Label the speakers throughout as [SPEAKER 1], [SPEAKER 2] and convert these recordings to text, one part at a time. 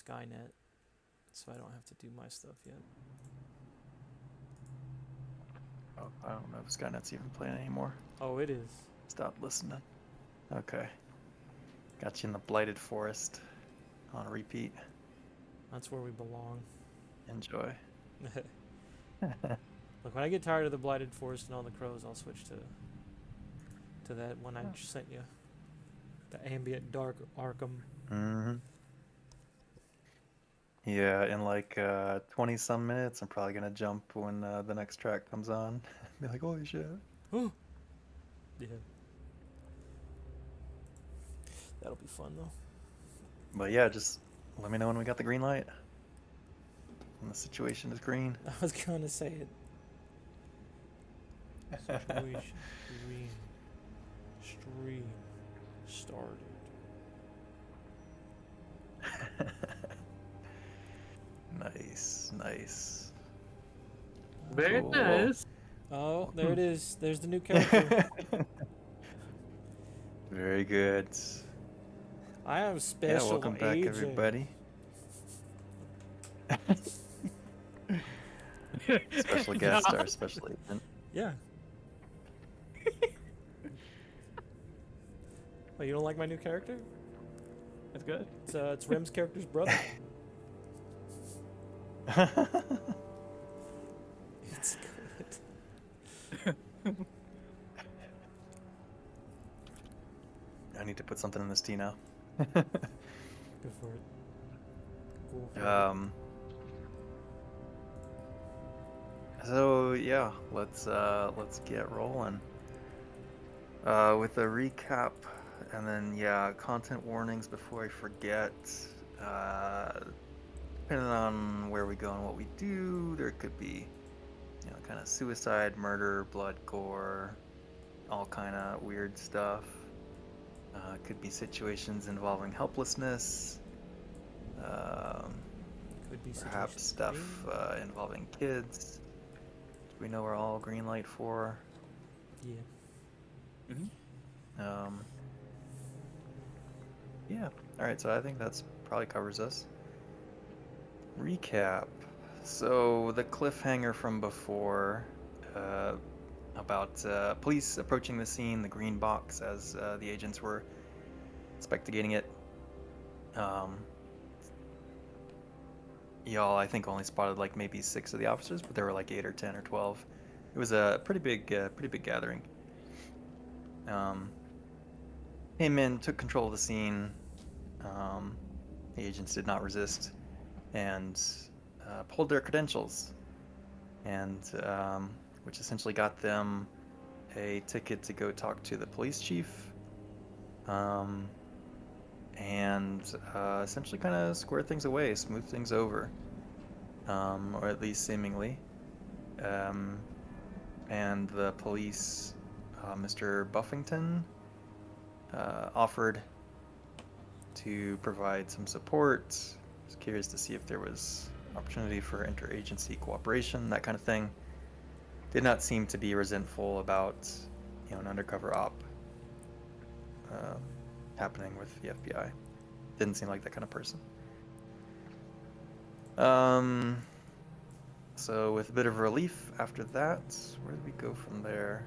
[SPEAKER 1] Skynet, so I don't have to do my stuff yet.
[SPEAKER 2] Oh, I don't know if Skynet's even playing anymore.
[SPEAKER 1] Oh, it is.
[SPEAKER 2] Stop listening. Okay. Got you in the Blighted Forest on repeat.
[SPEAKER 1] That's where we belong.
[SPEAKER 2] Enjoy.
[SPEAKER 1] Look, when I get tired of the Blighted Forest and all the crows, I'll switch to that one I just sent you. The ambient dark Arkham.
[SPEAKER 2] Mm-hmm. Yeah, in like 20 some minutes, I'm probably gonna jump when the next track comes on. Be like, holy shit.
[SPEAKER 1] Yeah. That'll be fun though.
[SPEAKER 2] But yeah, just let me know when we got the green light. When the situation is green.
[SPEAKER 1] I was gonna say it. Situation green. Stream started.
[SPEAKER 2] Nice, nice.
[SPEAKER 3] Very
[SPEAKER 2] Cool.
[SPEAKER 3] nice.
[SPEAKER 1] Oh, there it is. There's the new character.
[SPEAKER 2] Very good.
[SPEAKER 1] I am special
[SPEAKER 2] Yeah, welcome back,
[SPEAKER 1] agent.
[SPEAKER 2] everybody. Special guest star, special agent.
[SPEAKER 1] Yeah. Oh, you don't like my new character?
[SPEAKER 3] That's good.
[SPEAKER 1] It's Rem's character's brother. It's good.
[SPEAKER 2] I need to put something in this tea now.
[SPEAKER 1] Good for it. Cool.
[SPEAKER 2] So yeah, let's get rolling. With a recap, and then yeah, content warnings before I forget. Depending on where we go and what we do, there could be, kind of suicide, murder, blood, gore, all kind of weird stuff. Could be situations involving helplessness.
[SPEAKER 1] Could be
[SPEAKER 2] Perhaps
[SPEAKER 1] situations
[SPEAKER 2] stuff involving kids. We know we're all green light for.
[SPEAKER 1] Yeah.
[SPEAKER 2] Yeah. All right. So I think that's probably covers us. Recap. So the cliffhanger from before about police approaching the scene, the green box, as the agents were inspecting it. Y'all, I think, only spotted like maybe 6 of the officers, but there were like 8 or 10 or 12. It was a pretty big gathering. Came in, took control of the scene. The agents did not resist, and pulled their credentials, and which essentially got them a ticket to go talk to the police chief, and essentially kind of square things away, smooth things over, or at least seemingly. And the police, Mr. Buffington, offered to provide some support. Was curious to see if there was opportunity for interagency cooperation, that kind of thing. Did not seem to be resentful about, an undercover op happening with the FBI. Didn't seem like that kind of person. So with a bit of relief after that, where did we go from there?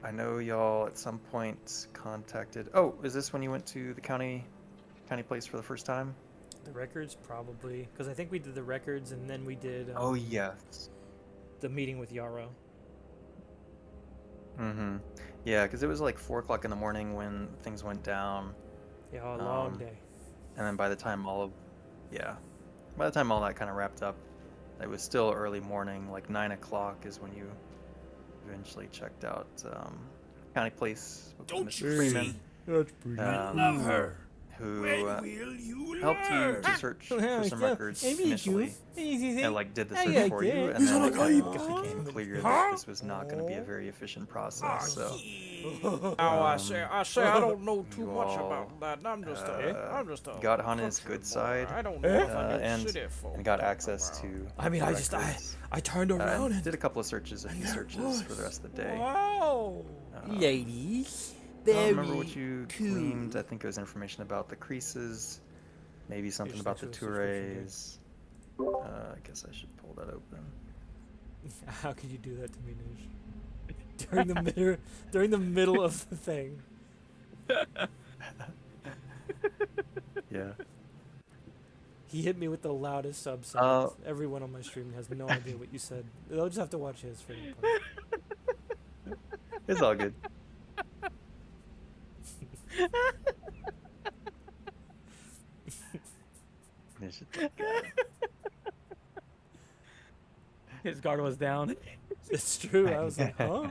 [SPEAKER 2] I know y'all at some point contacted. Oh, is this when you went to the county place for the first time?
[SPEAKER 1] The records, probably. Because I think we did the records, and then we did
[SPEAKER 2] Oh yes.
[SPEAKER 1] the meeting with Yarrow.
[SPEAKER 2] Mm-hmm. Yeah, because it was like 4 o'clock in the morning when things went down.
[SPEAKER 1] Yeah, a long day.
[SPEAKER 2] And then by the time all that kind of wrapped up, it was still early morning. Like 9 o'clock is when you eventually checked out county place with
[SPEAKER 4] Don't
[SPEAKER 2] Mr.
[SPEAKER 4] you
[SPEAKER 2] Freeman.
[SPEAKER 4] see?
[SPEAKER 1] That's pretty
[SPEAKER 4] I love her.
[SPEAKER 2] Who
[SPEAKER 4] When will you
[SPEAKER 2] helped you
[SPEAKER 4] learn?
[SPEAKER 2] to search for some records initially, and like did the search for you, and
[SPEAKER 4] He's
[SPEAKER 2] then
[SPEAKER 4] on a
[SPEAKER 2] it kind of
[SPEAKER 4] guy.
[SPEAKER 2] became clear that this was not going to be a very efficient process. So
[SPEAKER 5] Now I say I don't know too
[SPEAKER 2] you
[SPEAKER 5] much
[SPEAKER 2] all,
[SPEAKER 5] about that. I'm just a
[SPEAKER 2] got on his
[SPEAKER 5] country
[SPEAKER 2] good
[SPEAKER 5] boy.
[SPEAKER 2] side,
[SPEAKER 5] I don't know if I know
[SPEAKER 2] and
[SPEAKER 5] city folk
[SPEAKER 2] got
[SPEAKER 5] talking
[SPEAKER 2] access
[SPEAKER 5] about.
[SPEAKER 2] to.
[SPEAKER 1] I mean,
[SPEAKER 2] the
[SPEAKER 1] I
[SPEAKER 2] records.
[SPEAKER 1] turned around and
[SPEAKER 2] Did a couple of searches, a few searches for the rest of the day.
[SPEAKER 1] wow,
[SPEAKER 2] Um,
[SPEAKER 1] ladies.
[SPEAKER 2] don't remember what
[SPEAKER 4] Very
[SPEAKER 2] you
[SPEAKER 4] cool.
[SPEAKER 2] gleaned. I think it was information about the creases, maybe something
[SPEAKER 1] just
[SPEAKER 2] about the
[SPEAKER 1] went to a subscription
[SPEAKER 2] Tourays. I guess I should pull that open.
[SPEAKER 1] How could you do that to me, Nish? During the middle of the thing.
[SPEAKER 2] Yeah.
[SPEAKER 1] He hit me with the loudest sub
[SPEAKER 2] Uh,
[SPEAKER 1] sounds. Everyone on my stream has no idea what you said. They'll just have to watch his for the part.
[SPEAKER 2] It's all good. Nish is like,
[SPEAKER 3] His guard was down.
[SPEAKER 1] It's true. I was like, huh?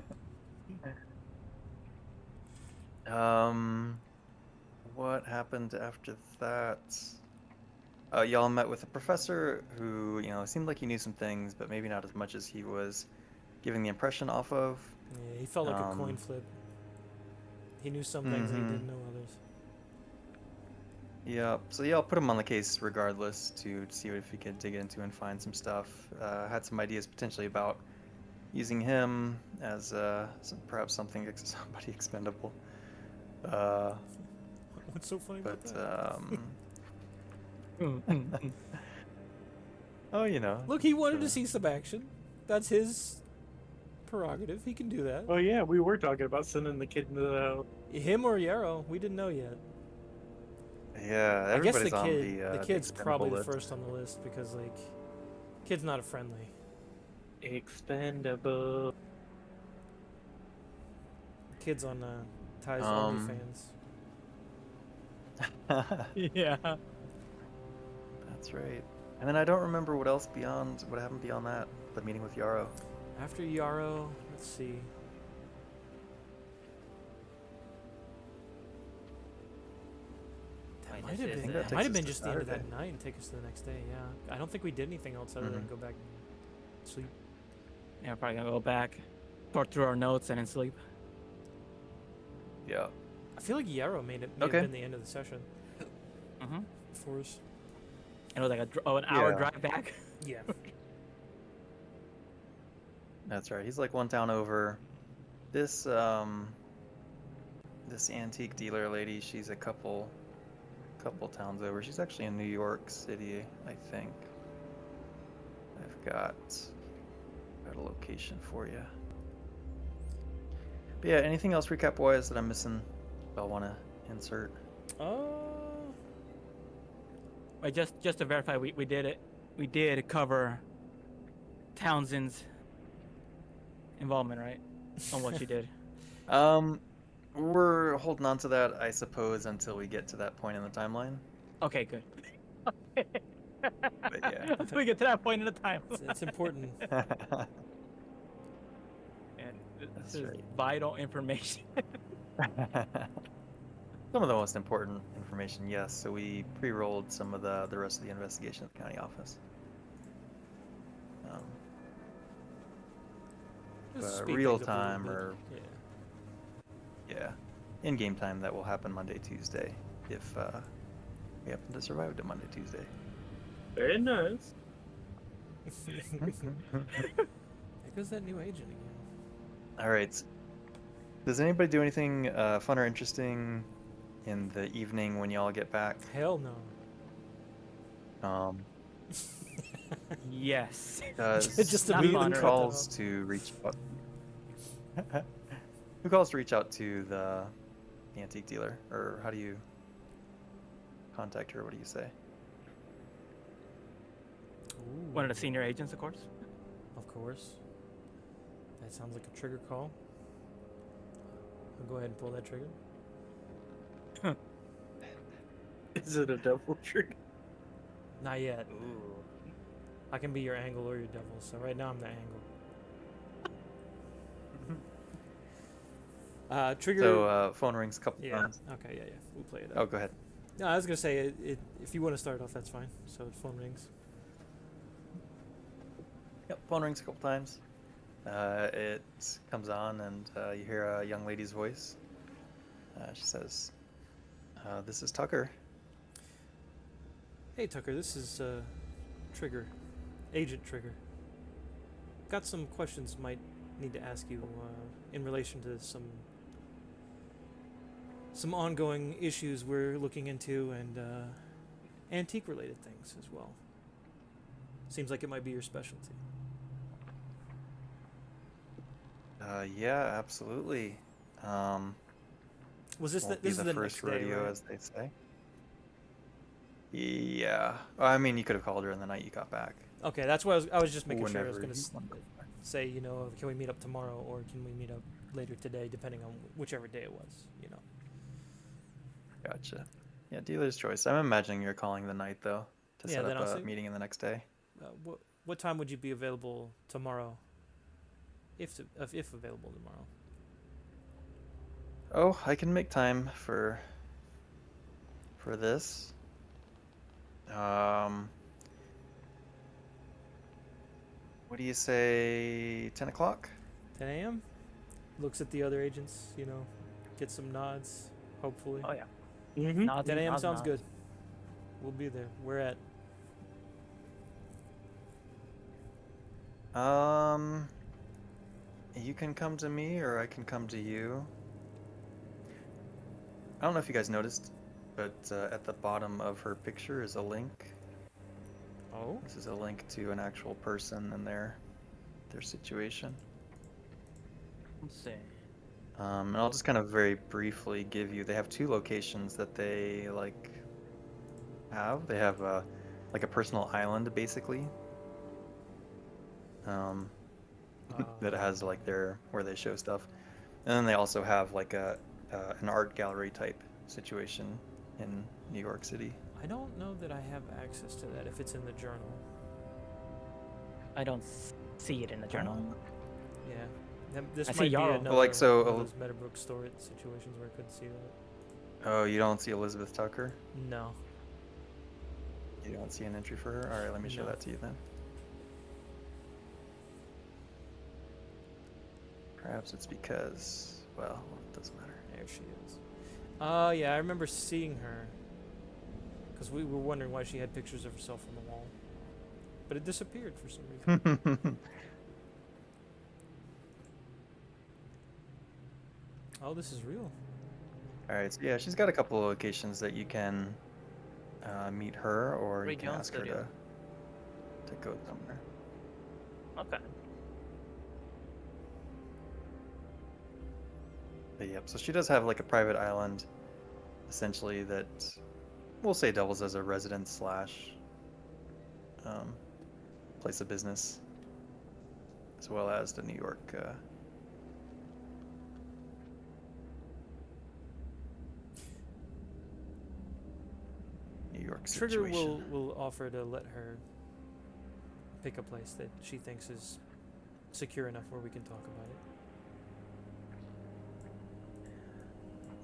[SPEAKER 2] what happened after that? Y'all met with a professor who, seemed like he knew some things, but maybe not as much as he was giving the impression off of.
[SPEAKER 1] Yeah, he felt like a coin flip. He knew some things and he didn't know others.
[SPEAKER 2] Yeah, so y'all put him on the case regardless to see if he could dig into and find some stuff. Had some ideas potentially about using him as perhaps somebody expendable.
[SPEAKER 1] What's so funny
[SPEAKER 2] But
[SPEAKER 1] about that?
[SPEAKER 2] oh,
[SPEAKER 1] Look, he wanted
[SPEAKER 2] sure.
[SPEAKER 1] to see some action. That's his prerogative. He can do that.
[SPEAKER 3] Oh yeah, we were talking about sending the kid into the house.
[SPEAKER 1] Him or Yarrow, we didn't know yet.
[SPEAKER 2] Yeah,
[SPEAKER 1] I guess
[SPEAKER 2] everybody's
[SPEAKER 1] the
[SPEAKER 2] on
[SPEAKER 1] kid,
[SPEAKER 2] the
[SPEAKER 1] the kid's
[SPEAKER 2] expendable
[SPEAKER 1] probably the
[SPEAKER 2] list.
[SPEAKER 1] first on the list because kid's not a friendly.
[SPEAKER 3] Expendable.
[SPEAKER 1] Kid's on Ty's
[SPEAKER 2] Um,
[SPEAKER 1] OnlyFans.
[SPEAKER 3] Yeah.
[SPEAKER 2] That's right. And then I don't remember what happened beyond that. The meeting with Yarrow.
[SPEAKER 1] After Yarrow, let's see. That might have
[SPEAKER 2] I
[SPEAKER 1] been,
[SPEAKER 2] think that
[SPEAKER 1] might
[SPEAKER 2] takes
[SPEAKER 1] have
[SPEAKER 2] us
[SPEAKER 1] been
[SPEAKER 2] to
[SPEAKER 1] just the end of
[SPEAKER 2] Saturday.
[SPEAKER 1] that night and take us to the next day. Yeah, I don't think we did anything else other than go back and sleep.
[SPEAKER 3] Yeah, we're probably gonna go back, sort through our notes, and then sleep.
[SPEAKER 2] Yeah.
[SPEAKER 1] I feel like Yarrow may have
[SPEAKER 2] Okay.
[SPEAKER 1] been the end of the session
[SPEAKER 3] Mm-hmm.
[SPEAKER 1] for us.
[SPEAKER 3] And it was like an hour
[SPEAKER 2] Yeah.
[SPEAKER 3] drive back.
[SPEAKER 1] Yeah.
[SPEAKER 2] That's right. He's like one town over. This antique dealer lady, she's a couple towns over. She's actually in New York City, I think. I've got a location for you. But yeah, anything else recap wise that I'm missing? I'll want to insert.
[SPEAKER 3] Wait, just to verify, we did it. We did cover Townsend's involvement, right? On what she did.
[SPEAKER 2] We're holding on to that, I suppose, until we get to that point in the timeline.
[SPEAKER 3] Okay, good.
[SPEAKER 2] But yeah.
[SPEAKER 3] Until we get to that point in the time.
[SPEAKER 1] It's important.
[SPEAKER 3] And this
[SPEAKER 2] That's
[SPEAKER 3] is
[SPEAKER 2] right.
[SPEAKER 3] vital information.
[SPEAKER 2] Some of the most important information, yes. So we pre-rolled some of the rest of the investigation at the county office.
[SPEAKER 1] Just speed
[SPEAKER 2] Real
[SPEAKER 1] things up a little
[SPEAKER 2] time
[SPEAKER 1] bit.
[SPEAKER 2] or
[SPEAKER 1] Yeah.
[SPEAKER 2] in-game time that will happen Monday, Tuesday, if we happen to survive it to Monday, Tuesday.
[SPEAKER 3] Very nice.
[SPEAKER 1] There goes that new agent again.
[SPEAKER 2] All right. Does anybody do anything fun or interesting in the evening when y'all get back?
[SPEAKER 1] Hell no.
[SPEAKER 3] Yes.
[SPEAKER 1] Just to
[SPEAKER 3] Not
[SPEAKER 1] be
[SPEAKER 3] fun
[SPEAKER 1] the
[SPEAKER 3] or-
[SPEAKER 2] calls to reach out. Who calls to reach out to the antique dealer, or how do you contact her? What do you say?
[SPEAKER 3] One of the senior agents, of course.
[SPEAKER 1] Of course. That sounds like a trigger call. I'll go ahead and pull that trigger.
[SPEAKER 3] Is it a double trigger?
[SPEAKER 1] Not yet. I can be your angle or your devil, so right now I'm the angle. Trigger.
[SPEAKER 2] So phone rings a couple
[SPEAKER 1] yeah.
[SPEAKER 2] times.
[SPEAKER 1] Okay. Yeah. We'll play it
[SPEAKER 2] Oh,
[SPEAKER 1] out.
[SPEAKER 2] go ahead.
[SPEAKER 1] No, I was gonna say if you want to start off, that's fine. So the phone rings.
[SPEAKER 2] Yep, phone rings a couple times. It comes on, and you hear a young lady's voice. She says, "This is Tucker."
[SPEAKER 1] Hey Tucker, this is Trigger, Agent Trigger. Got some questions might need to ask you in relation to some some ongoing issues we're looking into, and antique-related things as well. Seems like it might be your specialty.
[SPEAKER 2] Yeah, absolutely.
[SPEAKER 1] Was this
[SPEAKER 2] Won't
[SPEAKER 1] this
[SPEAKER 2] be
[SPEAKER 1] is
[SPEAKER 2] the
[SPEAKER 1] the
[SPEAKER 2] first
[SPEAKER 1] next day,
[SPEAKER 2] rodeo,
[SPEAKER 1] right?
[SPEAKER 2] as they say. Yeah. I mean, you could have called her in the night you got back.
[SPEAKER 1] Okay, that's what I was just making sure. I was
[SPEAKER 2] Whenever
[SPEAKER 1] gonna
[SPEAKER 2] you want to go back.
[SPEAKER 1] say, you know, can we meet up tomorrow or can we meet up later today, depending on whichever day it was, you know.
[SPEAKER 2] Gotcha. Yeah, dealer's choice. I'm imagining you're calling the night though to
[SPEAKER 1] Yeah,
[SPEAKER 2] set
[SPEAKER 1] then
[SPEAKER 2] up
[SPEAKER 1] I'll
[SPEAKER 2] a
[SPEAKER 1] say-
[SPEAKER 2] meeting in the next day.
[SPEAKER 1] What time would you be available tomorrow? If available tomorrow.
[SPEAKER 2] Oh, I can make time for this. What do you say? 10 o'clock?
[SPEAKER 1] 10 a.m. Looks at the other agents, you know, get some nods, hopefully.
[SPEAKER 3] Oh yeah.
[SPEAKER 5] Mm-hmm.
[SPEAKER 1] 10 a.m. sounds good. We'll be there. We're at.
[SPEAKER 2] You can come to me or I can come to you. I don't know if you guys noticed, but at the bottom of her picture is a link.
[SPEAKER 1] Oh.
[SPEAKER 2] This is a link to an actual person and their situation.
[SPEAKER 3] Let's see.
[SPEAKER 2] And I'll just kind of very briefly give you. They have two locations that they have. They have like a personal island basically. That has like where they show stuff, and then they also have like an art gallery type situation in New York City.
[SPEAKER 1] I don't know that I have access to that if it's in the journal.
[SPEAKER 3] I don't see it in the journal.
[SPEAKER 1] Yeah. This
[SPEAKER 3] I see
[SPEAKER 1] might be
[SPEAKER 3] Yarrow.
[SPEAKER 1] another
[SPEAKER 2] Like, so
[SPEAKER 1] one of those Meadowbrook story situations where I couldn't see that.
[SPEAKER 2] Oh, you don't see Elizabeth Tucker?
[SPEAKER 1] No.
[SPEAKER 2] You don't see an entry for her? All right, let me show
[SPEAKER 1] No.
[SPEAKER 2] that to you then. Perhaps it's because, well, it doesn't matter.
[SPEAKER 1] There she is. Yeah, I remember seeing her. Because we were wondering why she had pictures of herself on the wall. But it disappeared for some reason. Oh, this is real.
[SPEAKER 2] All right, so yeah, she's got a couple of locations that you can meet her, or you
[SPEAKER 3] Ray
[SPEAKER 2] can
[SPEAKER 3] Jones
[SPEAKER 2] ask her
[SPEAKER 3] Studio.
[SPEAKER 2] to go somewhere.
[SPEAKER 3] Okay.
[SPEAKER 2] But yep, so she does have like a private island, essentially, that we'll say doubles as a residence slash place of business, as well as the New York. New York
[SPEAKER 1] Trigger
[SPEAKER 2] situation.
[SPEAKER 1] will offer to let her pick a place that she thinks is secure enough where we can talk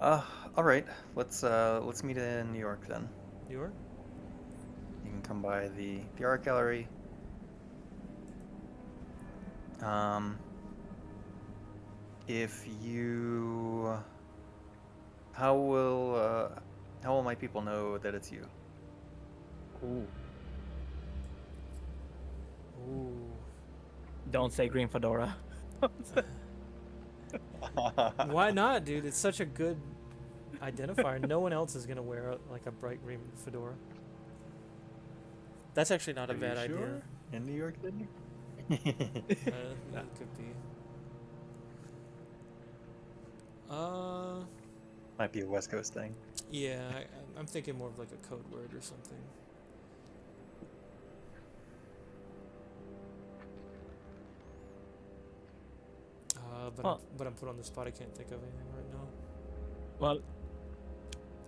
[SPEAKER 1] about it.
[SPEAKER 2] All right. Let's meet in New York then.
[SPEAKER 1] New York?
[SPEAKER 2] You can come by the art gallery. If you, how will my people know that it's you?
[SPEAKER 3] Ooh.
[SPEAKER 1] Ooh.
[SPEAKER 3] Don't say green fedora.
[SPEAKER 1] Why not, dude? It's such a good identifier. No one else is gonna wear like a bright green fedora. That's actually not a bad idea.
[SPEAKER 2] In New York City?
[SPEAKER 1] That could be.
[SPEAKER 2] Might be a West Coast thing.
[SPEAKER 1] Yeah, I'm thinking more of like a code word or something. But I'm put on the spot. I can't think of anything right now.
[SPEAKER 3] Well,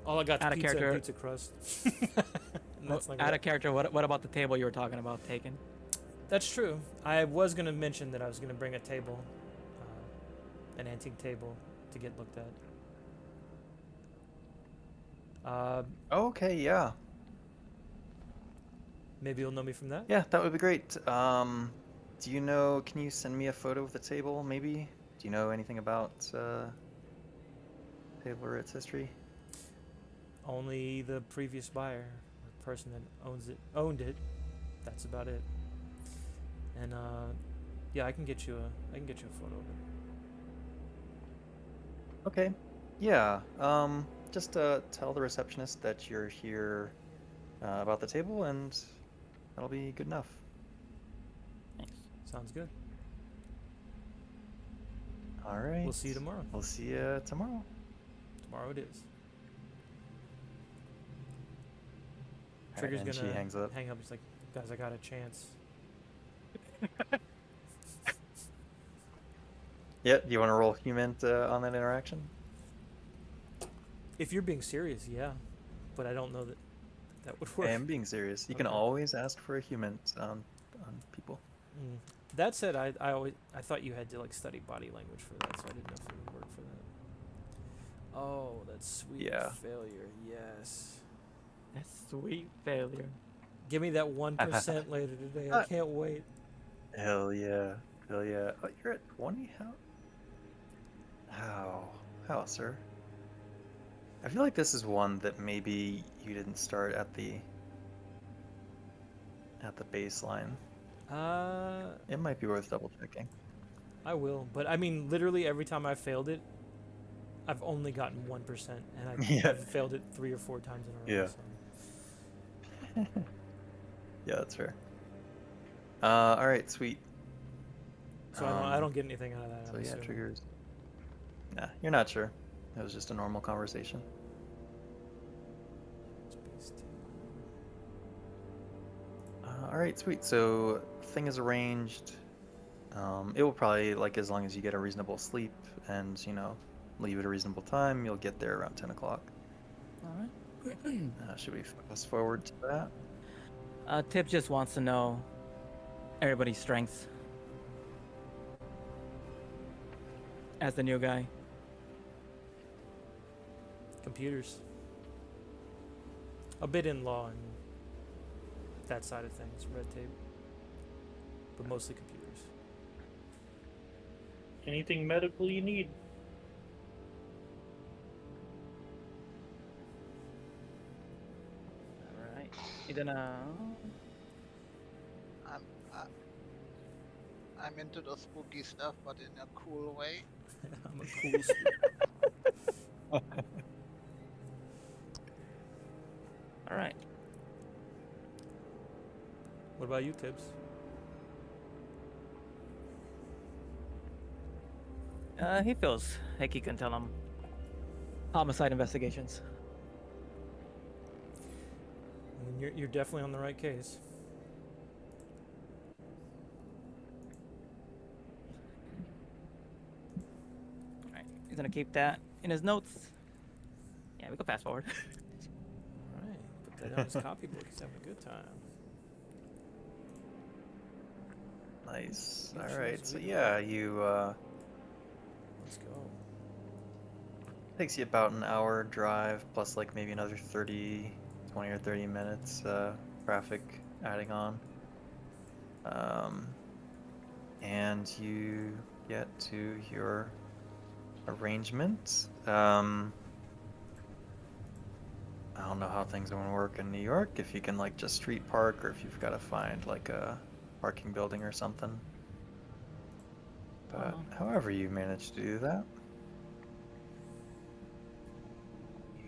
[SPEAKER 1] All I got
[SPEAKER 3] Out
[SPEAKER 1] is
[SPEAKER 3] of
[SPEAKER 1] pizza and
[SPEAKER 3] character.
[SPEAKER 1] pizza crust. And that's not
[SPEAKER 3] out
[SPEAKER 1] gonna-
[SPEAKER 3] of character, what about the table you were talking about taking?
[SPEAKER 1] That's true. I was gonna mention that I was gonna bring a table, an antique table, to get looked at.
[SPEAKER 2] Okay, yeah.
[SPEAKER 1] Maybe you'll know me from that.
[SPEAKER 2] Yeah, that would be great. Do you know, can you send me a photo of the table, maybe? Do you know anything about table or its history?
[SPEAKER 1] Only the previous buyer, the person that owned it. That's about it. And yeah, I can get you a photo of it.
[SPEAKER 2] Okay. Yeah. Just tell the receptionist that you're here about the table, and that'll be good enough.
[SPEAKER 3] Thanks.
[SPEAKER 1] Sounds good.
[SPEAKER 2] All right.
[SPEAKER 1] We'll see you tomorrow.
[SPEAKER 2] We'll see you tomorrow.
[SPEAKER 1] Tomorrow it is.
[SPEAKER 2] All right,
[SPEAKER 1] Trigger's
[SPEAKER 2] and she
[SPEAKER 1] gonna
[SPEAKER 2] hangs up.
[SPEAKER 1] hang up. He's like, guys, I got a chance.
[SPEAKER 2] Yeah. Do you want to roll human on that interaction?
[SPEAKER 1] If you're being serious, yeah, but I don't know that would
[SPEAKER 2] I
[SPEAKER 1] work.
[SPEAKER 2] am being serious. You can
[SPEAKER 1] Okay.
[SPEAKER 2] always ask for a human on people.
[SPEAKER 1] Mm. That said, I thought you had to like study body language for that, so I didn't know if it would work for that. Oh, that's sweet
[SPEAKER 2] Yeah.
[SPEAKER 1] failure. Yes.
[SPEAKER 3] That's sweet failure.
[SPEAKER 1] Give me that 1% later today. I can't wait.
[SPEAKER 2] Hell yeah. Hell yeah. Oh, you're at 20? How, sir? I feel like this is one that maybe you didn't start at the baseline. It might be worth double checking.
[SPEAKER 1] I will, but I mean, literally every time I failed it, I've only gotten 1%, and
[SPEAKER 2] Yeah.
[SPEAKER 1] I've failed it 3 or 4 times in a row.
[SPEAKER 2] Yeah.
[SPEAKER 1] So.
[SPEAKER 2] Yeah, that's fair. All right, sweet.
[SPEAKER 1] So I don't get anything out of that.
[SPEAKER 2] So
[SPEAKER 1] I'm
[SPEAKER 2] yeah,
[SPEAKER 1] assuming.
[SPEAKER 2] triggers. Nah, you're not sure. It was just a normal conversation.
[SPEAKER 1] Space table.
[SPEAKER 2] All right, sweet. So thing is arranged. It will probably, like, as long as you get a reasonable sleep and, leave at a reasonable time, you'll get there around 10 o'clock.
[SPEAKER 3] All right.
[SPEAKER 2] Should we fast forward to that?
[SPEAKER 3] Tip just wants to know everybody's strengths as the new guy.
[SPEAKER 1] Computers. A bit in law and that side of things, red tape, but mostly computers.
[SPEAKER 6] Anything medical you need.
[SPEAKER 3] All right. You gonna?
[SPEAKER 7] I'm I'm into the spooky stuff, but in a cool way.
[SPEAKER 1] I'm a cool spook.
[SPEAKER 3] All right.
[SPEAKER 1] What about you, Tibbs?
[SPEAKER 3] He feels like he can tell him homicide investigations.
[SPEAKER 1] I mean, you're definitely on the right case.
[SPEAKER 3] All right. He's gonna keep that in his notes. Yeah, we go fast forward.
[SPEAKER 1] All right, put that on his copybook. He's having a good time.
[SPEAKER 2] Nice.
[SPEAKER 1] You
[SPEAKER 2] All
[SPEAKER 1] choose
[SPEAKER 2] right. So
[SPEAKER 1] video.
[SPEAKER 2] yeah, you
[SPEAKER 1] Let's go.
[SPEAKER 2] takes you about an hour drive plus like maybe another 20 or 30 minutes traffic adding on. And you get to your arrangement. I don't know how things are gonna work in New York, if you can like just street park or if you've got to find like a parking building or something. But however you manage to do that,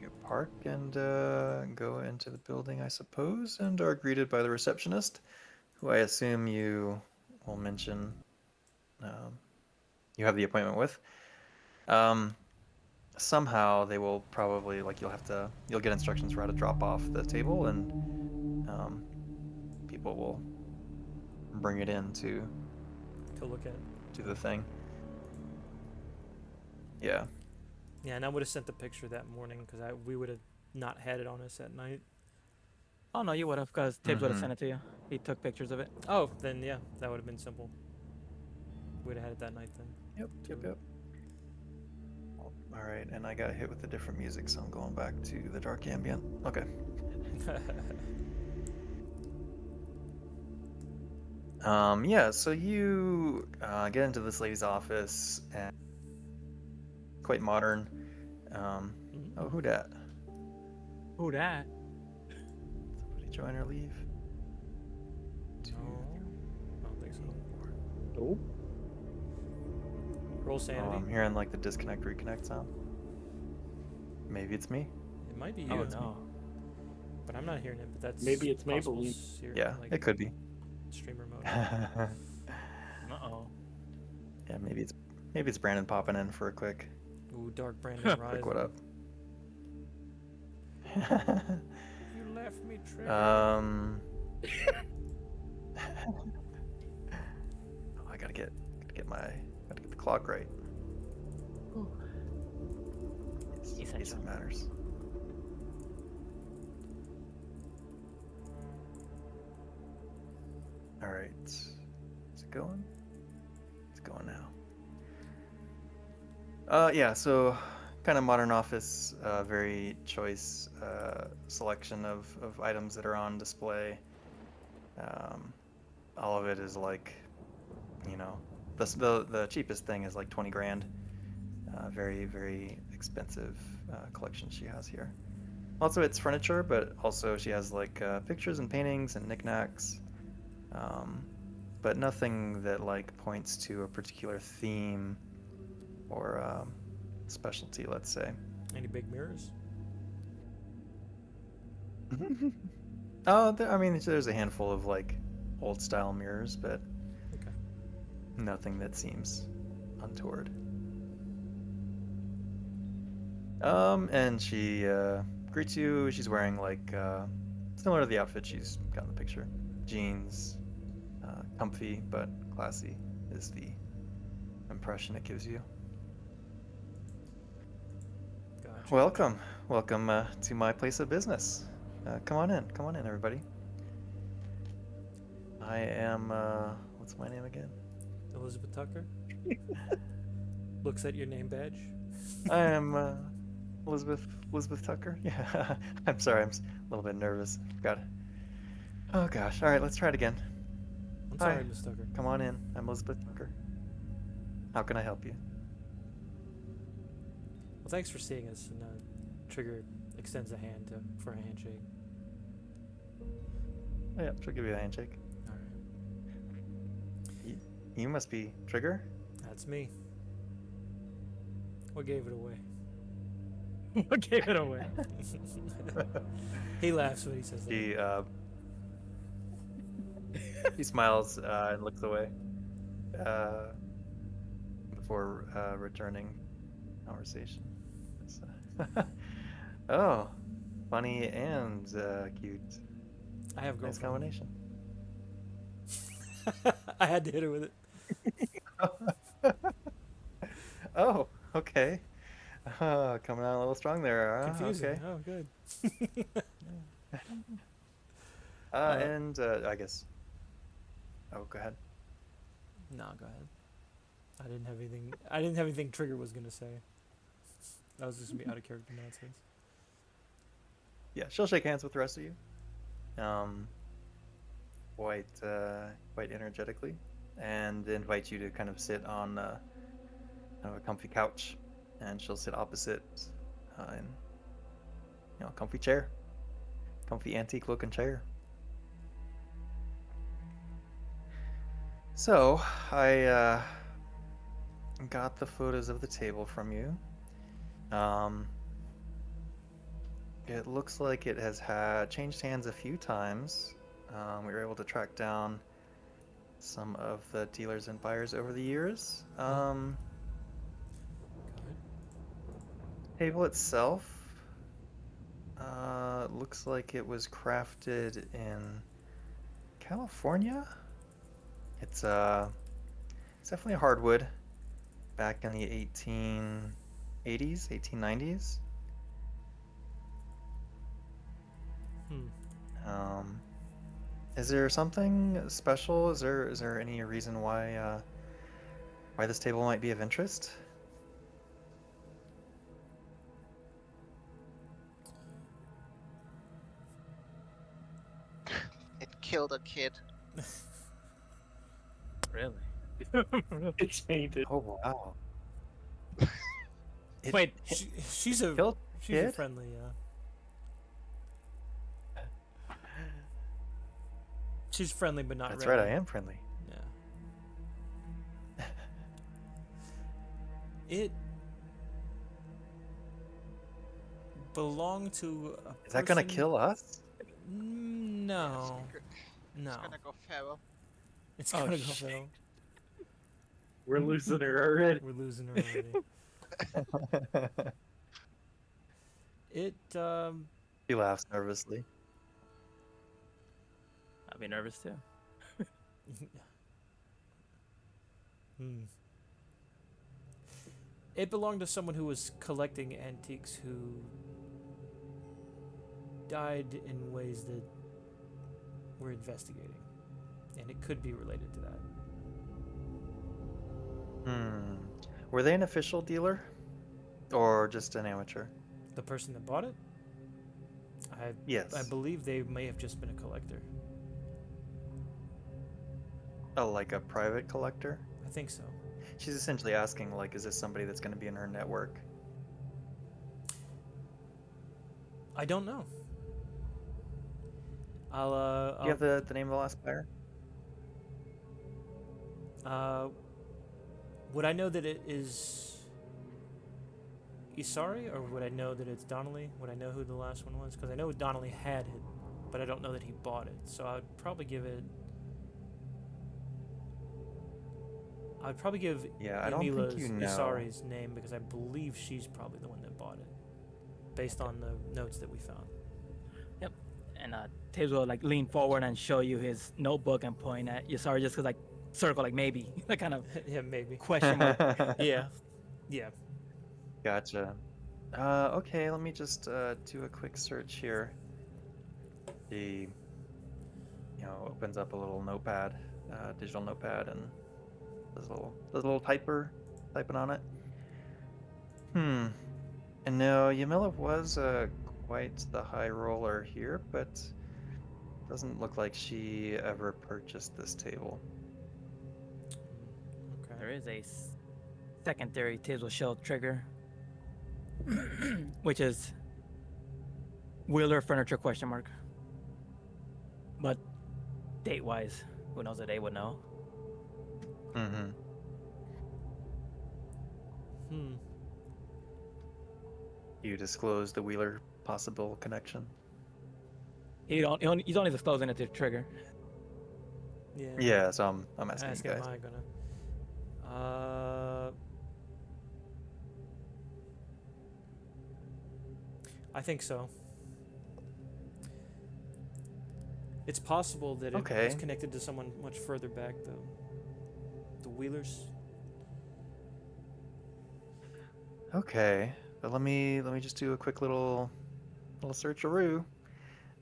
[SPEAKER 2] you park and go into the building, I suppose, and are greeted by the receptionist, who I assume you will mention you have the appointment with. Somehow they will probably, like, you'll get instructions for how to drop off the table, and people will bring it in to
[SPEAKER 1] look at.
[SPEAKER 2] the thing. Yeah.
[SPEAKER 1] Yeah, and I would have sent the picture that morning because we would have not had it on us at night.
[SPEAKER 3] Oh no, you would have, because Tibbs would have
[SPEAKER 2] Mhm.
[SPEAKER 3] sent it to you. He took pictures of it.
[SPEAKER 1] Oh, then yeah, that would have been simple. We'd have had it that night then.
[SPEAKER 2] Yep. All right, and I got hit with a different music, so I'm going back to the dark ambient. Okay. Yeah, so you get into this lady's office, and quite modern. Oh, who dat?
[SPEAKER 3] Who that?
[SPEAKER 2] Somebody join or leave?
[SPEAKER 1] No, I don't think so.
[SPEAKER 6] Nope.
[SPEAKER 1] Roll
[SPEAKER 2] Oh,
[SPEAKER 1] sanity.
[SPEAKER 2] I'm hearing like the disconnect reconnect sound. Maybe it's me.
[SPEAKER 1] It might be you.
[SPEAKER 3] Oh no.
[SPEAKER 1] But I'm not hearing it. But that's
[SPEAKER 6] Maybe it's
[SPEAKER 1] possible
[SPEAKER 6] Maybelline.
[SPEAKER 1] yeah,
[SPEAKER 2] It could be.
[SPEAKER 1] streamer mode.
[SPEAKER 3] Uh oh.
[SPEAKER 2] Yeah, maybe it's Brandon popping in for a quick
[SPEAKER 1] Ooh, Dark Brandon Rise.
[SPEAKER 2] what up.
[SPEAKER 5] You left me triggered.
[SPEAKER 2] Oh, I gotta get the clock right. Yes,
[SPEAKER 3] Essential.
[SPEAKER 2] it matters. All right, is it going? It's going now. Yeah. So, kind of modern office, very choice selection of items that are on display. All of it is like, you know, the cheapest thing is like 20 grand. Very, very expensive collection she has here. Also, it's furniture, but also she has like pictures and paintings and knickknacks, but nothing that like points to a particular theme or specialty, let's say.
[SPEAKER 1] Any big mirrors?
[SPEAKER 2] Oh, I mean, there's a handful of like old style mirrors, but
[SPEAKER 1] Okay.
[SPEAKER 2] nothing that seems untoward. And she greets you. She's wearing like similar to the outfit she's got in the picture. Jeans, comfy but classy is the impression it gives you.
[SPEAKER 1] Gotcha.
[SPEAKER 2] Welcome to my place of business. Come on in, everybody. I am, what's my name again?
[SPEAKER 1] Elizabeth Tucker. Looks at your name badge.
[SPEAKER 2] I am Elizabeth Tucker. Yeah, I'm sorry, I'm a little bit nervous. Got it. Oh gosh. All right, let's try it again.
[SPEAKER 1] I'm
[SPEAKER 2] Hi.
[SPEAKER 1] sorry, Miss Tucker.
[SPEAKER 2] Come on in. I'm Elizabeth Tucker. How can I help you?
[SPEAKER 1] Well, thanks for seeing us. And Trigger extends a hand for a handshake.
[SPEAKER 2] Oh, yeah, she'll give you a handshake.
[SPEAKER 1] All right.
[SPEAKER 2] You must be Trigger.
[SPEAKER 1] That's me. What gave it away?
[SPEAKER 3] What gave it away?
[SPEAKER 1] He laughs when he says that.
[SPEAKER 2] He smiles and looks away before returning conversation. Oh, funny and cute.
[SPEAKER 1] I have
[SPEAKER 2] Nice
[SPEAKER 1] girlfriend.
[SPEAKER 2] combination.
[SPEAKER 1] I had to hit her with it.
[SPEAKER 2] Oh, okay. Coming out a little strong there.
[SPEAKER 1] Confusing.
[SPEAKER 2] Okay.
[SPEAKER 1] Oh, good.
[SPEAKER 2] And I guess. Oh, go ahead.
[SPEAKER 1] No, go ahead. I didn't have anything Trigger was gonna say. That was just gonna be out of character nonsense.
[SPEAKER 2] Yeah, she'll shake hands with the rest of you. Quite energetically, and invite you to kind of sit on kind of a comfy couch, and she'll sit opposite in a comfy chair, comfy antique looking chair. So I got the photos of the table from you. It looks like it has changed hands a few times. We were able to track down some of the dealers and buyers over the years. Table itself looks like it was crafted in California. It's definitely a hardwood back in the 1880s, 1890s. Is there something special? Is there any reason why this table might be of interest?
[SPEAKER 7] It killed a kid.
[SPEAKER 3] Really?
[SPEAKER 6] It's painted.
[SPEAKER 2] Oh wow! It
[SPEAKER 3] Wait,
[SPEAKER 1] She's a
[SPEAKER 2] killed kid?
[SPEAKER 1] friendly. She's friendly, but not.
[SPEAKER 2] That's
[SPEAKER 1] really.
[SPEAKER 2] right. I am friendly.
[SPEAKER 1] Yeah. belonged to a
[SPEAKER 2] Is that gonna
[SPEAKER 1] person-
[SPEAKER 2] kill us?
[SPEAKER 1] No,
[SPEAKER 7] It's
[SPEAKER 1] no.
[SPEAKER 7] gonna go feral.
[SPEAKER 1] It's
[SPEAKER 3] Oh,
[SPEAKER 1] gonna go
[SPEAKER 3] shit.
[SPEAKER 1] feral.
[SPEAKER 6] We're losing her already.
[SPEAKER 1] We're losing her already. It
[SPEAKER 2] He laughs nervously.
[SPEAKER 3] I'd be nervous too.
[SPEAKER 1] Hmm. It belonged to someone who was collecting antiques who died in ways that we're investigating, and it could be related to that.
[SPEAKER 2] Hmm. Were they an official dealer? Or just an amateur?
[SPEAKER 1] The person that bought it, I
[SPEAKER 2] Yes.
[SPEAKER 1] believe they may have just been a collector.
[SPEAKER 2] Oh, like a private collector?
[SPEAKER 1] I think so.
[SPEAKER 2] She's essentially asking, like, is this somebody that's going to be in her network?
[SPEAKER 1] I don't know.
[SPEAKER 2] Do you have the name of the last buyer?
[SPEAKER 1] Would I know that it is Isari, or would I know that it's Donnelly? Would I know who the last one was? Because I know Donnelly had it, but I don't know that he bought it. So I'd probably give it. I'd probably give
[SPEAKER 2] Yeah, I don't think
[SPEAKER 1] Yamila's
[SPEAKER 2] you know.
[SPEAKER 1] Isari's name because I believe she's probably the one that bought it, based on the notes that we found.
[SPEAKER 3] And Taves will like lean forward and show you his notebook and point at Yasari just cause like circle like maybe that kind of
[SPEAKER 1] Yeah, maybe.
[SPEAKER 3] question mark.
[SPEAKER 1] Yeah, yeah.
[SPEAKER 2] Gotcha. Okay, let me just do a quick search here. He, opens up a little notepad, digital notepad, and does a little typing on it. And no, Yamila was quite the high roller here, but doesn't look like she ever purchased this table.
[SPEAKER 1] Okay.
[SPEAKER 3] There is a secondary Taves will show trigger, which is Wheeler Furniture question mark. But date wise, who knows that they would know.
[SPEAKER 2] Mm-hmm.
[SPEAKER 1] Hmm.
[SPEAKER 2] You disclose the Wheeler possible connection.
[SPEAKER 3] He's only disclosing it to trigger.
[SPEAKER 1] Yeah.
[SPEAKER 2] Yeah, so I'm asking
[SPEAKER 1] Ask
[SPEAKER 2] you
[SPEAKER 1] am
[SPEAKER 2] guys.
[SPEAKER 1] I gonna? I think so. It's possible that it was
[SPEAKER 2] Okay.
[SPEAKER 1] connected to someone much further back, though. The Wheelers.
[SPEAKER 2] Okay, but let me just do a quick little searcheroo,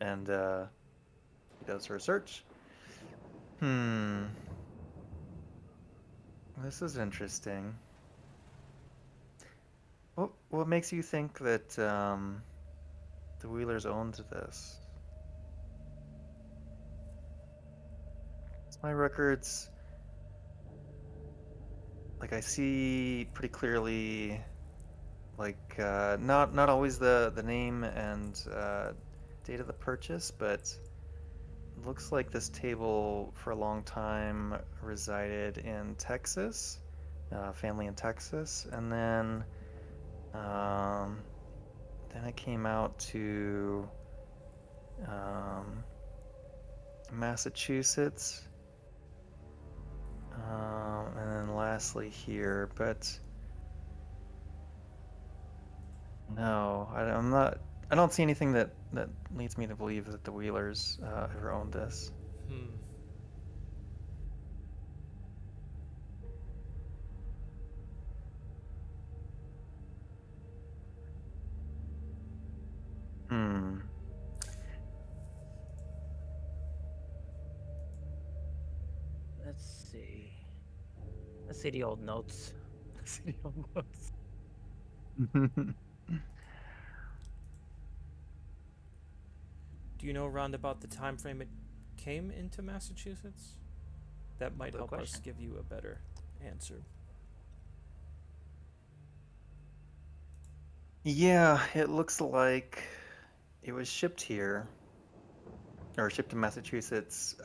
[SPEAKER 2] and he does her search. This is interesting. What makes you think that the Wheelers owned this? It's my records. Like, I see pretty clearly, like, not always the name and date of the purchase, but it looks like this table for a long time resided in Texas, family in Texas, and then it came out to Massachusetts. And then lastly here, but no, I'm not. I don't see anything that leads me to believe that the Wheelers ever owned this.
[SPEAKER 1] Hmm.
[SPEAKER 2] Hmm.
[SPEAKER 3] Let's see. Let's see the old notes. Let's see the old notes.
[SPEAKER 1] Do you know around about the time frame it came into Massachusetts? That might
[SPEAKER 3] Good
[SPEAKER 1] help us
[SPEAKER 3] question.
[SPEAKER 1] give you a better answer.
[SPEAKER 2] Yeah, it looks like it was shipped here, or shipped to Massachusetts,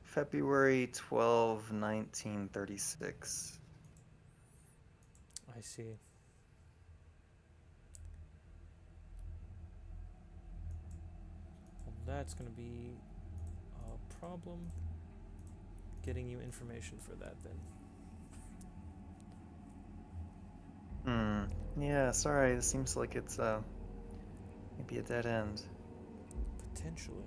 [SPEAKER 2] February 12, 1936.
[SPEAKER 1] I see. that's going to be a problem getting you information for that then.
[SPEAKER 2] Yeah, sorry. It seems like it's maybe a dead end.
[SPEAKER 1] Potentially.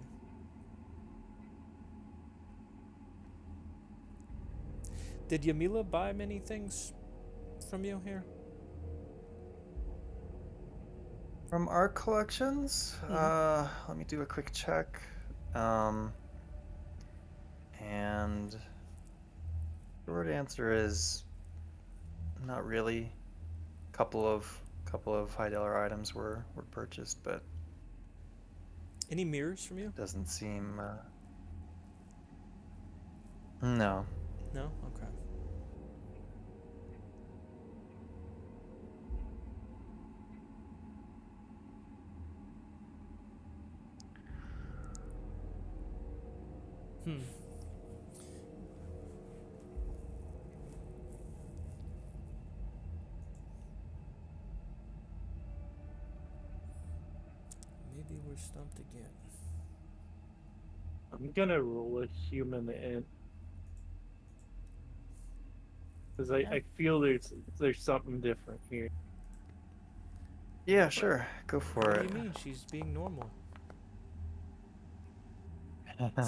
[SPEAKER 1] Did Yamila buy many things from you here?
[SPEAKER 2] From our collections,
[SPEAKER 1] Mhm.
[SPEAKER 2] let me do a quick check. And short answer is not really. Couple of high dollar items were purchased, but
[SPEAKER 1] Any mirrors from you?
[SPEAKER 2] doesn't seem. No.
[SPEAKER 1] No? Okay. Hmm. Maybe we're stumped again.
[SPEAKER 6] I'm gonna roll a human in. Because
[SPEAKER 3] Yeah.
[SPEAKER 6] I feel there's something different here.
[SPEAKER 2] Yeah, sure. Go for
[SPEAKER 1] What do
[SPEAKER 2] it.
[SPEAKER 1] you mean? She's being normal.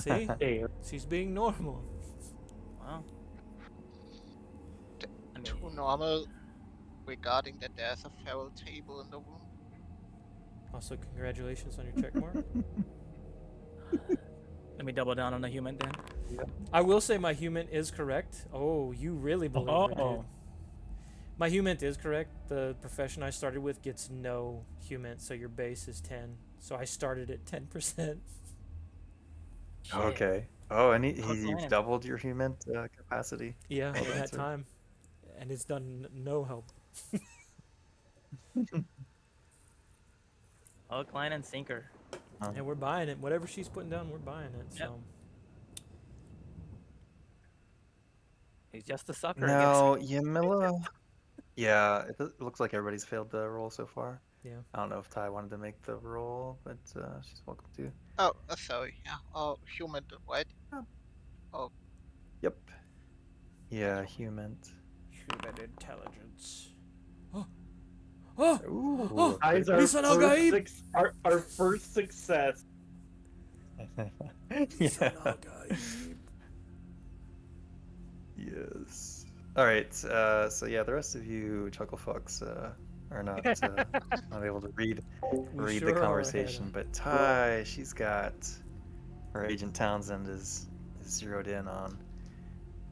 [SPEAKER 1] See?
[SPEAKER 6] There.
[SPEAKER 1] She's being normal.
[SPEAKER 3] Wow. I mean,
[SPEAKER 7] Too normal regarding that there's a feral table in the room.
[SPEAKER 1] Also, congratulations on your check mark.
[SPEAKER 3] let me double down on the human then.
[SPEAKER 1] I will say my human is correct. Oh, you really believe her, dude.
[SPEAKER 3] Oh.
[SPEAKER 1] My human is correct. The profession I started with gets no human, so your base is 10. So I started at 10%.
[SPEAKER 3] Shit.
[SPEAKER 2] Okay. Oh, and
[SPEAKER 3] Hook, line,
[SPEAKER 2] you've
[SPEAKER 3] and-
[SPEAKER 2] doubled your human capacity.
[SPEAKER 1] Yeah,
[SPEAKER 2] Well
[SPEAKER 1] in
[SPEAKER 2] done,
[SPEAKER 1] that
[SPEAKER 2] sir.
[SPEAKER 1] time. And it's done no help.
[SPEAKER 3] Hook, line, and sinker.
[SPEAKER 1] And we're buying it. Whatever she's putting down, we're buying it.
[SPEAKER 3] Yep.
[SPEAKER 1] So
[SPEAKER 3] He's just a sucker.
[SPEAKER 2] No, Yamila. Yeah, it looks like everybody's failed the roll so far.
[SPEAKER 1] yeah.
[SPEAKER 2] I don't know if Ty wanted to make the roll, but she's welcome to.
[SPEAKER 7] Oh, sorry. Yeah. Oh, human, right?
[SPEAKER 2] Yeah.
[SPEAKER 7] Oh,
[SPEAKER 2] Yep. Yeah,
[SPEAKER 7] thank
[SPEAKER 2] human.
[SPEAKER 1] Human intelligence. Oh! Oh!
[SPEAKER 2] Ooh.
[SPEAKER 6] Eyes our
[SPEAKER 1] Lisan
[SPEAKER 6] first
[SPEAKER 1] al-Gaib!
[SPEAKER 6] our first success.
[SPEAKER 2] Yeah. Yes. All right. So yeah, the rest of you chucklefucks are not not able to read
[SPEAKER 1] We
[SPEAKER 2] the
[SPEAKER 1] sure are,
[SPEAKER 2] conversation,
[SPEAKER 1] Adam.
[SPEAKER 2] but Ty, she's got her Agent Townsend is zeroed in on.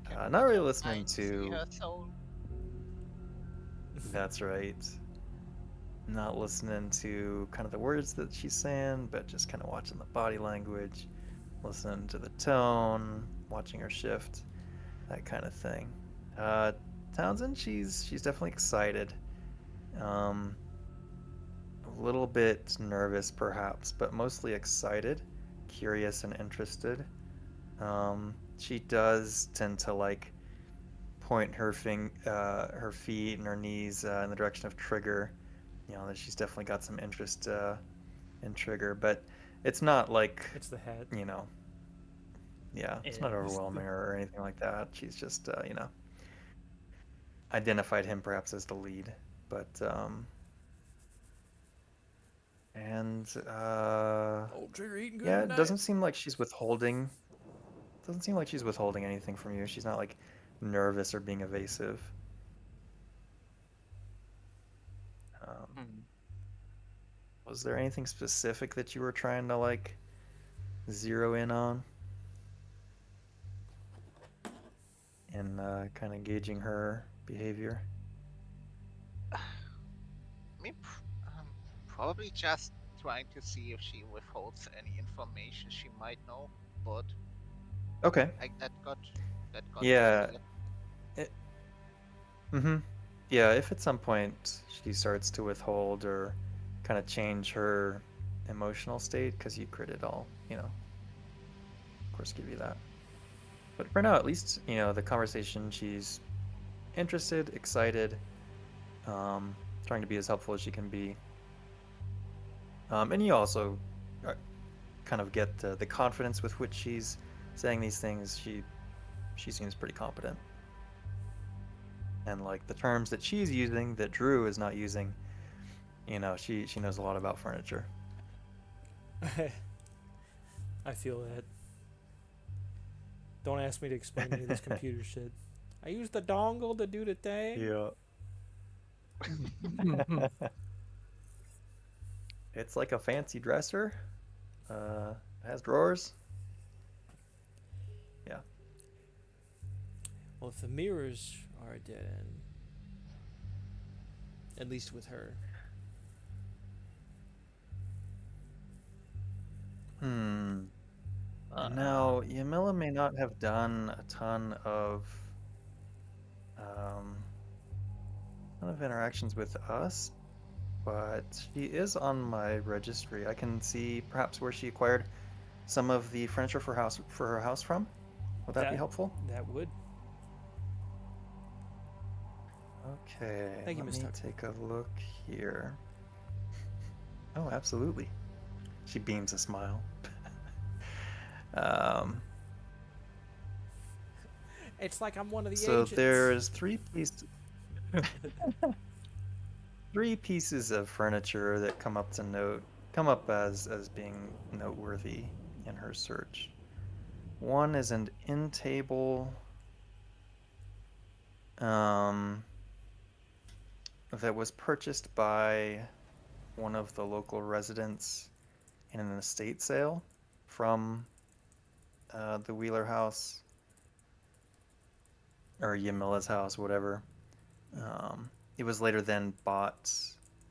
[SPEAKER 7] can
[SPEAKER 2] Not really
[SPEAKER 7] we
[SPEAKER 2] listening
[SPEAKER 7] see
[SPEAKER 2] to.
[SPEAKER 7] her soul?
[SPEAKER 2] That's right. Not listening to kind of the words that she's saying, but just kind of watching the body language, listening to the tone, watching her shift, that kind of thing. Townsend, she's definitely excited. A little bit nervous, perhaps, but mostly excited, curious, and interested. She does tend to like point her her feet and her knees in the direction of Trigger. You know that she's definitely got some interest in Trigger, but it's not like
[SPEAKER 1] It's the head.
[SPEAKER 2] you know, yeah, it's
[SPEAKER 3] Yeah,
[SPEAKER 2] not
[SPEAKER 3] it's
[SPEAKER 2] overwhelming or anything like that. She's just you know, identified him perhaps as the lead, but and
[SPEAKER 1] Old Trigger eating good
[SPEAKER 2] yeah, it
[SPEAKER 1] tonight.
[SPEAKER 2] doesn't seem like she's withholding. Doesn't seem like she's withholding anything from you. She's not like nervous or being evasive.
[SPEAKER 3] Hmm.
[SPEAKER 2] Was there anything specific that you were trying to like zero in on in kind of gauging her behavior?
[SPEAKER 7] I mean, probably just trying to see if she withholds any information she might know, but
[SPEAKER 2] Okay.
[SPEAKER 7] that got
[SPEAKER 2] Yeah.
[SPEAKER 7] clear.
[SPEAKER 2] Mm-hmm. Yeah, if at some point she starts to withhold or kind of change her emotional state, because you critted all, you know, of course give you that. But for now, at least, you know, the conversation, she's interested, excited, trying to be as helpful as she can be. And you also kind of get the confidence with which she's saying these things, she seems pretty competent. And like the terms that she's using that Drew is not using, you know, she knows a lot about furniture.
[SPEAKER 1] I feel that. Don't ask me to explain any of this computer shit. I use the dongle to do the thing.
[SPEAKER 2] Yeah. It's like a fancy dresser. It has drawers. Yeah.
[SPEAKER 1] Well, if the mirrors are a dead end, at least with her.
[SPEAKER 2] Now, Yamila may not have done a ton of interactions with us, but she is on my registry. I can see perhaps where she acquired some of the furniture for her house from. Would that be helpful?
[SPEAKER 1] That would.
[SPEAKER 2] Okay,
[SPEAKER 1] Thank you,
[SPEAKER 2] let
[SPEAKER 1] Miss
[SPEAKER 2] me
[SPEAKER 1] Tucker.
[SPEAKER 2] take a look here. Oh, absolutely. She beams a smile.
[SPEAKER 1] It's like I'm one of the
[SPEAKER 2] So
[SPEAKER 1] agents.
[SPEAKER 2] there's three pieces of furniture that come up as being noteworthy in her search. One is an end table that was purchased by one of the local residents in an estate sale from the Wheeler house or Yamila's house, whatever. It was later then bought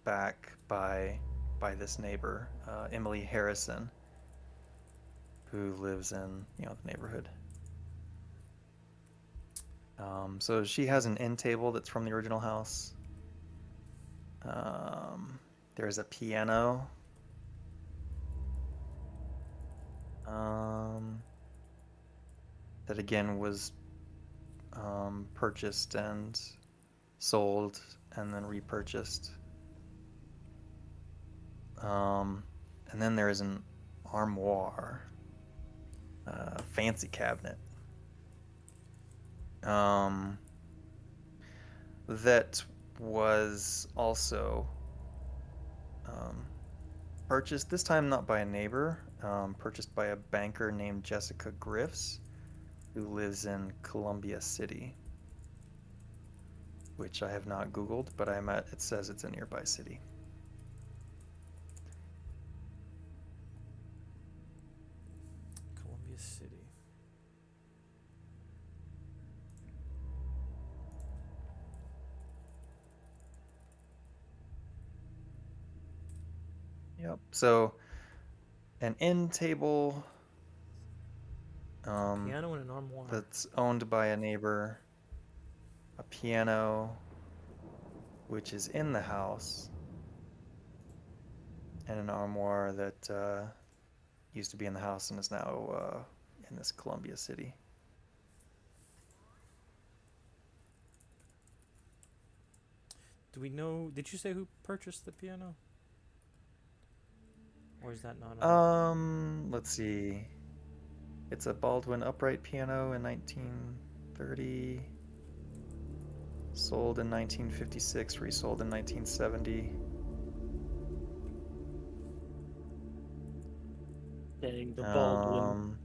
[SPEAKER 2] back by this neighbor, Emily Harrison, who lives in the neighborhood. So she has an end table that's from the original house. There's a piano. That again was purchased and sold and then repurchased. And then there's an armoire, fancy cabinet. That was also purchased, this time not by a neighbor, purchased by a banker named Jessica Griffs, who lives in Columbia City, which I have not Googled, but it says it's a nearby city.
[SPEAKER 1] Columbia City.
[SPEAKER 2] Yep. So an end table
[SPEAKER 1] Piano and an armoire.
[SPEAKER 2] that's owned by a neighbor, a piano which is in the house, and an armoire that used to be in the house and is now in this Columbia City.
[SPEAKER 1] Do we know? Did you say who purchased the piano? Or is that not on?
[SPEAKER 2] Let's see. It's a Baldwin upright piano in 1930. Sold in 1956, resold in 1970.
[SPEAKER 6] Dang, the Baldwin.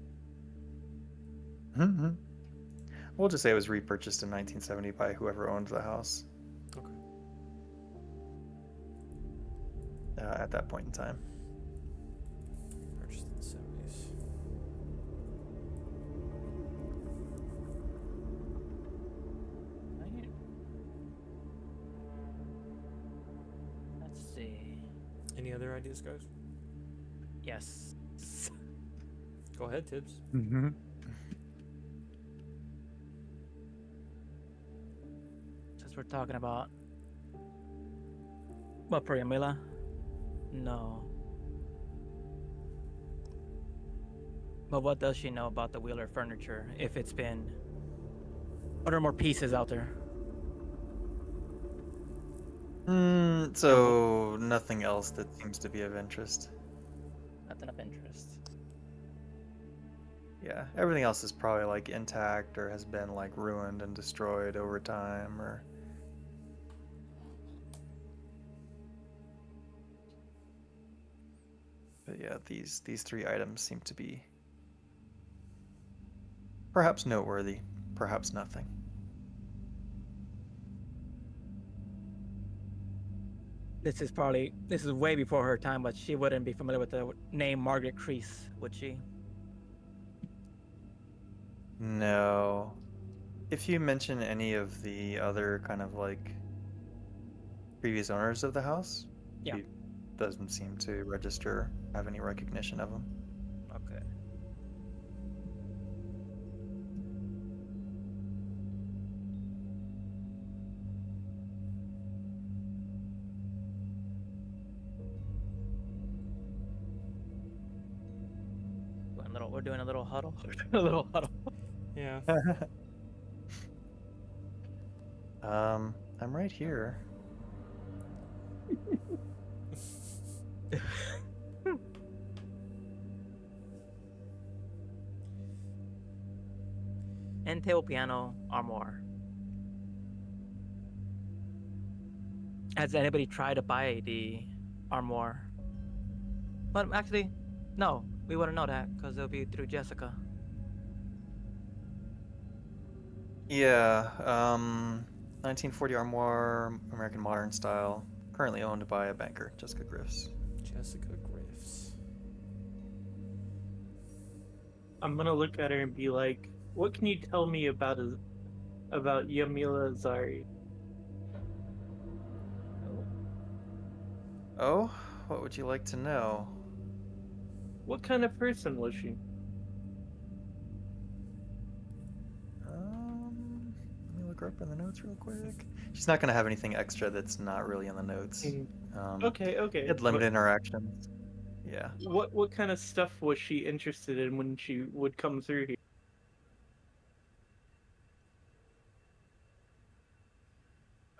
[SPEAKER 2] We'll just say it was repurchased in 1970 by whoever owned the house.
[SPEAKER 1] Okay.
[SPEAKER 2] At that point in time.
[SPEAKER 1] Purchased in the 70s.
[SPEAKER 3] Let's see.
[SPEAKER 1] Any other ideas, guys?
[SPEAKER 3] Yes.
[SPEAKER 1] Go ahead, Tibbs.
[SPEAKER 2] Mm-hmm.
[SPEAKER 3] Since we're talking about what, for Yamila? No. But what does she know about the Wheeler furniture? If it's been, what are more pieces out there?
[SPEAKER 2] So nothing else that seems to be of interest.
[SPEAKER 3] Nothing of interest.
[SPEAKER 2] Yeah, everything else is probably like intact or has been like ruined and destroyed over time or but yeah, these three items seem to be perhaps noteworthy, perhaps nothing.
[SPEAKER 3] This is way before her time, but she wouldn't be familiar with the name Margaret Crease, would she?
[SPEAKER 2] No. If you mention any of the other kind of like previous owners of the house,
[SPEAKER 3] Yeah.
[SPEAKER 2] she doesn't seem to register, have any recognition of them.
[SPEAKER 3] Okay. We're doing a little huddle. A little huddle.
[SPEAKER 1] Yeah.
[SPEAKER 2] I'm right here.
[SPEAKER 3] End table piano armoire. Has anybody tried to buy the armoire? But actually, no. We wouldn't know that because it'll be through Jessica.
[SPEAKER 2] Yeah, 1940 armoire, American modern style, currently owned by a banker, Jessica Griffiths.
[SPEAKER 1] Jessica Griffiths.
[SPEAKER 6] I'm gonna look at her and be like, "What can you tell me about Yamila Zari?"
[SPEAKER 2] Oh, what would you like to know?
[SPEAKER 6] What kind of person was she?
[SPEAKER 2] Let me look her up in the notes real quick. She's not gonna have anything extra that's not really in the notes.
[SPEAKER 6] Mm,
[SPEAKER 2] Um,
[SPEAKER 6] Okay, okay.
[SPEAKER 2] had limited interactions. Yeah.
[SPEAKER 6] What kind of stuff was she interested in when she would come through here?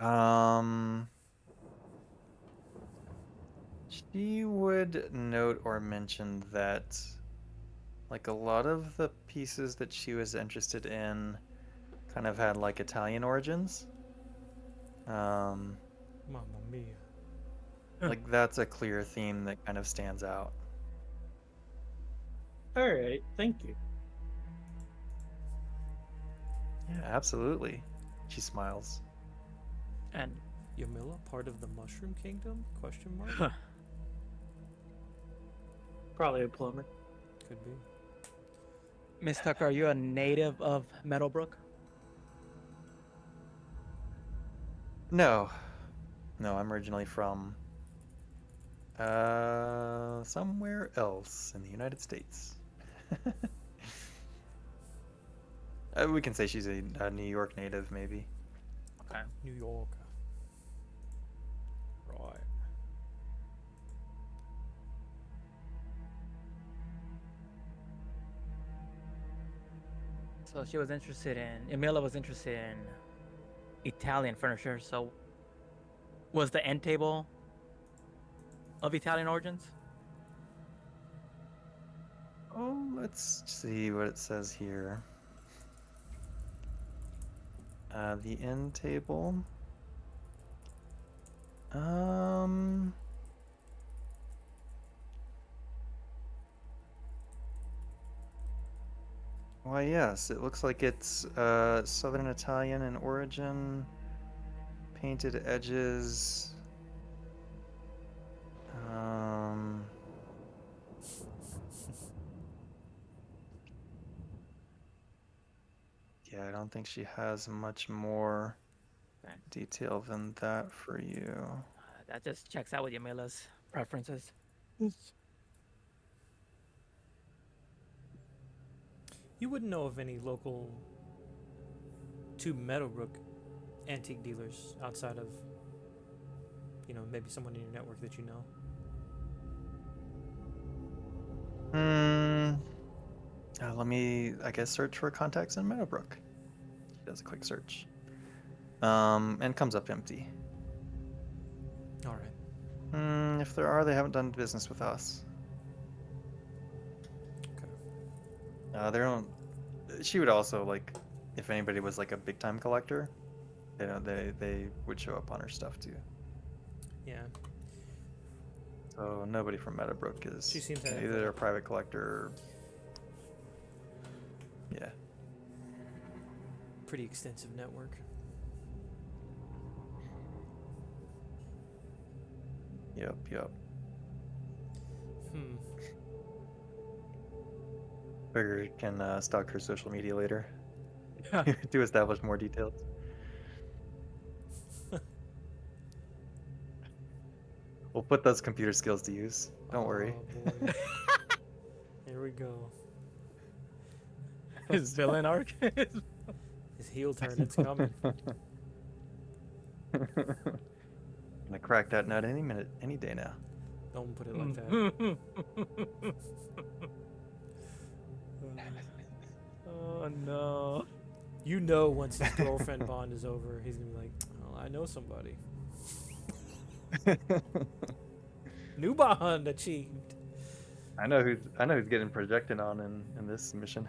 [SPEAKER 2] Um, she would note or mention that, like, a lot of the pieces that she was interested in kind of had, like, Italian origins. Um,
[SPEAKER 1] Mamma mia.
[SPEAKER 2] like, that's a clear theme that kind of stands out.
[SPEAKER 6] All right, thank you.
[SPEAKER 2] Yeah, absolutely. She smiles.
[SPEAKER 3] And
[SPEAKER 1] Yamila, part of the Mushroom Kingdom? Question mark.
[SPEAKER 3] huh,
[SPEAKER 6] Probably a plumber.
[SPEAKER 1] Could be.
[SPEAKER 3] Miss Tucker, are you a native of Meadowbrook?
[SPEAKER 2] No. No, I'm originally from somewhere else in the United States. We can say she's a New York native, maybe.
[SPEAKER 3] Okay.
[SPEAKER 1] New York. Right.
[SPEAKER 3] So she was interested in, Emila was interested in Italian furniture. So was the end table of Italian origins?
[SPEAKER 2] Oh, let's see what it says here. The end table. Um, why, yes, it looks like it's Southern Italian in origin, painted edges. Um, yeah, I don't think she has much more
[SPEAKER 3] Okay.
[SPEAKER 2] detail than that for you.
[SPEAKER 3] That just checks out with Emila's preferences.
[SPEAKER 1] You wouldn't know of any local to Meadowbrook antique dealers outside of, maybe someone in your network that you know.
[SPEAKER 2] Let me, I guess, search for contacts in Meadowbrook. She does a quick search. And comes up empty.
[SPEAKER 1] All right.
[SPEAKER 2] If there are, they haven't done business with us.
[SPEAKER 1] Okay.
[SPEAKER 2] They don't. She would also like, if anybody was like a big time collector, they would show up on her stuff too.
[SPEAKER 1] Yeah.
[SPEAKER 2] So nobody from Meadowbrook is
[SPEAKER 1] She seems to have
[SPEAKER 2] either a
[SPEAKER 1] like
[SPEAKER 2] private collector. Or, yeah.
[SPEAKER 1] pretty extensive network.
[SPEAKER 2] Yep.
[SPEAKER 1] Hmm.
[SPEAKER 2] Figure can stalk her social media later
[SPEAKER 3] Yeah.
[SPEAKER 2] to establish more details. We'll put those computer skills to use. Don't worry.
[SPEAKER 1] Oh, boy. Here we go.
[SPEAKER 3] His villain arc.
[SPEAKER 1] His heel turn, it's coming.
[SPEAKER 2] Gonna crack that nut any minute, any day now.
[SPEAKER 1] Don't put it like that.
[SPEAKER 3] Oh no.
[SPEAKER 1] You know, once his girlfriend bond is over, he's gonna be like, "Well, I know somebody. New bond achieved."
[SPEAKER 2] I know who's getting projected on in this mission.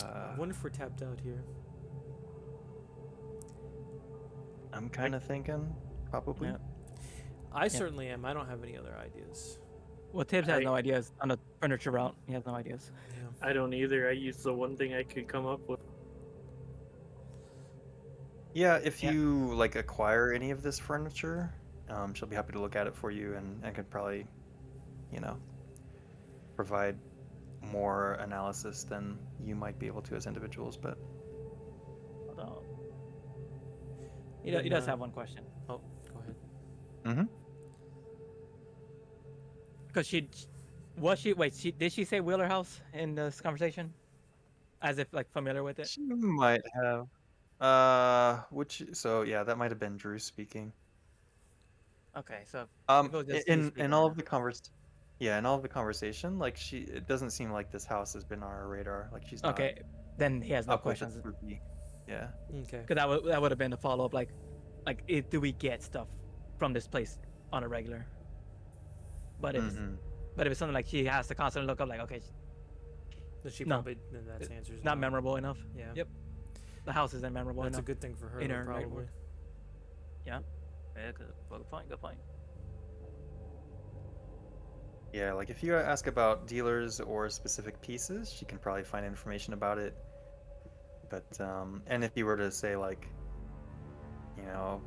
[SPEAKER 1] I wonder if we're tapped out here.
[SPEAKER 2] I'm kind of thinking probably.
[SPEAKER 3] Yeah.
[SPEAKER 1] I certainly am. I don't have any other ideas.
[SPEAKER 3] Well, Tibbs has
[SPEAKER 6] I-
[SPEAKER 3] no ideas on the furniture route. He has no ideas.
[SPEAKER 1] Yeah.
[SPEAKER 6] I don't either. I used the one thing I could come up with.
[SPEAKER 2] Yeah, if
[SPEAKER 3] Yeah.
[SPEAKER 2] you like acquire any of this furniture, she'll be happy to look at it for you and could probably, you know, provide more analysis than you might be able to as individuals. But
[SPEAKER 3] Hold on.
[SPEAKER 1] Then,
[SPEAKER 3] He does have one question.
[SPEAKER 1] Oh, go ahead.
[SPEAKER 2] mm-hmm.
[SPEAKER 3] Because did she say Wheeler House in this conversation? As if like familiar with it?
[SPEAKER 2] She might have. So yeah, that might have been Drew speaking.
[SPEAKER 3] Okay, so
[SPEAKER 2] Um,
[SPEAKER 3] if it was just
[SPEAKER 2] in
[SPEAKER 3] you speaking,
[SPEAKER 2] in all
[SPEAKER 3] then-
[SPEAKER 2] of the in all of the conversation, like it doesn't seem like this house has been on her radar. Like she's not
[SPEAKER 3] Okay, then he has no
[SPEAKER 2] up with the
[SPEAKER 3] questions.
[SPEAKER 2] spooky. Yeah.
[SPEAKER 1] Okay.
[SPEAKER 3] Because that would have been the follow up. Like do we get stuff from this place on a regular? But if
[SPEAKER 2] Mhm.
[SPEAKER 3] but if it's something like she has to constantly look up, like okay,
[SPEAKER 1] Then she
[SPEAKER 3] No.
[SPEAKER 1] probably then that's answers.
[SPEAKER 3] not
[SPEAKER 1] no.
[SPEAKER 3] memorable enough.
[SPEAKER 1] Yeah.
[SPEAKER 3] Yep. The house isn't memorable
[SPEAKER 1] That's a
[SPEAKER 3] enough.
[SPEAKER 1] good thing for her.
[SPEAKER 3] in
[SPEAKER 1] though,
[SPEAKER 3] her
[SPEAKER 1] probably.
[SPEAKER 3] network. Yeah, good point. Good point.
[SPEAKER 2] Yeah, like if you ask about dealers or specific pieces, she can probably find information about it. But and if you were to say like, you know,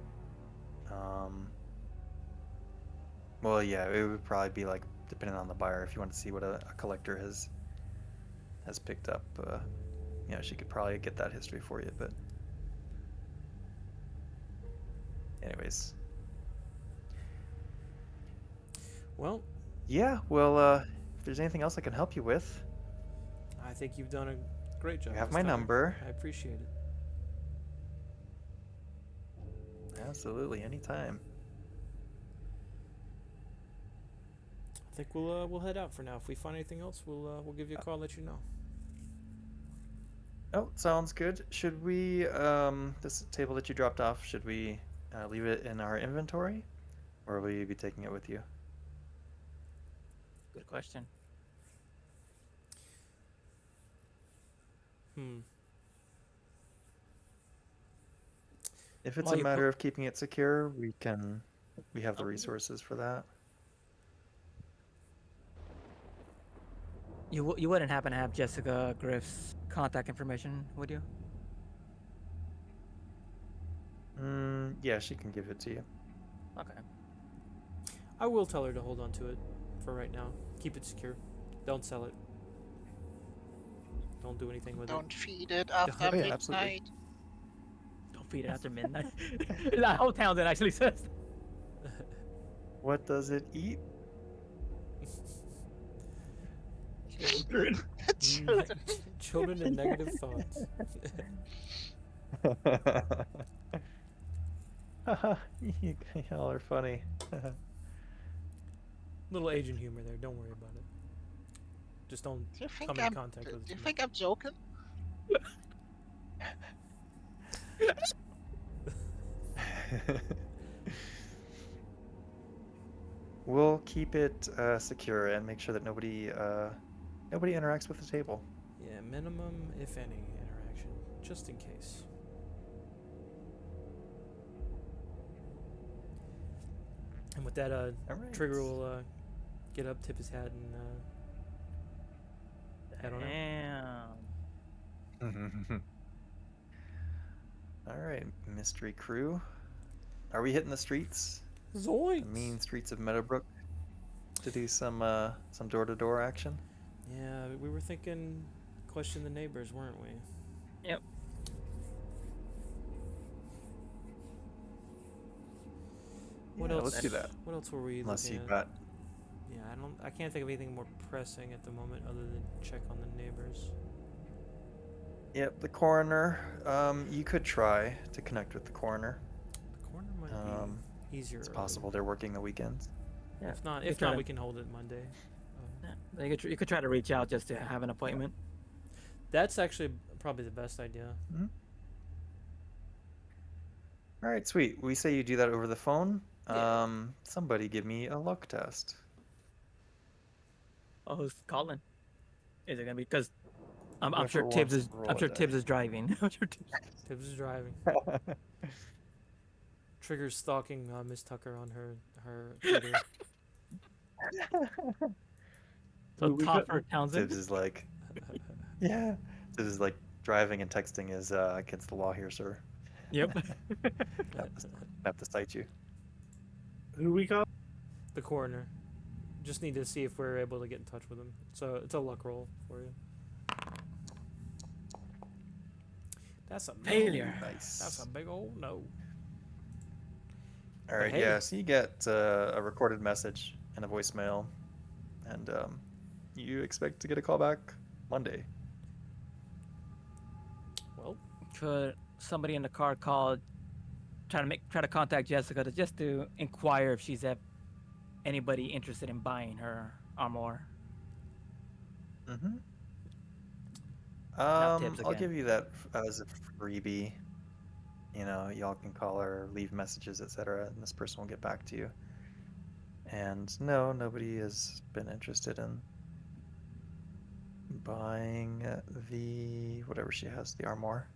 [SPEAKER 2] well, yeah, it would probably be like depending on the buyer. If you want to see what a collector has picked up, you know, she could probably get that history for you. But anyways,
[SPEAKER 1] Well,
[SPEAKER 2] yeah. Well, if there's anything else I can help you with,
[SPEAKER 1] I think you've done a great job.
[SPEAKER 2] you have
[SPEAKER 1] this
[SPEAKER 2] my
[SPEAKER 1] time.
[SPEAKER 2] number.
[SPEAKER 1] I appreciate it.
[SPEAKER 2] Absolutely, anytime.
[SPEAKER 1] I think we'll head out for now. If we find anything else, we'll give you a call, let you know.
[SPEAKER 2] Oh, sounds good. Should we, this table that you dropped off, should we leave it in our inventory? Or will you be taking it with you?
[SPEAKER 3] Good question.
[SPEAKER 2] If it's
[SPEAKER 3] Well,
[SPEAKER 2] a
[SPEAKER 3] you
[SPEAKER 2] matter of keeping it secure, we have the resources for that.
[SPEAKER 3] You wouldn't happen to have Jessica Griff's contact information, would you?
[SPEAKER 2] Yeah, she can give it to you.
[SPEAKER 3] Okay.
[SPEAKER 1] I will tell her to hold on to it for right now. Keep it secure. Don't sell it. Don't do anything with
[SPEAKER 7] Don't
[SPEAKER 1] it.
[SPEAKER 7] feed it after
[SPEAKER 2] Oh, yeah, absolutely.
[SPEAKER 7] midnight.
[SPEAKER 3] Don't feed it after midnight. That whole town that actually says.
[SPEAKER 2] What does it eat?
[SPEAKER 7] Children.
[SPEAKER 1] Children and negative thoughts.
[SPEAKER 2] Y'all are funny.
[SPEAKER 1] Little Asian humor there. Don't worry about it. Just don't
[SPEAKER 7] Do you think
[SPEAKER 1] come in
[SPEAKER 7] I'm?
[SPEAKER 1] contact with it.
[SPEAKER 7] Do you
[SPEAKER 1] too
[SPEAKER 7] think I'm joking?
[SPEAKER 2] keep it secure and make sure that nobody interacts with the table.
[SPEAKER 1] Yeah, minimum, if any, interaction, just in case. And with that,
[SPEAKER 2] All right.
[SPEAKER 1] Trigger will get up, tip his hat, and head on out.
[SPEAKER 3] Damn.
[SPEAKER 2] All right, mystery crew. Are we hitting the streets?
[SPEAKER 1] Zoinks!
[SPEAKER 2] The mean streets of Meadowbrook to do some door-to-door action?
[SPEAKER 1] Yeah, we were thinking question the neighbors, weren't we?
[SPEAKER 3] Yep.
[SPEAKER 1] What
[SPEAKER 2] Yeah,
[SPEAKER 1] else?
[SPEAKER 2] let's do that.
[SPEAKER 1] What else were we
[SPEAKER 2] Unless
[SPEAKER 1] looking
[SPEAKER 2] you've
[SPEAKER 1] at?
[SPEAKER 2] got
[SPEAKER 1] Yeah, I can't think of anything more pressing at the moment other than check on the neighbors.
[SPEAKER 2] Yep, the coroner. You could try to connect with the coroner.
[SPEAKER 1] The corner might be easier.
[SPEAKER 2] It's
[SPEAKER 1] early.
[SPEAKER 2] possible they're working the weekends.
[SPEAKER 3] Yeah.
[SPEAKER 1] If not,
[SPEAKER 3] you could try to-
[SPEAKER 1] we can hold it Monday.
[SPEAKER 3] Yeah, you could try to reach out just to have an appointment.
[SPEAKER 1] That's actually probably the best idea.
[SPEAKER 2] All right, sweet. We say you do that over the phone.
[SPEAKER 1] Yeah.
[SPEAKER 2] Somebody give me a luck test.
[SPEAKER 3] Oh, who's calling? Is it gonna be because I'm
[SPEAKER 2] Whoever
[SPEAKER 3] sure Tibbs
[SPEAKER 2] wants
[SPEAKER 3] is
[SPEAKER 2] to roll
[SPEAKER 3] I'm
[SPEAKER 2] a
[SPEAKER 3] sure
[SPEAKER 2] die.
[SPEAKER 3] Tibbs is driving. I'm sure Tibbs.
[SPEAKER 1] Tibbs is driving. Trigger's stalking Miss Tucker on her Twitter.
[SPEAKER 3] So
[SPEAKER 6] We
[SPEAKER 3] top
[SPEAKER 6] got-
[SPEAKER 3] for Townsend.
[SPEAKER 2] Tibbs is like, yeah. Tibbs is like driving and texting is against the law here, sir.
[SPEAKER 3] Yep.
[SPEAKER 2] Have to cite you.
[SPEAKER 6] Who we got?
[SPEAKER 1] The coroner. Just need to see if we're able to get in touch with him. So it's a luck roll for you. That's a no.
[SPEAKER 3] Failure.
[SPEAKER 2] Nice.
[SPEAKER 1] That's a big old no.
[SPEAKER 2] All right,
[SPEAKER 1] hey.
[SPEAKER 2] yeah. So you get a recorded message and a voicemail, and you expect to get a call back Monday.
[SPEAKER 1] Well,
[SPEAKER 3] Could somebody in the car call, try to contact Jessica to inquire if she's anybody interested in buying her armor?
[SPEAKER 2] Mm-hmm.
[SPEAKER 3] Tibbs
[SPEAKER 2] I'll
[SPEAKER 3] again.
[SPEAKER 2] give you that as a freebie. You know, y'all can call her, leave messages, etc., and this person will get back to you. And no, nobody has been interested in buying the whatever she has, the armor.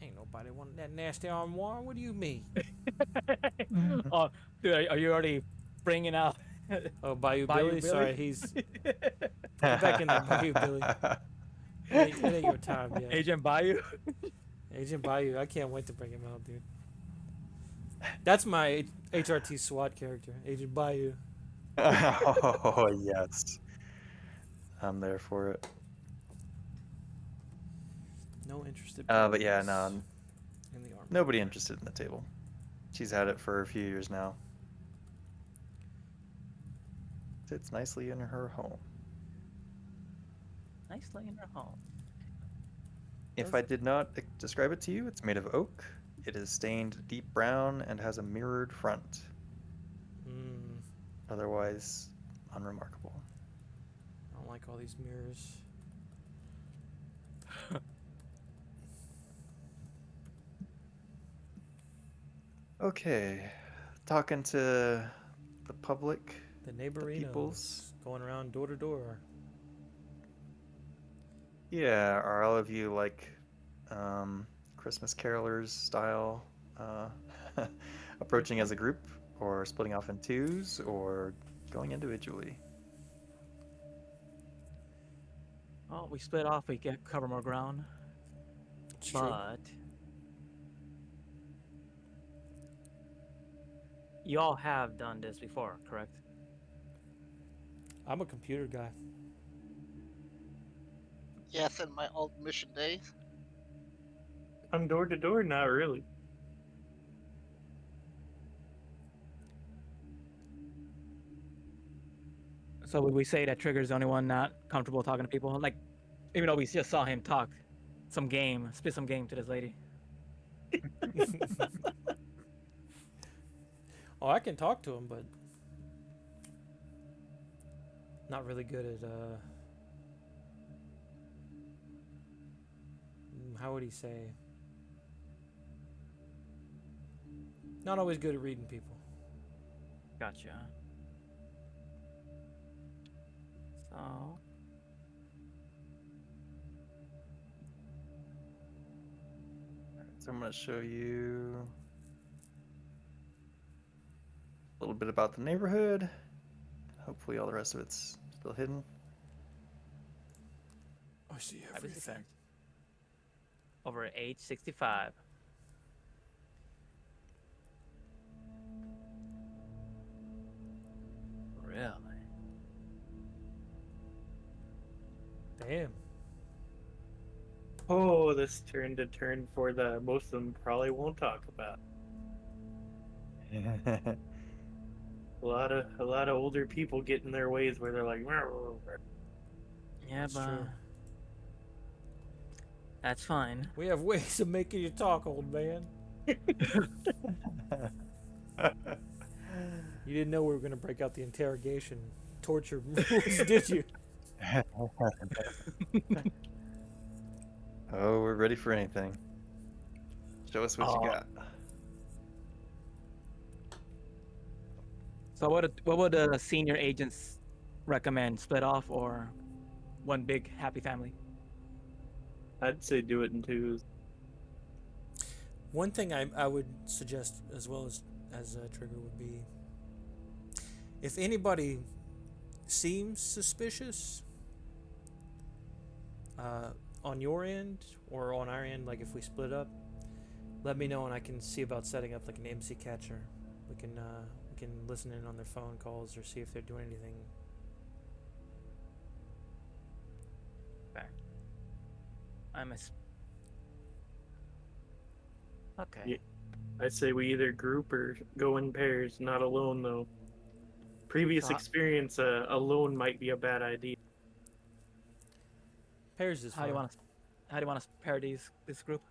[SPEAKER 1] ain't nobody wanting that nasty armoire. What do you mean?
[SPEAKER 3] Oh, dude, are you already bringing out?
[SPEAKER 1] Oh, Bayou
[SPEAKER 3] Bayou
[SPEAKER 1] Billy?
[SPEAKER 3] Billy?
[SPEAKER 1] Sorry, he's Get back in there, Bayou Billy. It ain't your time yet.
[SPEAKER 3] Agent Bayou?
[SPEAKER 1] Agent Bayou, I can't wait to bring him out, dude. That's my HRT SWAT character, Agent Bayou.
[SPEAKER 2] Oh yes, I'm there for it.
[SPEAKER 1] No interested.
[SPEAKER 2] But yeah,
[SPEAKER 1] parties
[SPEAKER 2] no,
[SPEAKER 1] in the armor.
[SPEAKER 2] nobody interested in the table. She's had it for a few years now. Sits nicely in her home.
[SPEAKER 3] Nicely in her home.
[SPEAKER 2] If I did not describe it to you, it's made of oak. It is stained deep brown and has a mirrored front.
[SPEAKER 1] Mm,
[SPEAKER 2] Otherwise, unremarkable.
[SPEAKER 1] I don't like all these mirrors.
[SPEAKER 2] Okay, talking to the public.
[SPEAKER 1] The neighborinos
[SPEAKER 2] peoples.
[SPEAKER 1] going around door to door.
[SPEAKER 2] Yeah, are all of you like Christmas carolers style approaching as a group, or splitting off in twos, or going individually?
[SPEAKER 3] Oh, we split off. We can cover more ground.
[SPEAKER 1] It's true.
[SPEAKER 3] But you all have done this before, correct?
[SPEAKER 1] I'm a computer guy.
[SPEAKER 7] Yes, in my old mission days.
[SPEAKER 6] I'm door to door, not really.
[SPEAKER 3] So would we say that Trigger's the only one not comfortable talking to people? Like, even though we just saw him talk spit some game to this lady.
[SPEAKER 1] Oh, I can talk to him, but not really good at how would he say? Not always good at reading people.
[SPEAKER 3] Gotcha. So.
[SPEAKER 2] So I'm going to show you a little bit about the neighborhood. Hopefully all the rest of it's still hidden.
[SPEAKER 1] I see
[SPEAKER 3] Privacy
[SPEAKER 1] everything.
[SPEAKER 3] fence. Over age 65. Really?
[SPEAKER 1] Damn.
[SPEAKER 6] Oh, this turned a turn for the most of them probably won't talk about. A lot of older people get in their ways where they're like,
[SPEAKER 3] Yeah,
[SPEAKER 1] That's
[SPEAKER 3] but
[SPEAKER 1] true.
[SPEAKER 3] that's fine.
[SPEAKER 1] We have ways of making you talk, old man. You didn't know we were going to break out the interrogation torture rules, did you?
[SPEAKER 2] Oh, we're ready for anything. Show us what you got.
[SPEAKER 3] So what would the senior agents recommend? Split off or one big happy family?
[SPEAKER 6] I'd say do it in twos.
[SPEAKER 1] One thing I would suggest, as well as a trigger, would be if anybody seems suspicious on your end or on our end, like if we split up, let me know and I can see about setting up like an MC catcher. We can listen in on their phone calls or see if they're doing anything.
[SPEAKER 3] Fair. Okay.
[SPEAKER 6] Yeah. I'd say we either group or go in pairs, not alone though. Previous
[SPEAKER 3] So-
[SPEAKER 6] experience, alone might be a bad idea.
[SPEAKER 1] Pairs is
[SPEAKER 3] How do you
[SPEAKER 1] fine.
[SPEAKER 3] want to pair this group?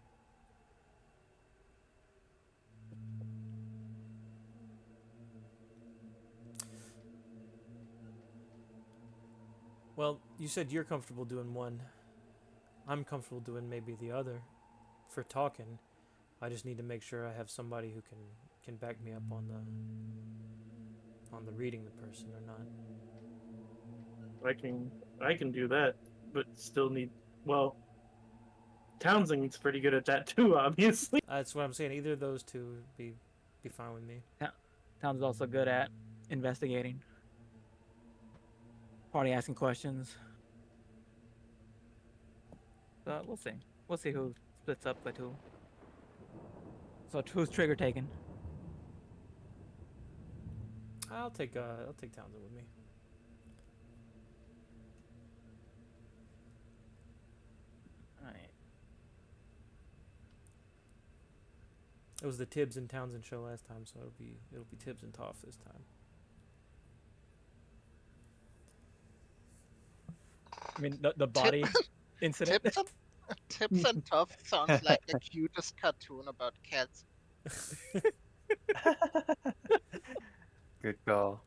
[SPEAKER 1] Well, you said you're comfortable doing one. I'm comfortable doing maybe the other for talking. I just need to make sure I have somebody who can back me up on the reading the person or not.
[SPEAKER 6] I can do that, but still need. Well, Townsend's pretty good at that too, obviously.
[SPEAKER 1] That's what I'm saying. Either of those two would be fine with me.
[SPEAKER 3] Towns is also good at investigating. Probably asking questions. So we'll see. We'll see who splits up with who. So who's trigger taken?
[SPEAKER 1] I'll take Townsend with me.
[SPEAKER 3] Alright.
[SPEAKER 1] It was the Tibbs and Townsend show last time, so it'll be Tibbs and Toff this time.
[SPEAKER 3] I mean the body incident.
[SPEAKER 7] Tips and Tough sounds like the cutest cartoon about cats.
[SPEAKER 2] Good call.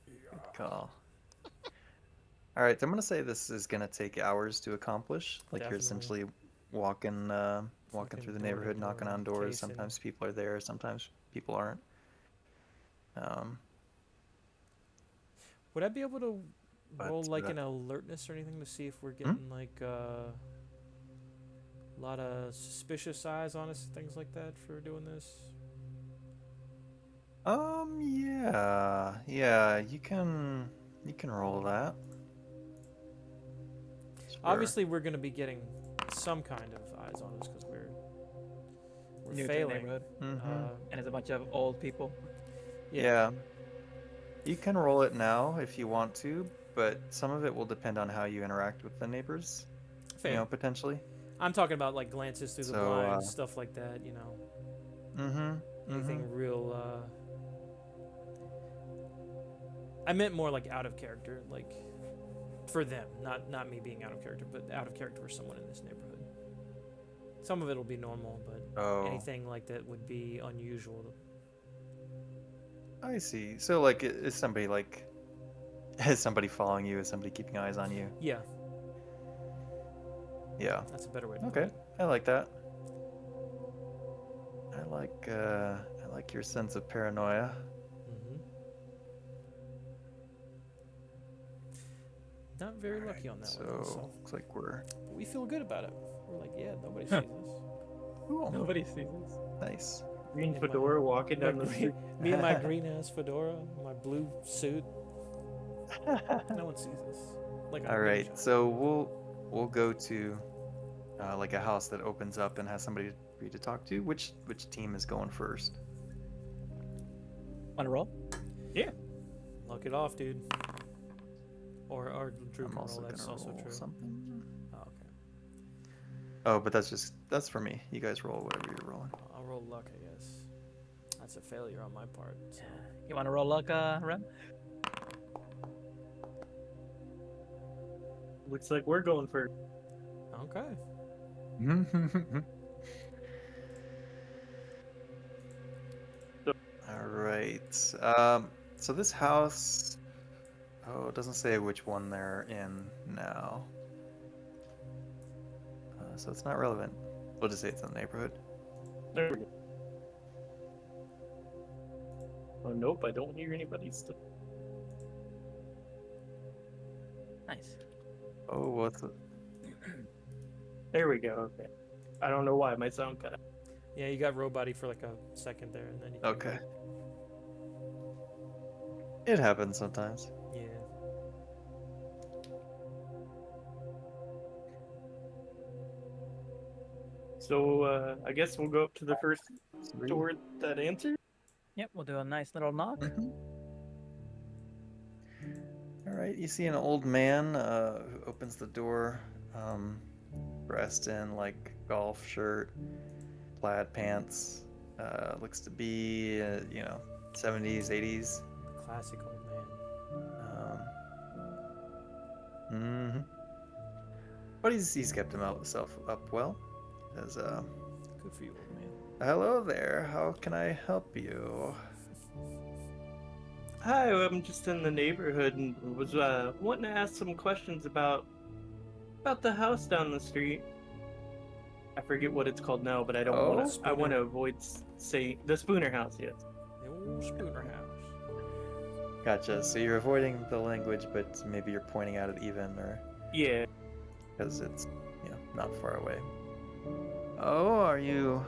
[SPEAKER 2] Good call. All right, I'm gonna say this is gonna take hours to accomplish. Like you're
[SPEAKER 1] Definitely.
[SPEAKER 2] essentially walking
[SPEAKER 1] Walking
[SPEAKER 2] through the
[SPEAKER 1] door to
[SPEAKER 2] neighborhood, knocking
[SPEAKER 1] door,
[SPEAKER 2] on doors.
[SPEAKER 1] casing.
[SPEAKER 2] Sometimes people are there, sometimes people aren't.
[SPEAKER 1] Would I be able to roll
[SPEAKER 2] But,
[SPEAKER 1] like an alertness or anything to see if we're getting like a lot of suspicious eyes on us, things like that for doing this?
[SPEAKER 2] Yeah, you can roll that. Sure.
[SPEAKER 1] Obviously, we're going to be getting some kind of eyes on us because we're
[SPEAKER 3] New to the
[SPEAKER 1] failing.
[SPEAKER 3] neighborhood.
[SPEAKER 2] Mhm.
[SPEAKER 3] And it's a bunch of old people.
[SPEAKER 2] Yeah. You can roll it now if you want to, but some of it will depend on how you interact with the neighbors.
[SPEAKER 1] Fair.
[SPEAKER 2] You know, potentially.
[SPEAKER 1] I'm talking about like glances through the
[SPEAKER 2] So,
[SPEAKER 1] blinds, stuff like that. You know, anything real. I meant more like out of character, like for them, not me being out of character, but out of character for someone in this neighborhood. Some of it will be normal, but anything like that would be unusual.
[SPEAKER 2] I see. So, like, is somebody following you? Is somebody keeping eyes on you?
[SPEAKER 1] Yeah,
[SPEAKER 2] Yeah.
[SPEAKER 1] that's a better way to put
[SPEAKER 2] Okay.
[SPEAKER 1] it.
[SPEAKER 2] I like that. I like your sense of paranoia.
[SPEAKER 1] Mm-hmm. Not very lucky on that one, though, so
[SPEAKER 2] looks like we're
[SPEAKER 1] we feel good about it. We're like, yeah, nobody sees us.
[SPEAKER 2] cool.
[SPEAKER 3] Nobody sees us.
[SPEAKER 2] Nice.
[SPEAKER 6] Green
[SPEAKER 1] In my-
[SPEAKER 6] fedora walking
[SPEAKER 1] My
[SPEAKER 6] down the
[SPEAKER 1] green,
[SPEAKER 6] street.
[SPEAKER 1] me and my green ass fedora, my blue suit. No one sees us. Like a
[SPEAKER 2] All right,
[SPEAKER 1] ninja.
[SPEAKER 2] so we'll go to like a house that opens up and has somebody for you to talk to. Which team is going first?
[SPEAKER 3] Want to roll?
[SPEAKER 1] Lock it off, dude. Or Drew
[SPEAKER 2] I'm
[SPEAKER 1] can
[SPEAKER 2] also
[SPEAKER 1] roll. That's
[SPEAKER 2] gonna
[SPEAKER 1] also
[SPEAKER 2] roll
[SPEAKER 1] true.
[SPEAKER 2] something.
[SPEAKER 1] Oh, okay.
[SPEAKER 2] Oh, but that's for me. You guys roll whatever you're rolling.
[SPEAKER 1] I'll roll luck, I guess. That's a failure on my part. So.
[SPEAKER 3] You want to roll luck, Rem?
[SPEAKER 6] Looks like we're going first.
[SPEAKER 1] Okay.
[SPEAKER 2] All right. So this house. Oh, it doesn't say which one they're in now. So it's not relevant. We'll just say it's in the neighborhood.
[SPEAKER 6] There we go. Oh nope, I don't hear anybody still.
[SPEAKER 3] Nice.
[SPEAKER 2] Oh, what's it?
[SPEAKER 6] There we go. Okay. I don't know why my sound cut out.
[SPEAKER 1] Yeah, you got robot for like a second there, and then you.
[SPEAKER 2] Okay.
[SPEAKER 1] Back.
[SPEAKER 2] It happens sometimes.
[SPEAKER 1] Yeah.
[SPEAKER 6] So I guess we'll go up to the first
[SPEAKER 2] Sweet.
[SPEAKER 6] door that answers.
[SPEAKER 3] Yep, we'll do a nice little knock.
[SPEAKER 2] Mhm. All right, you see an old man who opens the door, dressed in like golf shirt, plaid pants. Looks to be, 70s, 80s.
[SPEAKER 1] Classic old man.
[SPEAKER 2] Hmm. But he's kept himself up well. Says,
[SPEAKER 1] Good for you, old man.
[SPEAKER 2] hello there. How can I help you?
[SPEAKER 6] Hi, I'm just in the neighborhood and was wanting to ask some questions about the house down the street. I forget what it's called now, but I don't want to. I
[SPEAKER 1] Spooner.
[SPEAKER 6] want to avoid saying the Spooner House. Yes.
[SPEAKER 1] The old Spooner house.
[SPEAKER 2] Gotcha. So you're avoiding the language, but maybe you're pointing out it even, or
[SPEAKER 6] Yeah.
[SPEAKER 2] because it's, not far away. Oh, are you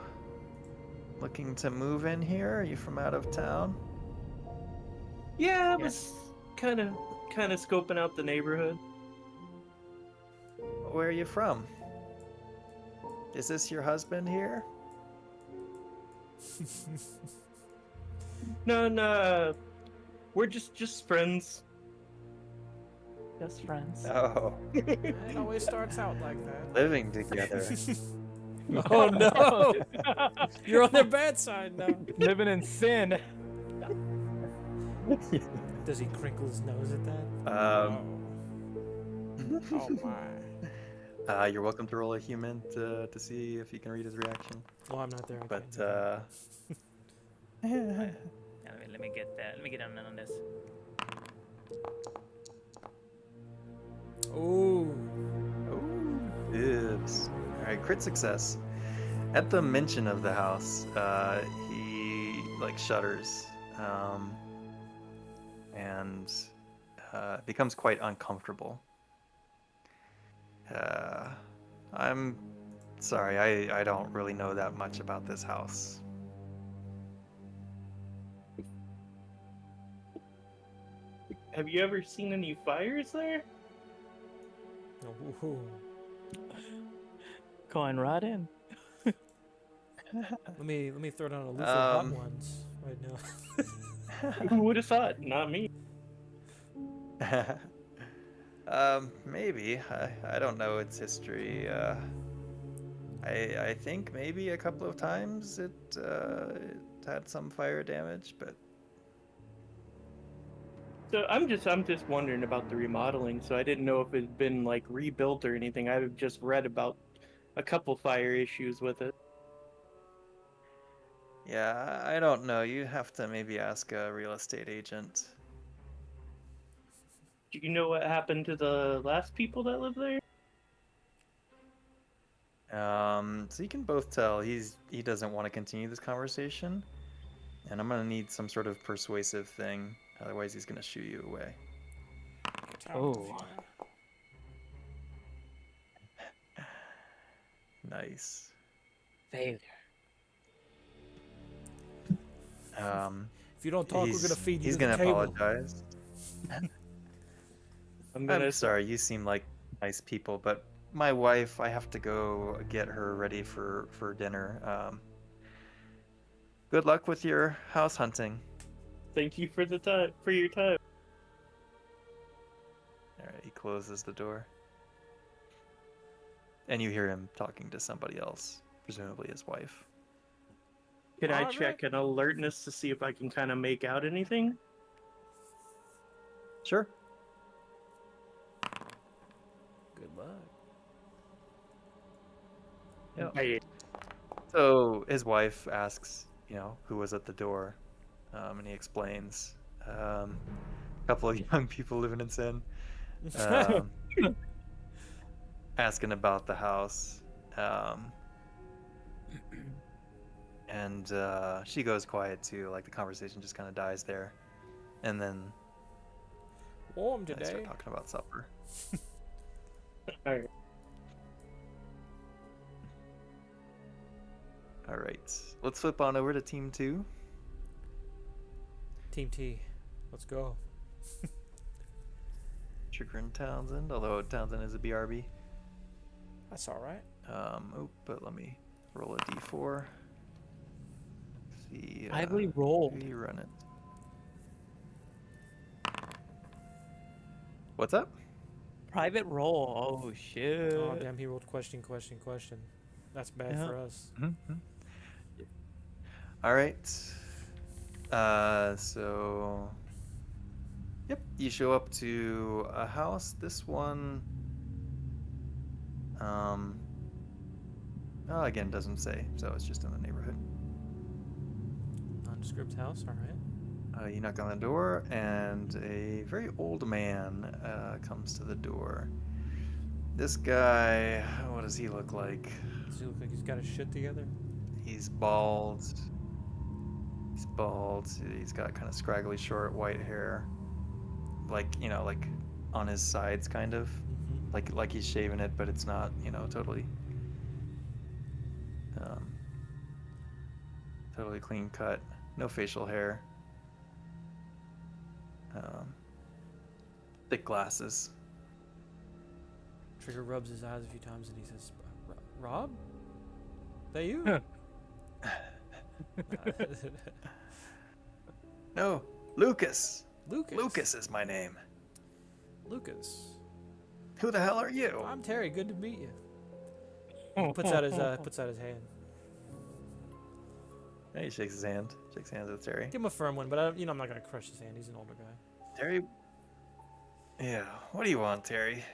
[SPEAKER 2] looking to move in here? Are you from out of town?
[SPEAKER 6] Yeah, I
[SPEAKER 3] Yes.
[SPEAKER 6] was kind of scoping out the neighborhood.
[SPEAKER 2] Where are you from? Is this your husband here?
[SPEAKER 6] No, we're just friends.
[SPEAKER 3] Best friends.
[SPEAKER 2] Oh,
[SPEAKER 1] It always starts out like that.
[SPEAKER 2] living together.
[SPEAKER 1] Oh no! You're on the bad side now.
[SPEAKER 3] Living in sin.
[SPEAKER 1] Does he crinkle his nose at that? Oh my.
[SPEAKER 2] You're welcome to roll a human to see if you can read his reaction.
[SPEAKER 1] Well, I'm not there. I
[SPEAKER 2] But
[SPEAKER 1] can't do that.
[SPEAKER 3] Yeah, let me get that. Let me get on this.
[SPEAKER 1] Ooh.
[SPEAKER 2] oh, dibs. All right, crit success. At the mention of the house, he like shudders, and becomes quite uncomfortable. I'm sorry, I don't really know that much about this house.
[SPEAKER 6] Have you ever seen any fires there?
[SPEAKER 1] Ooh.
[SPEAKER 3] Going right in.
[SPEAKER 1] Let me throw down a loofah of hot
[SPEAKER 2] Um,
[SPEAKER 1] ones right now.
[SPEAKER 6] Who would have thought? Not me.
[SPEAKER 2] Maybe. I don't know its history. I think maybe a couple of times it had some fire damage, but
[SPEAKER 6] So I'm just wondering about the remodeling. So I didn't know if it had been like rebuilt or anything. I've just read about a couple fire issues with it.
[SPEAKER 2] yeah, I don't know. You have to maybe ask a real estate agent.
[SPEAKER 6] Do you know what happened to the last people that lived there?
[SPEAKER 2] So you can both tell he doesn't want to continue this conversation, and I'm gonna need some sort of persuasive thing. Otherwise, he's gonna shoo you away.
[SPEAKER 3] Oh.
[SPEAKER 2] Nice.
[SPEAKER 3] Failure.
[SPEAKER 1] If you don't talk, we're gonna feed you
[SPEAKER 2] He's
[SPEAKER 1] to the
[SPEAKER 2] gonna
[SPEAKER 1] table.
[SPEAKER 2] apologize. I'm sorry. You seem like nice people, but my wife, I have to go get her ready for dinner. Good luck with your house hunting.
[SPEAKER 6] Thank you for your time.
[SPEAKER 2] All right, he closes the door. And you hear him talking to somebody else, presumably his wife.
[SPEAKER 6] Can I
[SPEAKER 1] Alright.
[SPEAKER 6] check an alertness to see if I can kind of make out anything?
[SPEAKER 2] Sure.
[SPEAKER 1] Good luck.
[SPEAKER 2] Yeah.
[SPEAKER 6] I,
[SPEAKER 2] So his wife asks, who was at the door, and he explains. A couple of young people living in sin, asking about the house, and she goes quiet too. Like the conversation just kind of dies there, and then
[SPEAKER 1] Warm
[SPEAKER 2] they start
[SPEAKER 1] today.
[SPEAKER 2] talking about supper.
[SPEAKER 6] Alright.
[SPEAKER 2] All right, let's flip on over to Team 2.
[SPEAKER 1] Team T. Let's go.
[SPEAKER 2] Chagrin Townsend, although Townsend is a BRB.
[SPEAKER 1] That's alright.
[SPEAKER 2] But let me roll a d4. See.
[SPEAKER 3] I really
[SPEAKER 2] Who
[SPEAKER 3] rolled.
[SPEAKER 2] you run it? What's up?
[SPEAKER 3] Private roll. Oh shit.
[SPEAKER 1] Oh damn, he rolled question. That's bad
[SPEAKER 3] Yeah.
[SPEAKER 1] for us.
[SPEAKER 2] Mm-hmm. All right. So. Yep, you show up to a house. This one. Again, doesn't say, so it's just in the neighborhood.
[SPEAKER 1] Nondescript house. Alright.
[SPEAKER 2] You knock on the door, and a very old man comes to the door. This guy, what does he look like?
[SPEAKER 1] Does he look like he's got his shit together?
[SPEAKER 2] He's bald. He's bald. He's got kind of scraggly, short, white hair. Like on his sides, kind of.
[SPEAKER 1] Mm-hmm.
[SPEAKER 2] Like he's shaving it, but it's not, totally. Totally clean cut. No facial hair. Thick glasses.
[SPEAKER 1] Trigger rubs his eyes a few times and he says, Rob? That you?
[SPEAKER 2] No, Lucas.
[SPEAKER 1] Lucas.
[SPEAKER 2] Lucas is my name.
[SPEAKER 1] Lucas.
[SPEAKER 2] Who the hell are you?
[SPEAKER 1] I'm Terry. Good to meet you. He puts out his hand.
[SPEAKER 2] Hey, he shakes his hand. Shakes hands with Terry.
[SPEAKER 1] Give him a firm one, but I'm not gonna crush his hand. He's an older guy.
[SPEAKER 2] Terry. Yeah. What do you want, Terry?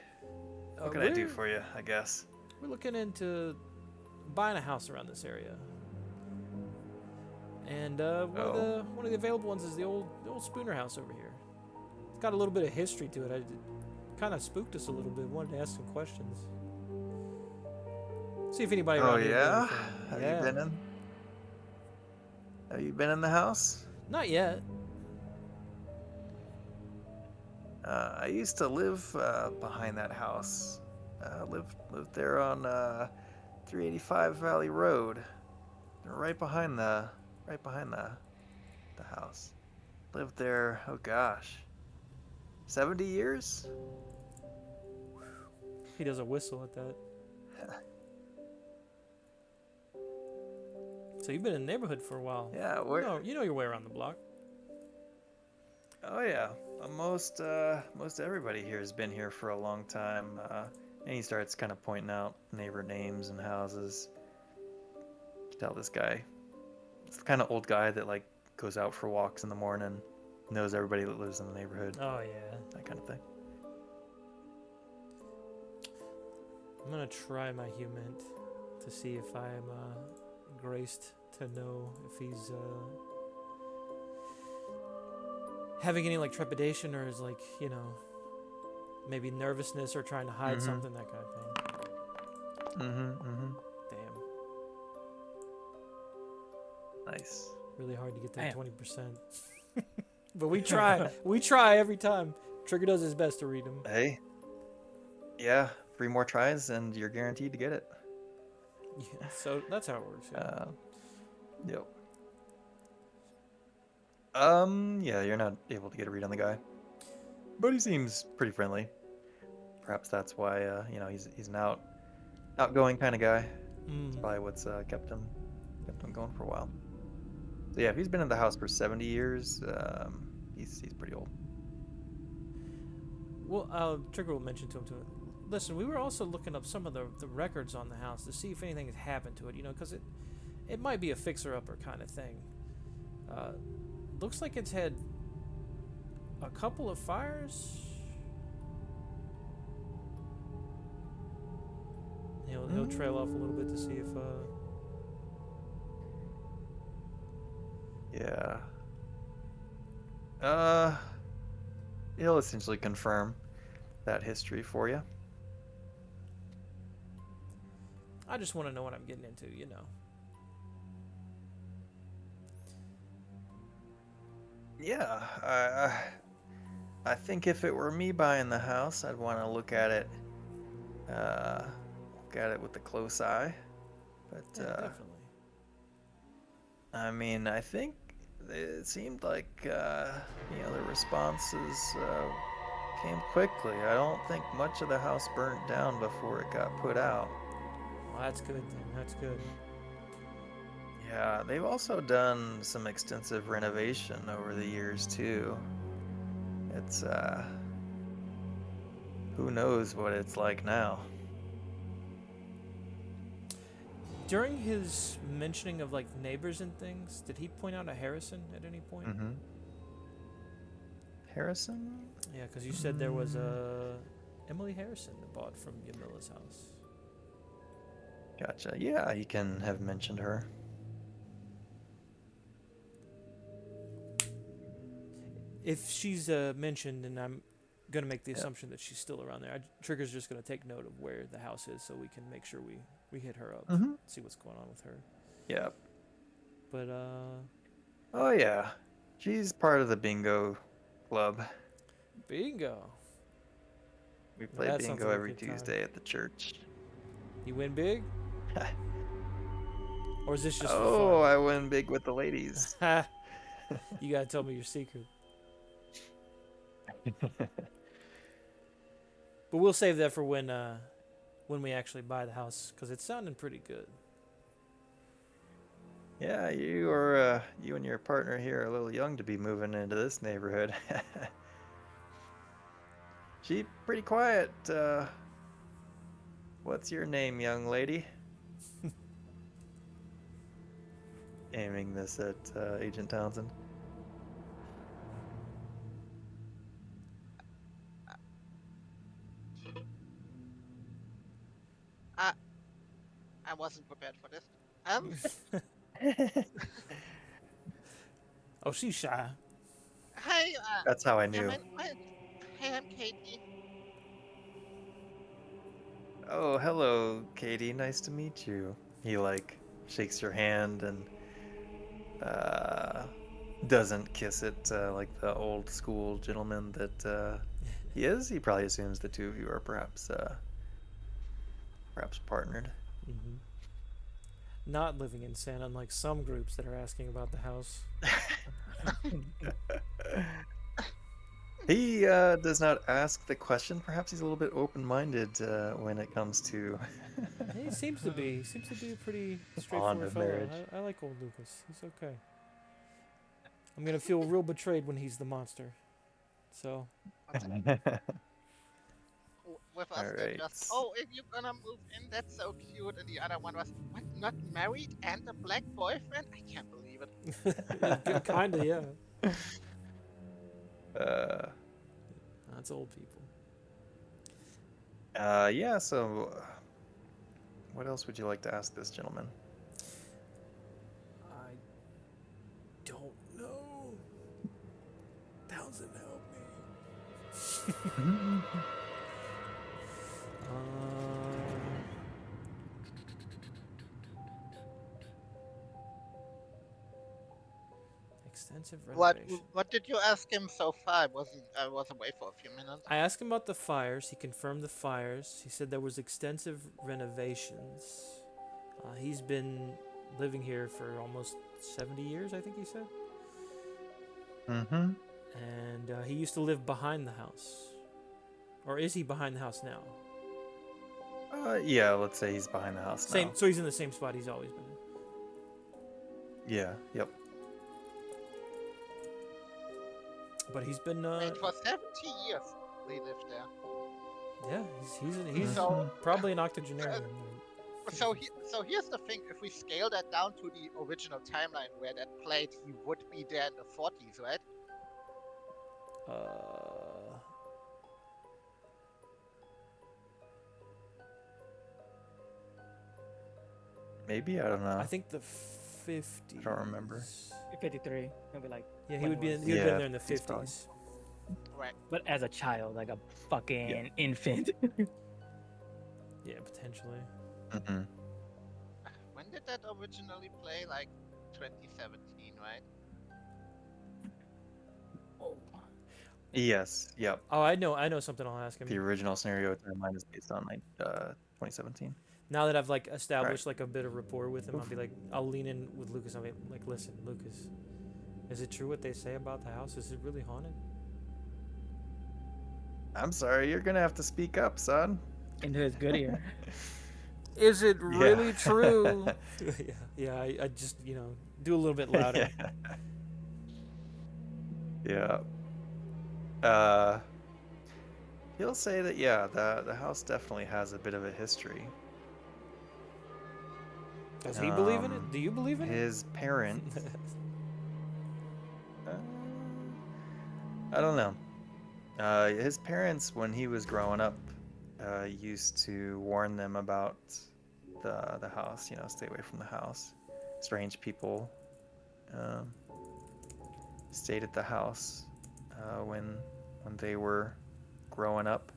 [SPEAKER 2] What can I do for you? I guess.
[SPEAKER 1] We're looking into buying a house around this area. And one of the available ones is the old Spooner house over here. It's got a little bit of history to it. It kind of spooked us a little bit. Wanted to ask some questions. See if anybody.
[SPEAKER 2] Oh
[SPEAKER 1] around here
[SPEAKER 2] yeah.
[SPEAKER 1] knows anything.
[SPEAKER 2] Have you been in the house?
[SPEAKER 1] Not yet.
[SPEAKER 2] I used to live behind that house. Lived there on 385 Valley Road, right behind the house. Lived there. Oh gosh, 70 years.
[SPEAKER 1] He does a whistle at that. So you've been in the neighborhood for a while.
[SPEAKER 2] Yeah,
[SPEAKER 1] you know your way around the block.
[SPEAKER 2] Oh yeah, most everybody here has been here for a long time. And he starts kind of pointing out neighbor names and houses. You can tell this guy, it's the kind of old guy that like goes out for walks in the morning, knows everybody that lives in the neighborhood.
[SPEAKER 1] Oh yeah.
[SPEAKER 2] That kind of thing.
[SPEAKER 1] I'm gonna try my humint to see if I'm graced to know if he's having any like trepidation or is like maybe nervousness or trying to hide something, that kind of thing.
[SPEAKER 2] Nice.
[SPEAKER 1] Really hard to get that
[SPEAKER 3] Damn.
[SPEAKER 1] 20%. But we try. We try every time. Trigger does his best to read them.
[SPEAKER 2] Hey. Yeah, 3 more tries and you're guaranteed to get it.
[SPEAKER 1] Yeah, so that's how it works. Yeah.
[SPEAKER 2] Yep. Yeah, you're not able to get a read on the guy, but he seems pretty friendly. Perhaps that's why, he's an outgoing kind of guy. That's
[SPEAKER 1] Mm.
[SPEAKER 2] probably what's kept him going for a while. So yeah, if he's been in the house for 70 years, he's pretty old.
[SPEAKER 1] Well, Trigger will mention to him too. Listen, we were also looking up some of the records on the house to see if anything has happened to it. Because it might be a fixer-upper kind of thing. Looks like it's had a couple of fires. He'll trail off a little bit to see if
[SPEAKER 2] Yeah. He'll essentially confirm that history for you.
[SPEAKER 1] I just want to know what I'm getting into,
[SPEAKER 2] Yeah, I think if it were me buying the house, I'd want to look at it with a close eye. But
[SPEAKER 1] Yeah, definitely.
[SPEAKER 2] I mean, I think it seemed like the responses came quickly. I don't think much of the house burnt down before it got put out.
[SPEAKER 1] Well, that's good then. That's good.
[SPEAKER 2] Yeah, they've also done some extensive renovation over the years too. It's who knows what it's like now.
[SPEAKER 1] During his mentioning of like neighbors and things, did he point out a Harrison at any point?
[SPEAKER 2] Mm-hmm. Harrison?
[SPEAKER 1] Yeah, because you said there was a Emily Harrison that bought from Yamila's house.
[SPEAKER 2] Gotcha. Yeah, he can have mentioned her.
[SPEAKER 1] If she's mentioned, and I'm gonna make the assumption that she's still around there, Trigger's just gonna take note of where the house is so we can make sure we hit her up, see what's going on with her.
[SPEAKER 2] Yeah.
[SPEAKER 1] But
[SPEAKER 2] Oh yeah, she's part of the bingo club.
[SPEAKER 1] bingo.
[SPEAKER 2] We play
[SPEAKER 1] that sounds
[SPEAKER 2] bingo
[SPEAKER 1] like a
[SPEAKER 2] every
[SPEAKER 1] good time.
[SPEAKER 2] Tuesday at the church.
[SPEAKER 1] You win big? Or is this just
[SPEAKER 2] Oh,
[SPEAKER 1] for
[SPEAKER 2] I win big with the ladies.
[SPEAKER 1] fun? You gotta tell me your secret. But we'll save that for when we actually buy the house, because it's sounding pretty good.
[SPEAKER 2] Yeah, you and your partner here are a little young to be moving into this neighborhood. She pretty quiet. What's your name, young lady? Aiming this at Agent Townsend.
[SPEAKER 7] I wasn't prepared for this.
[SPEAKER 1] Oh, she's shy.
[SPEAKER 7] Hi.
[SPEAKER 2] That's how I
[SPEAKER 7] Yeah,
[SPEAKER 2] knew.
[SPEAKER 7] hey, I'm Katie.
[SPEAKER 2] Oh, hello, Katie. Nice to meet you. He shakes your hand and doesn't kiss it like the old school gentleman that he is. He probably assumes the two of you are perhaps partnered.
[SPEAKER 1] Mm-hmm. Not living in sin, unlike some groups that are asking about the house.
[SPEAKER 2] He does not ask the question. Perhaps he's a little bit open-minded when it comes to
[SPEAKER 1] He seems to be. Seems to be a pretty
[SPEAKER 2] bond
[SPEAKER 1] straightforward
[SPEAKER 2] of
[SPEAKER 1] fellow.
[SPEAKER 2] marriage.
[SPEAKER 1] I like old Lucas. He's okay. I'm gonna feel real betrayed when he's the monster. So
[SPEAKER 7] With us,
[SPEAKER 2] All
[SPEAKER 7] they're
[SPEAKER 2] right.
[SPEAKER 7] just, oh, if you're gonna move in, that's so cute. And the other one was, what, not married and a black boyfriend? I can't believe it.
[SPEAKER 1] kinda, yeah.
[SPEAKER 2] uh,
[SPEAKER 1] That's old people.
[SPEAKER 2] yeah. So, what else would you like to ask this gentleman?
[SPEAKER 1] I don't know. Townsend, help me. Extensive
[SPEAKER 7] What
[SPEAKER 1] renovation.
[SPEAKER 7] what did you ask him so far? I was away for a few minutes.
[SPEAKER 1] I asked him about the fires. He confirmed the fires. He said there was extensive renovations. He's been living here for almost 70 years, I think he said.
[SPEAKER 2] Mm-hmm.
[SPEAKER 1] And he used to live behind the house. Or is he behind the house now?
[SPEAKER 2] Yeah, let's say he's behind the house
[SPEAKER 1] Same.
[SPEAKER 2] now.
[SPEAKER 1] So he's in the same spot he's always been in.
[SPEAKER 2] Yeah, yep.
[SPEAKER 1] But he's been.
[SPEAKER 7] Wait, for 70 years they lived there.
[SPEAKER 1] Yeah, he's
[SPEAKER 7] So-
[SPEAKER 1] probably an octogenarian.
[SPEAKER 7] So here's the thing: if we scale that down to the original timeline where that played, he would be there in the 40s, right?
[SPEAKER 2] Maybe, I don't know.
[SPEAKER 1] I think the 50s.
[SPEAKER 2] I don't remember.
[SPEAKER 3] 53. He'll be like,
[SPEAKER 1] Yeah, he
[SPEAKER 3] when
[SPEAKER 1] would be.
[SPEAKER 3] was-
[SPEAKER 1] He would have
[SPEAKER 2] Yeah,
[SPEAKER 1] been there in the
[SPEAKER 2] he's probably-
[SPEAKER 1] 50s.
[SPEAKER 7] Right.
[SPEAKER 3] but as a child, like a fucking infant.
[SPEAKER 1] Yeah, potentially.
[SPEAKER 2] Mm-hmm.
[SPEAKER 7] When did that originally play? Like 2017, right?
[SPEAKER 2] Yes, yep.
[SPEAKER 1] Oh, I know something. I'll ask him.
[SPEAKER 2] The original scenario timeline is based on 2017.
[SPEAKER 1] Now that I've like established like a bit of rapport with him, I'll be like, I'll lean in with Lucas. I'll be like, listen, Lucas, is it true what they say about the house? Is it really haunted?
[SPEAKER 2] I'm sorry, you're gonna have to speak up, son.
[SPEAKER 3] Into his good ear.
[SPEAKER 1] Is it
[SPEAKER 2] really
[SPEAKER 1] true? yeah. I just do a little bit louder.
[SPEAKER 2] Yeah. He'll say that the house definitely has a bit of a history.
[SPEAKER 1] Does he believe in it? Do you believe in it?
[SPEAKER 2] His parents. I don't know. His parents, when he was growing up, used to warn them about the house. Stay away from the house. Strange people stayed at the house when they were growing up.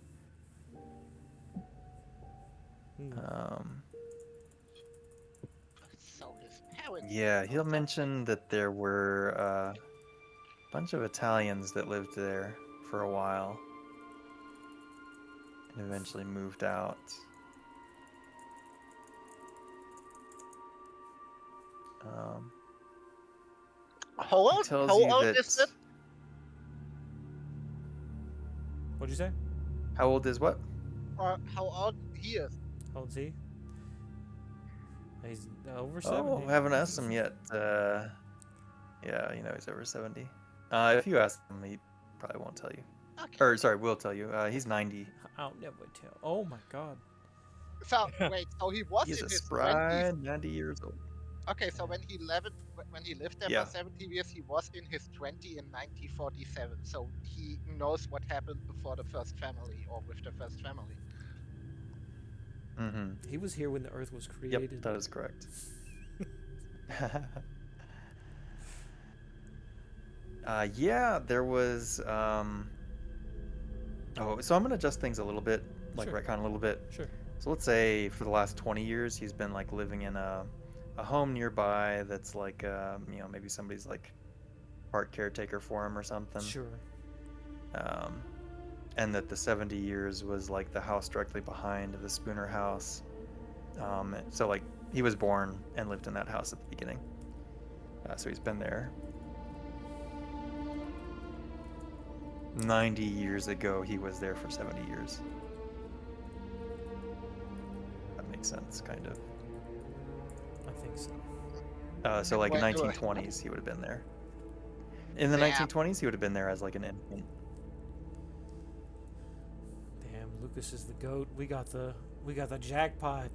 [SPEAKER 7] So his parents.
[SPEAKER 2] Yeah, he'll mention that there were a bunch of Italians that lived there for a while and eventually moved out.
[SPEAKER 7] How old?
[SPEAKER 2] tells
[SPEAKER 7] How
[SPEAKER 2] you
[SPEAKER 7] old
[SPEAKER 2] that-
[SPEAKER 7] is it?
[SPEAKER 1] What'd you say?
[SPEAKER 2] How old is what?
[SPEAKER 7] Or how old he is?
[SPEAKER 1] How old is he? He's over
[SPEAKER 2] Oh,
[SPEAKER 1] 70.
[SPEAKER 2] haven't asked him yet. Yeah, he's over 70. If you ask him, he probably won't tell you.
[SPEAKER 7] Okay.
[SPEAKER 2] Or, sorry, will tell you. He's 90.
[SPEAKER 1] I'll never tell. Oh my god.
[SPEAKER 7] So wait, so he was
[SPEAKER 2] He's
[SPEAKER 7] in
[SPEAKER 2] a
[SPEAKER 7] his
[SPEAKER 2] spry
[SPEAKER 7] 20s.
[SPEAKER 2] 90 years old.
[SPEAKER 7] Okay, so when he lived there
[SPEAKER 2] Yeah.
[SPEAKER 7] for 70 years, he was in his 20 in 1947. So he knows what happened before the first family or with the first family.
[SPEAKER 2] Mm-hmm.
[SPEAKER 1] He was here when the Earth was created.
[SPEAKER 2] Yep, that is correct. Yeah, there was. Oh, so I'm gonna adjust things a little bit, like
[SPEAKER 1] Sure.
[SPEAKER 2] retcon a little bit.
[SPEAKER 1] Sure.
[SPEAKER 2] So let's say for the last 20 years, he's been like living in a home nearby that's like, maybe somebody's like part caretaker for him or something.
[SPEAKER 1] Sure.
[SPEAKER 2] And that the 70 years was like the house directly behind the Spooner house. So like he was born and lived in that house at the beginning. So he's been there. 90 years ago, he was there for 70 years. That makes sense, kind of.
[SPEAKER 1] I think so.
[SPEAKER 2] So like in
[SPEAKER 7] Wait, wait.
[SPEAKER 2] 1920s, he would have been there. In the
[SPEAKER 7] Yeah.
[SPEAKER 2] 1920s, he would have been there as like an infant.
[SPEAKER 1] Damn, Lucas is the goat. We got the jackpot.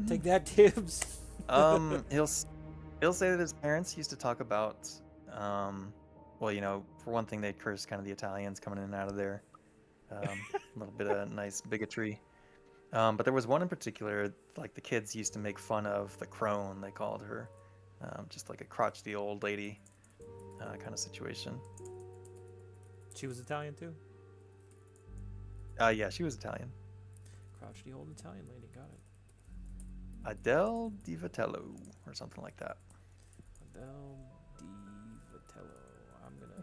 [SPEAKER 1] Take that, Tibbs.
[SPEAKER 2] He'll say that his parents used to talk about, well, for one thing, they curse kind of the Italians coming in and out of there. A little bit of nice bigotry. But there was one in particular, like the kids used to make fun of the crone, they called her. Just like a crotchety old lady kind of situation.
[SPEAKER 1] She was Italian too.
[SPEAKER 2] Yeah, she was Italian.
[SPEAKER 1] Crouchy old Italian lady. Got it.
[SPEAKER 2] Adele Di Vitello or something like that.
[SPEAKER 1] Adele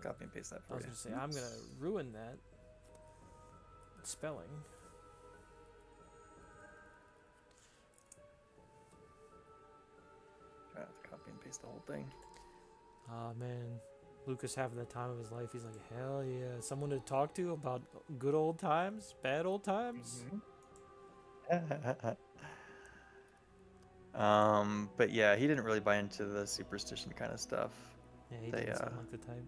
[SPEAKER 2] copy and paste that
[SPEAKER 1] I
[SPEAKER 2] for
[SPEAKER 1] was
[SPEAKER 2] you.
[SPEAKER 1] gonna say I'm gonna ruin that spelling.
[SPEAKER 2] Try not to copy and paste the whole thing.
[SPEAKER 1] Ah man, Lucas having the time of his life. He's like, hell yeah, someone to talk to about good old times, bad old times.
[SPEAKER 2] But yeah, he didn't really buy into the superstition kind of stuff.
[SPEAKER 1] Yeah, he
[SPEAKER 2] They,
[SPEAKER 1] didn't sound like the type.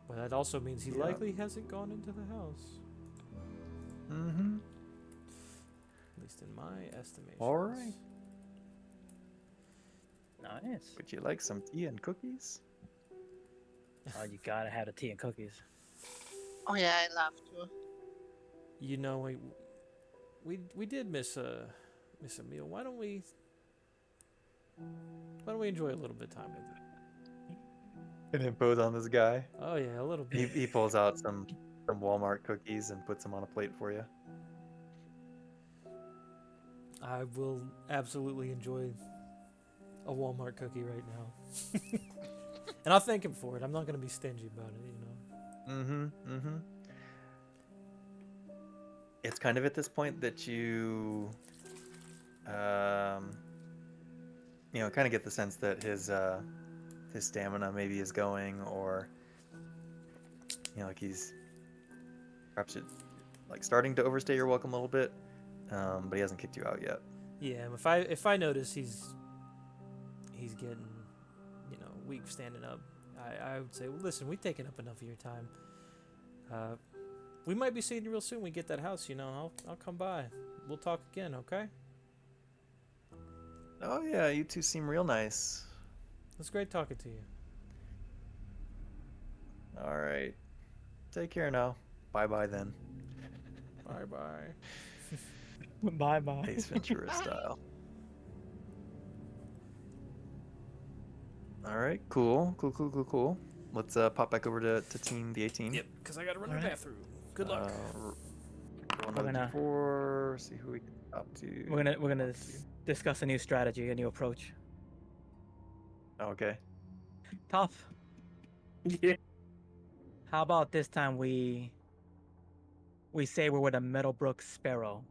[SPEAKER 1] But that also means he
[SPEAKER 2] Yeah.
[SPEAKER 1] likely hasn't gone into the house.
[SPEAKER 2] Mm-hmm.
[SPEAKER 1] At least in my estimation.
[SPEAKER 2] All right.
[SPEAKER 3] Nice.
[SPEAKER 2] Would you like some tea and cookies?
[SPEAKER 3] Oh, you gotta have the tea and cookies.
[SPEAKER 7] Oh yeah, I love to.
[SPEAKER 1] You know, we did miss a meal. Why don't we enjoy a little bit of time together?
[SPEAKER 2] And impose on this guy.
[SPEAKER 1] Oh yeah, a little
[SPEAKER 2] He,
[SPEAKER 1] bit.
[SPEAKER 2] he pulls out some Walmart cookies and puts them on a plate for you.
[SPEAKER 1] I will absolutely enjoy a Walmart cookie right now. And I'll thank him for it. I'm not gonna be stingy about it, you know.
[SPEAKER 2] Mm-hmm. Mm-hmm. It's kind of at this point that you kind of get the sense that his stamina maybe is going, or like he's perhaps like starting to overstay your welcome a little bit, but he hasn't kicked you out yet.
[SPEAKER 1] Yeah, if I notice he's getting, weak standing up, I would say, well, listen, we've taken up enough of your time. We might be seeing you real soon. We get that house, I'll come by. We'll talk again, okay?
[SPEAKER 2] Oh yeah, you two seem real nice.
[SPEAKER 1] It's great talking to you.
[SPEAKER 2] All right, take care now. Bye bye then.
[SPEAKER 1] Bye bye.
[SPEAKER 3] Bye bye.
[SPEAKER 2] Ace Ventura style. All right, cool. Let's pop back over to Team the 18.
[SPEAKER 1] Yep, because I gotta run to the
[SPEAKER 3] Alright.
[SPEAKER 1] bathroom. Good luck.
[SPEAKER 2] Roll
[SPEAKER 3] We're
[SPEAKER 2] another
[SPEAKER 3] gonna-
[SPEAKER 2] D4. See who we can top to.
[SPEAKER 3] We're gonna discuss a new strategy, a new approach.
[SPEAKER 2] Okay.
[SPEAKER 3] Tough.
[SPEAKER 6] Yeah.
[SPEAKER 3] How about this time we say we're with a Meadowbrook Sparrow.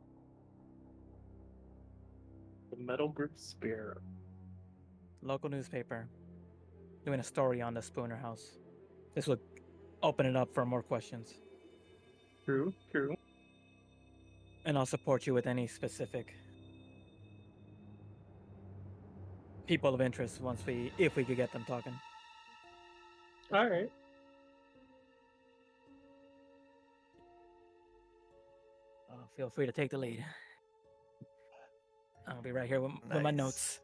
[SPEAKER 6] The Meadowbrook Sparrow.
[SPEAKER 3] Local newspaper. Doing a story on the Spooner house. This would open it up for more questions.
[SPEAKER 6] True.
[SPEAKER 3] And I'll support you with any specific people of interest if we could get them talking.
[SPEAKER 6] All right.
[SPEAKER 3] Feel free to take the lead. I'll be right here with my
[SPEAKER 2] Nice.
[SPEAKER 3] notes.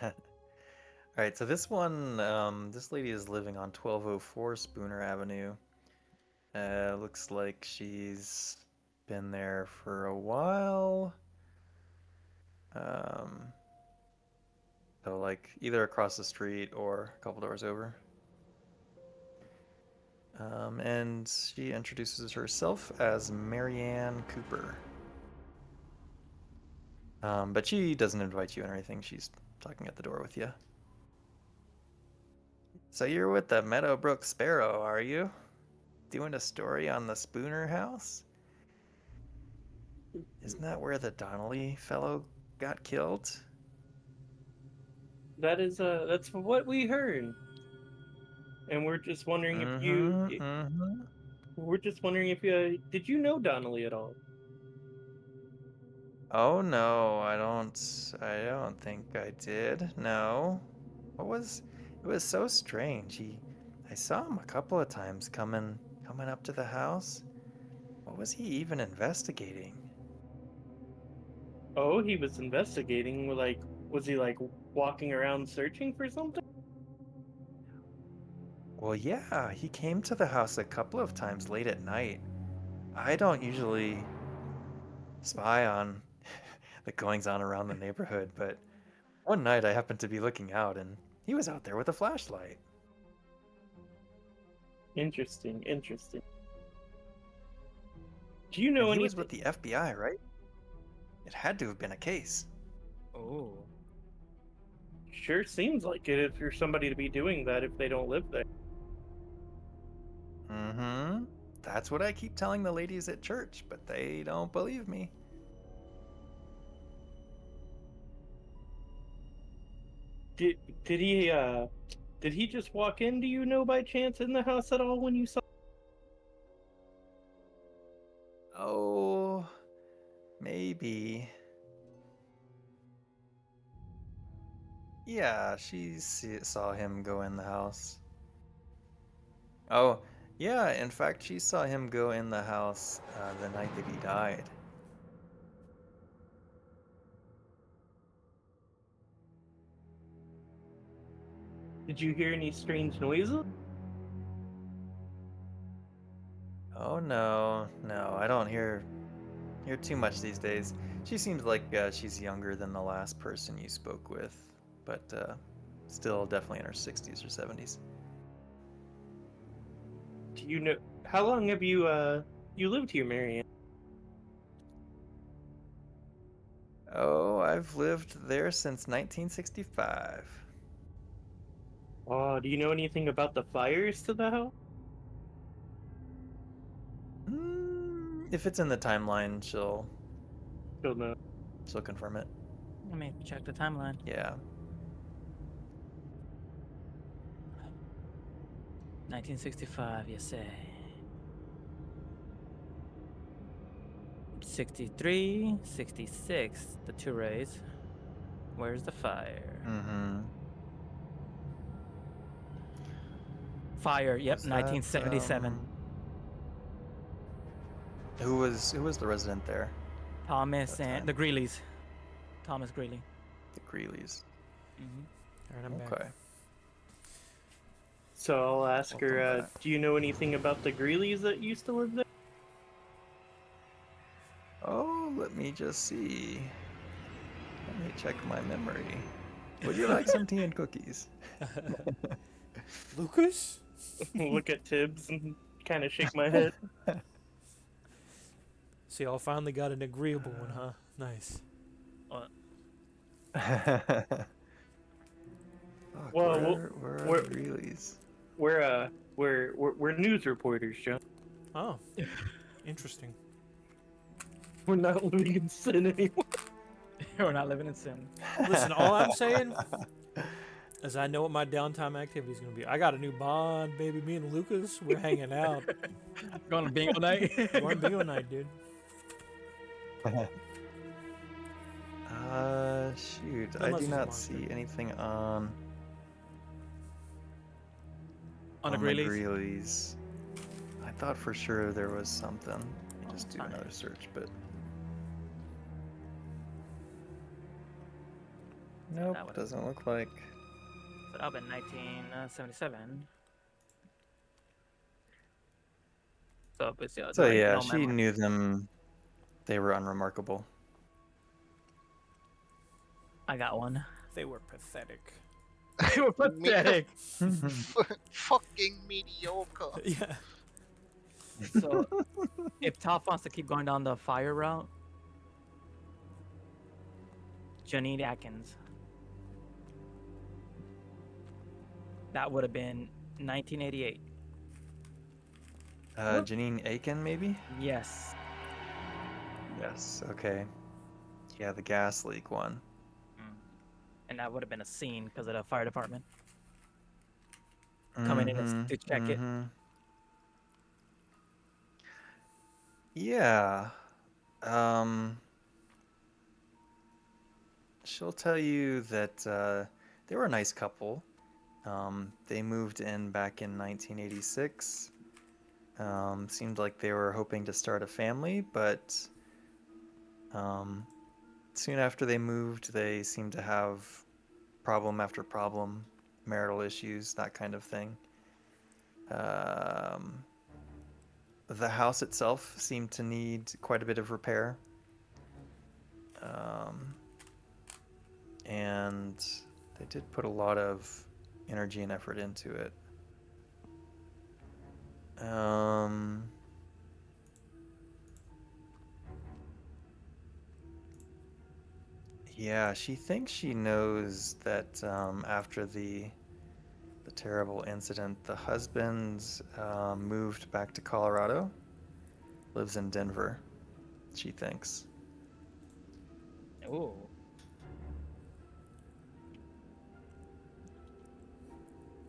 [SPEAKER 2] All right, so this one, this lady is living on 1204 Spooner Avenue. Looks like she's been there for a while. So like either across the street or a couple doors over. And she introduces herself as Marianne Cooper. But she doesn't invite you or anything. She's talking at the door with you. So you're with the Meadowbrook Sparrow, are you? Doing a story on the Spooner house? Isn't that where the Donnelly fellow got killed?
[SPEAKER 6] That's what we heard. And we're just wondering if we're just wondering if you did you know Donnelly at all?
[SPEAKER 2] Oh no, I don't think I did. No. It was so strange. I saw him a couple of times coming up to the house. What was he even investigating?
[SPEAKER 6] Oh, he was investigating. Like, was he like walking around searching for something?
[SPEAKER 2] Well, yeah, he came to the house a couple of times late at night. I don't usually spy on the goings on around the neighborhood, but one night I happened to be looking out and he was out there with a flashlight.
[SPEAKER 6] Interesting. Do you know
[SPEAKER 2] And he
[SPEAKER 6] anything?
[SPEAKER 2] was with the FBI, right? It had to have been a case.
[SPEAKER 3] Oh.
[SPEAKER 6] Sure seems like it if you're somebody to be doing that if they don't live there.
[SPEAKER 2] Mm-hmm. That's what I keep telling the ladies at church, but they don't believe me.
[SPEAKER 6] Did did he did he just walk in, do you know by chance, in the house at all when you saw?
[SPEAKER 2] Oh, maybe. Yeah, saw him go in the house. Oh, yeah, in fact, she saw him go in the house the night that he died.
[SPEAKER 6] Did you hear any strange noises?
[SPEAKER 2] Oh no, I don't hear too much these days. She seems like she's younger than the last person you spoke with, but still definitely in her 60s or 70s.
[SPEAKER 6] Do you know how long have you lived here, Marianne?
[SPEAKER 2] Oh, I've lived there since 1965.
[SPEAKER 6] Do you know anything about the fires to the house?
[SPEAKER 2] If it's in the timeline,
[SPEAKER 6] Don't know.
[SPEAKER 2] she'll confirm it.
[SPEAKER 3] Let me check the timeline.
[SPEAKER 2] Yeah.
[SPEAKER 3] 1965, you say? 63, 66, the two rays. Where's the fire?
[SPEAKER 2] Mm-hmm.
[SPEAKER 3] Fire, yep,
[SPEAKER 2] Was that,
[SPEAKER 3] 1977.
[SPEAKER 2] who was the resident there?
[SPEAKER 3] Thomas
[SPEAKER 2] that
[SPEAKER 3] and
[SPEAKER 2] time?
[SPEAKER 3] the Greeleys. Thomas Greeley.
[SPEAKER 2] The Greeleys.
[SPEAKER 3] Mm-hmm.
[SPEAKER 1] All right, I'm back.
[SPEAKER 2] Okay.
[SPEAKER 6] So I'll ask
[SPEAKER 2] Welcome
[SPEAKER 6] her,
[SPEAKER 2] back.
[SPEAKER 6] do you know anything about the Greeleys that used to live there?
[SPEAKER 2] Oh, let me just see. Let me check my memory. Would you like some tea and cookies?
[SPEAKER 1] Lucas?
[SPEAKER 6] Look at Tibbs and kind of shake my head.
[SPEAKER 1] See, I finally got an agreeable one, huh? Nice.
[SPEAKER 2] Fuck,
[SPEAKER 6] Well,
[SPEAKER 2] where are
[SPEAKER 6] we're-
[SPEAKER 2] the Greeleys?
[SPEAKER 6] We're news reporters, John.
[SPEAKER 1] Oh, interesting.
[SPEAKER 6] We're not living in sin anymore.
[SPEAKER 3] We're not living in sin.
[SPEAKER 1] Listen, all I'm saying is I know what my downtime activity is going to be. I got a new bond, baby. Me and Lucas, we're hanging out.
[SPEAKER 3] Going to bingo night.
[SPEAKER 1] Going bingo night, dude.
[SPEAKER 2] Shoot, I
[SPEAKER 1] Unless
[SPEAKER 2] do
[SPEAKER 1] he's a
[SPEAKER 2] not
[SPEAKER 1] monster.
[SPEAKER 2] see anything on
[SPEAKER 3] On the
[SPEAKER 2] the
[SPEAKER 3] Greeleys.
[SPEAKER 2] Greeleys. I thought for sure there was something. Let me just do
[SPEAKER 3] fine.
[SPEAKER 2] another search, but nope,
[SPEAKER 3] that would've-
[SPEAKER 2] doesn't look like.
[SPEAKER 3] So that would have been 1977. So, but yeah,
[SPEAKER 2] So
[SPEAKER 3] like,
[SPEAKER 2] yeah,
[SPEAKER 3] no
[SPEAKER 2] she
[SPEAKER 3] memory.
[SPEAKER 2] knew them. They were unremarkable.
[SPEAKER 3] I got one.
[SPEAKER 1] They were pathetic.
[SPEAKER 3] They were pathetic.
[SPEAKER 7] Fucking mediocre.
[SPEAKER 1] Yeah.
[SPEAKER 3] So, if Toph wants to keep going down the fire route, Janine Atkins. That would have been 1988.
[SPEAKER 2] Janine Aiken, maybe?
[SPEAKER 3] Yes.
[SPEAKER 2] Yes. Okay. Yeah, the gas leak one.
[SPEAKER 3] And that would have been a scene because of the fire department coming in to check it.
[SPEAKER 2] Yeah. She'll tell you that they were a nice couple. They moved in back in 1986. Seemed like they were hoping to start a family, but soon after they moved, they seemed to have problem after problem, marital issues, that kind of thing. The house itself seemed to need quite a bit of repair. And they did put a lot of energy and effort into it. Yeah, she thinks she knows that after the terrible incident, the husband moved back to Colorado, lives in Denver, she thinks.
[SPEAKER 3] Ooh.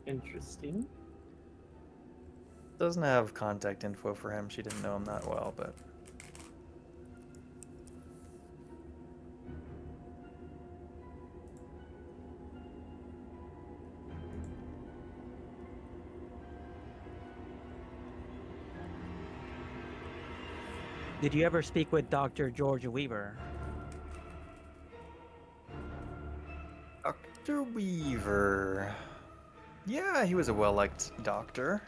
[SPEAKER 6] Interesting.
[SPEAKER 2] Doesn't have contact info for him. She didn't know him that well, but
[SPEAKER 3] Did you ever speak with Dr. George Weaver?
[SPEAKER 2] Dr. Weaver. Yeah, he was a well-liked doctor.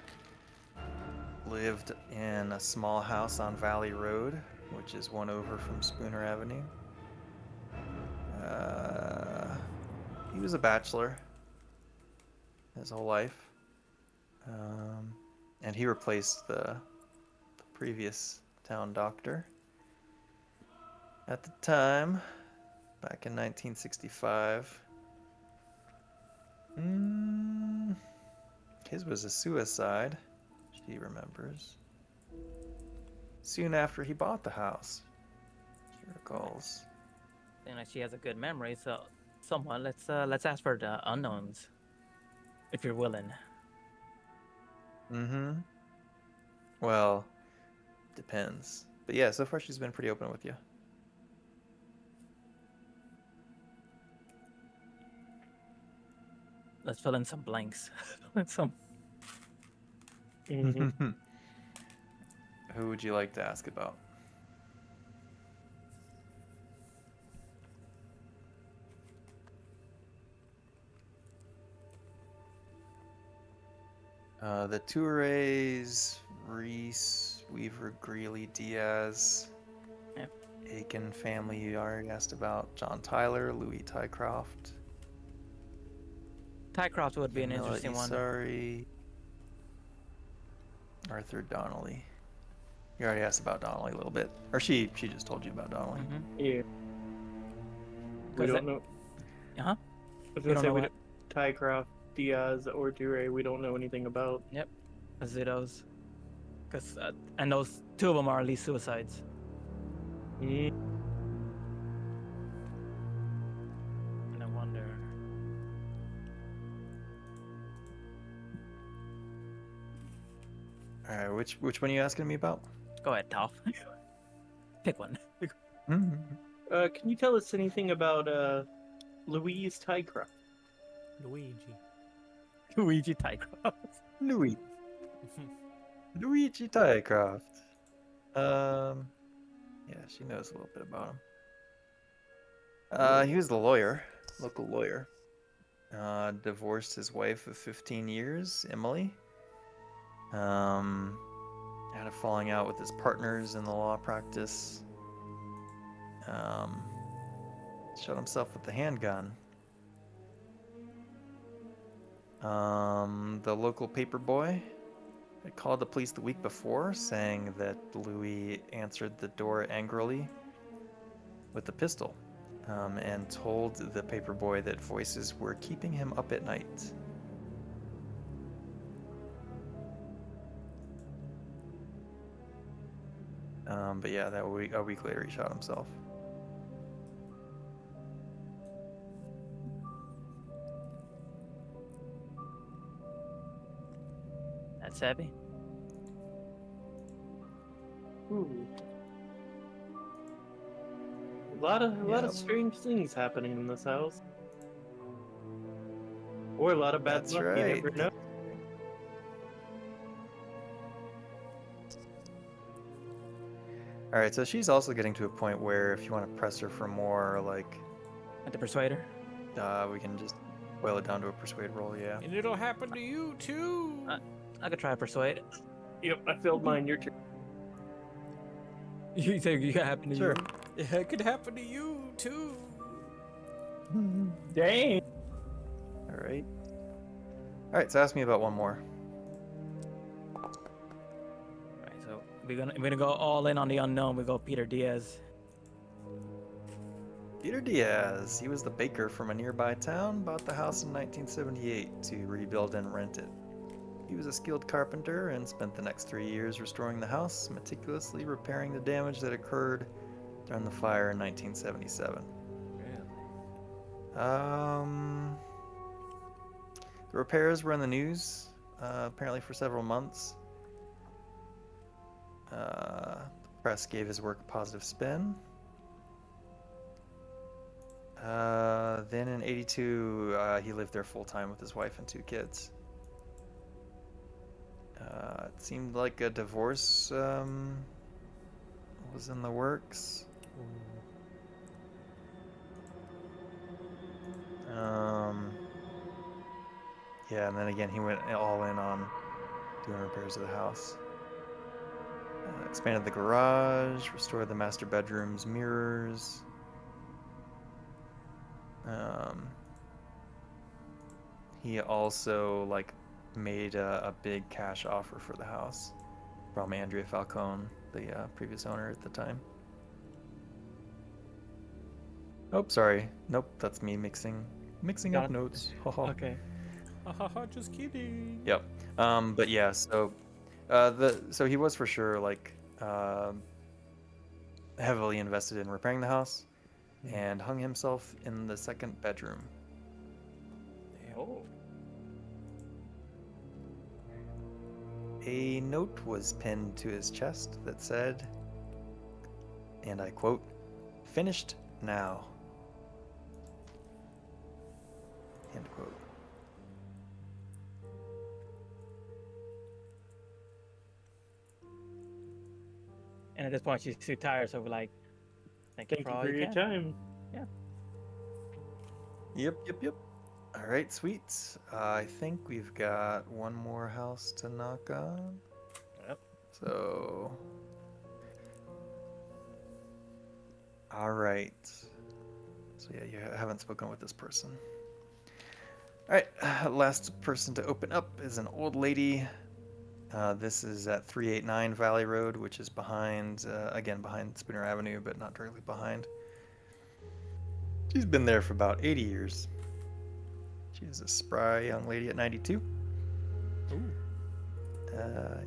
[SPEAKER 2] Lived in a small house on Valley Road, which is one over from Spooner Avenue. He was a bachelor his whole life. And he replaced the previous town doctor. At the time, back in 1965, his was a suicide, she remembers. Soon after he bought the house, she recalls.
[SPEAKER 3] Seems like she has a good memory, so someone let's ask for the unknowns, if you're willing.
[SPEAKER 2] Well, depends. But yeah, so far she's been pretty open with you.
[SPEAKER 3] Let's fill in some blanks. some.
[SPEAKER 6] Mhm.
[SPEAKER 2] Who would you like to ask about? The Toures, Reese, Weaver, Greeley, Diaz,
[SPEAKER 3] Yep.
[SPEAKER 2] Aiken family you already asked about. John Tyler, Louis Tycroft.
[SPEAKER 3] Tycroft would be an
[SPEAKER 2] Yamila
[SPEAKER 3] interesting one.
[SPEAKER 2] Isari, Arthur Donnelly. You already asked about Donnelly a little bit. Or she just told you about Donnelly.
[SPEAKER 6] Yeah. We
[SPEAKER 3] 'Cause
[SPEAKER 6] don't know.
[SPEAKER 3] Uh-huh.
[SPEAKER 6] I was
[SPEAKER 3] We
[SPEAKER 6] gonna
[SPEAKER 3] don't
[SPEAKER 6] say
[SPEAKER 3] know
[SPEAKER 6] we
[SPEAKER 3] what.
[SPEAKER 6] Tycroft, Diaz, or Dure. We don't know anything about.
[SPEAKER 3] Azidos. Because and those two of them are at least suicides.
[SPEAKER 6] Mm.
[SPEAKER 3] And I wonder.
[SPEAKER 2] All right, which one are you asking me about?
[SPEAKER 3] Go ahead, Toph. Pick one.
[SPEAKER 6] Can you tell us anything about Louise Tycroft?
[SPEAKER 1] Luigi.
[SPEAKER 3] Luigi Tycroft.
[SPEAKER 2] Luigi Tycroft. Yeah, she knows a little bit about him. He was the lawyer, local lawyer. Divorced his wife of 15 years, Emily. Had a falling out with his partners in the law practice. Shot himself with the handgun. The local paper boy had called the police the week before, saying that Louis answered the door angrily with a pistol, and told the paper boy that voices were keeping him up at night. But yeah, that week, a week later, he shot himself.
[SPEAKER 3] That's heavy.
[SPEAKER 6] Ooh. A lot of
[SPEAKER 2] Yep.
[SPEAKER 6] strange things happening in this house, or a lot of bad
[SPEAKER 2] That's
[SPEAKER 6] luck.
[SPEAKER 2] right.
[SPEAKER 6] You never know.
[SPEAKER 2] All right, so she's also getting to a point where if you want to press her for more, like,
[SPEAKER 3] At the persuader.
[SPEAKER 2] we can just boil it down to a persuade roll, yeah.
[SPEAKER 5] And it'll happen to you too.
[SPEAKER 3] I could try to persuade.
[SPEAKER 6] Yep, I failed mine. Your turn.
[SPEAKER 3] You think you happen to
[SPEAKER 2] Sure.
[SPEAKER 3] you?
[SPEAKER 5] Yeah, it could happen to you too.
[SPEAKER 6] Dang.
[SPEAKER 2] All right. All right, so ask me about one more.
[SPEAKER 3] Right, so we're gonna go all in on the unknown. We go Peter Diaz.
[SPEAKER 2] Peter Diaz. He was the baker from a nearby town, bought the house in 1978 to rebuild and rent it. He was a skilled carpenter and spent the next 3 years restoring the house, meticulously repairing the damage that occurred during the fire in 1977. The repairs were in the news, apparently for several months. The press gave his work a positive spin. Then in '82, he lived there full time with his wife and 2 kids. It seemed like a divorce was in the works. Yeah, and then again, he went all in on doing repairs to the house. Expanded the garage, restored the master bedroom's mirrors. He also made a big cash offer for the house from Andrea Falcone, the previous owner at the time. Oh, sorry. Nope, that's me mixing up notes.
[SPEAKER 3] Okay.
[SPEAKER 1] Haha, just kidding.
[SPEAKER 2] Yep. But yeah, so so he was for sure heavily invested in repairing the house and hung himself in the 2nd bedroom.
[SPEAKER 3] Oh.
[SPEAKER 2] A note was pinned to his chest that said, and I quote, "Finished now." End quote.
[SPEAKER 3] And at this point, she's too tired, so we're like, thank you
[SPEAKER 6] Thank
[SPEAKER 3] for
[SPEAKER 6] you
[SPEAKER 3] all
[SPEAKER 6] for your
[SPEAKER 3] can.
[SPEAKER 6] time.
[SPEAKER 2] Yep. All right, sweet. I think we've got one more house to knock on.
[SPEAKER 3] Yep.
[SPEAKER 2] So, all right. So yeah, you haven't spoken with this person. All right, last person to open up is an old lady. This is at 389 Valley Road, which is behind Spooner Avenue, but not directly behind. She's been there for about 80 years. She's a spry young lady at 92.
[SPEAKER 1] Ooh.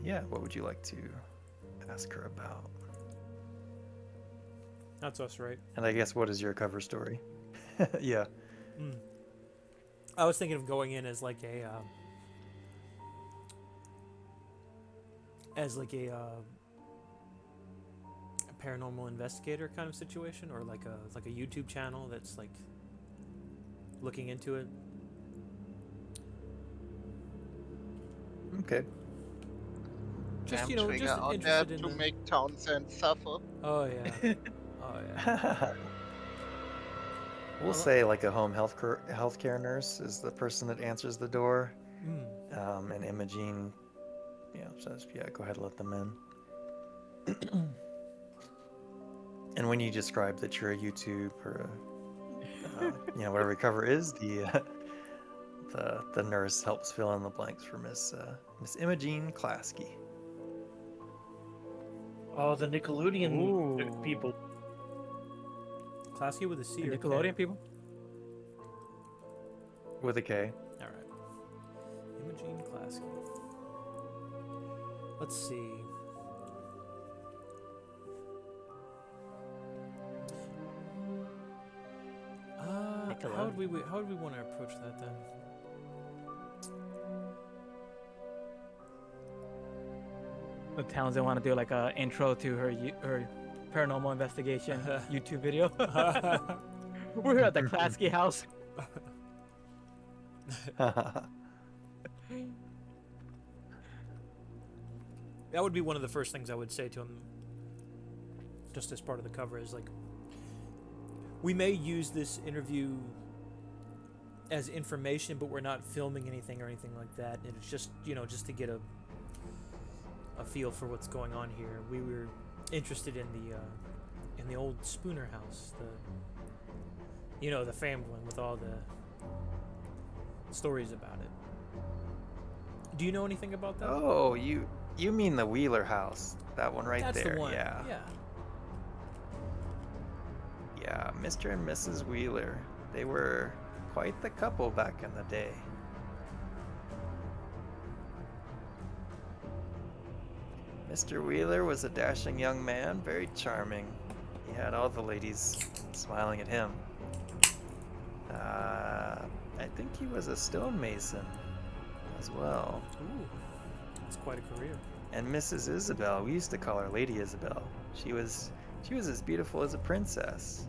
[SPEAKER 2] Yeah, what would you like to ask her about?
[SPEAKER 1] That's us, right?
[SPEAKER 2] And I guess, what is your cover story? Yeah.
[SPEAKER 1] I was thinking of going in as like a paranormal investigator kind of situation, or like a YouTube channel that's like looking into it.
[SPEAKER 2] Okay.
[SPEAKER 1] Just
[SPEAKER 7] Damn
[SPEAKER 1] just
[SPEAKER 7] trigger on
[SPEAKER 1] interested
[SPEAKER 7] that
[SPEAKER 1] in
[SPEAKER 7] to
[SPEAKER 1] the...
[SPEAKER 7] make Townsend suffer.
[SPEAKER 1] Oh yeah. Oh yeah.
[SPEAKER 2] We'll say like a home healthcare nurse is the person that answers the door. And Imogene, says, yeah, go ahead, let them in. And when you describe that you're a YouTube or whatever your cover is, the nurse helps fill in the blanks for Miss Imogene Klasky.
[SPEAKER 6] Oh, the Nickelodeon people.
[SPEAKER 1] Klasky with a C
[SPEAKER 3] The
[SPEAKER 1] or
[SPEAKER 3] Nickelodeon
[SPEAKER 1] K?
[SPEAKER 3] people?
[SPEAKER 2] With a K.
[SPEAKER 1] All right. Imogene Klasky. Let's see. How would we want to approach that then?
[SPEAKER 3] The Townsend want to do like a intro to her paranormal investigation YouTube video. We're here at the Klasky house.
[SPEAKER 1] That would be one of the first things I would say to him, just as part of the cover, is like, we may use this interview as information, but we're not filming anything or anything like that. And it's just, just to get a feel for what's going on here. We were interested in the old Spooner house, the famed one with all the stories about it. Do you know anything about that?
[SPEAKER 2] Oh, you mean the Wheeler house? That one right
[SPEAKER 1] That's
[SPEAKER 2] there.
[SPEAKER 1] the one.
[SPEAKER 2] Yeah. Yeah, Mr. and Mrs. Wheeler. They were quite the couple back in the day. Mr. Wheeler was a dashing young man, very charming. He had all the ladies smiling at him. I think he was a stonemason as well.
[SPEAKER 1] Ooh, that's quite a career.
[SPEAKER 2] And Mrs. Isabel, we used to call her Lady Isabel. She was as beautiful as a princess.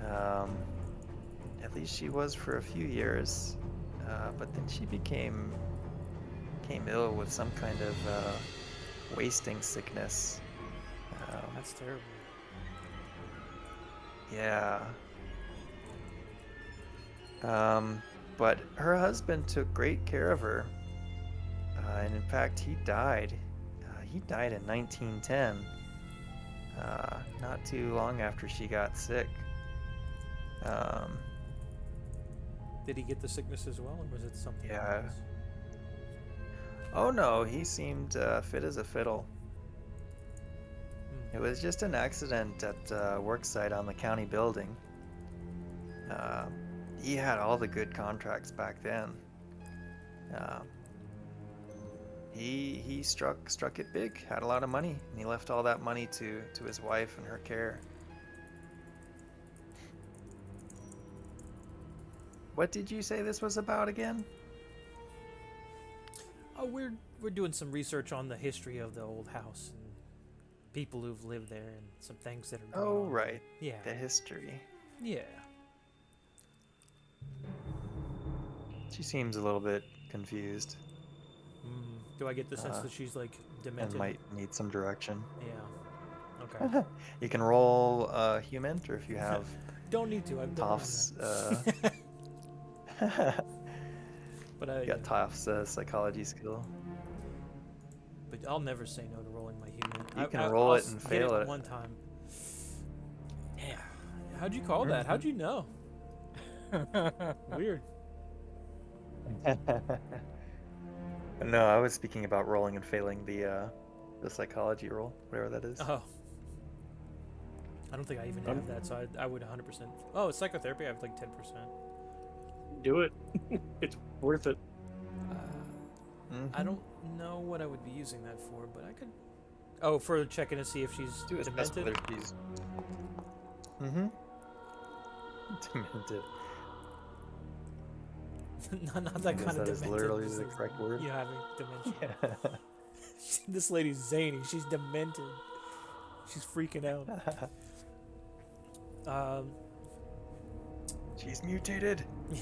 [SPEAKER 2] At least she was for a few years, but then she became ill with some kind of wasting sickness.
[SPEAKER 1] That's terrible.
[SPEAKER 2] Yeah. But her husband took great care of her, and in fact, he died. He died in 1910, not too long after she got sick.
[SPEAKER 1] Did he get the sickness as well, or was it something
[SPEAKER 2] Yeah.
[SPEAKER 1] else?
[SPEAKER 2] Oh no, he seemed fit as a fiddle.
[SPEAKER 1] Hmm.
[SPEAKER 2] It was just an accident at a work site on the county building. He had all the good contracts back then. He struck it big, had a lot of money, and he left all that money to his wife and her care. What did you say this was about again?
[SPEAKER 1] Oh, we're doing some research on the history of the old house and people who've lived there and some things that are going
[SPEAKER 2] Oh,
[SPEAKER 1] on.
[SPEAKER 2] right.
[SPEAKER 1] Yeah.
[SPEAKER 2] The history.
[SPEAKER 1] Yeah.
[SPEAKER 2] She seems a little bit confused
[SPEAKER 1] Do I get the sense
[SPEAKER 2] Uh,
[SPEAKER 1] that she's like
[SPEAKER 2] and
[SPEAKER 1] demented?
[SPEAKER 2] might need some direction.
[SPEAKER 1] Yeah. Okay.
[SPEAKER 2] You can roll human, or if you have
[SPEAKER 1] Don't need to. I've done
[SPEAKER 2] Toph's.
[SPEAKER 1] that. But
[SPEAKER 2] You got Toph's psychology skill.
[SPEAKER 1] But I'll never say no to rolling my human.
[SPEAKER 2] You can roll
[SPEAKER 1] I'll
[SPEAKER 2] it and
[SPEAKER 1] get
[SPEAKER 2] fail
[SPEAKER 1] it
[SPEAKER 2] it.
[SPEAKER 1] one time. Yeah. How'd you call that? How'd you know? Weird.
[SPEAKER 2] No, I was speaking about rolling and failing the psychology roll, whatever that is.
[SPEAKER 1] Oh. I don't think I even have that, so I would 100%. Oh, it's psychotherapy. I have like 10%.
[SPEAKER 6] Do it. It's worth it.
[SPEAKER 1] I don't know what I would be using that for, but I could. Oh, for checking to see if she's
[SPEAKER 2] Do a test
[SPEAKER 1] demented.
[SPEAKER 2] whether she's. Demented.
[SPEAKER 1] Not that
[SPEAKER 2] Because
[SPEAKER 1] kind of
[SPEAKER 2] that is
[SPEAKER 1] demented.
[SPEAKER 2] literally
[SPEAKER 1] just
[SPEAKER 2] the
[SPEAKER 1] like,
[SPEAKER 2] correct word.
[SPEAKER 1] you having dementia.
[SPEAKER 2] Yeah.
[SPEAKER 1] This lady's zany. She's demented. She's freaking out.
[SPEAKER 2] She's mutated.
[SPEAKER 1] Yeah.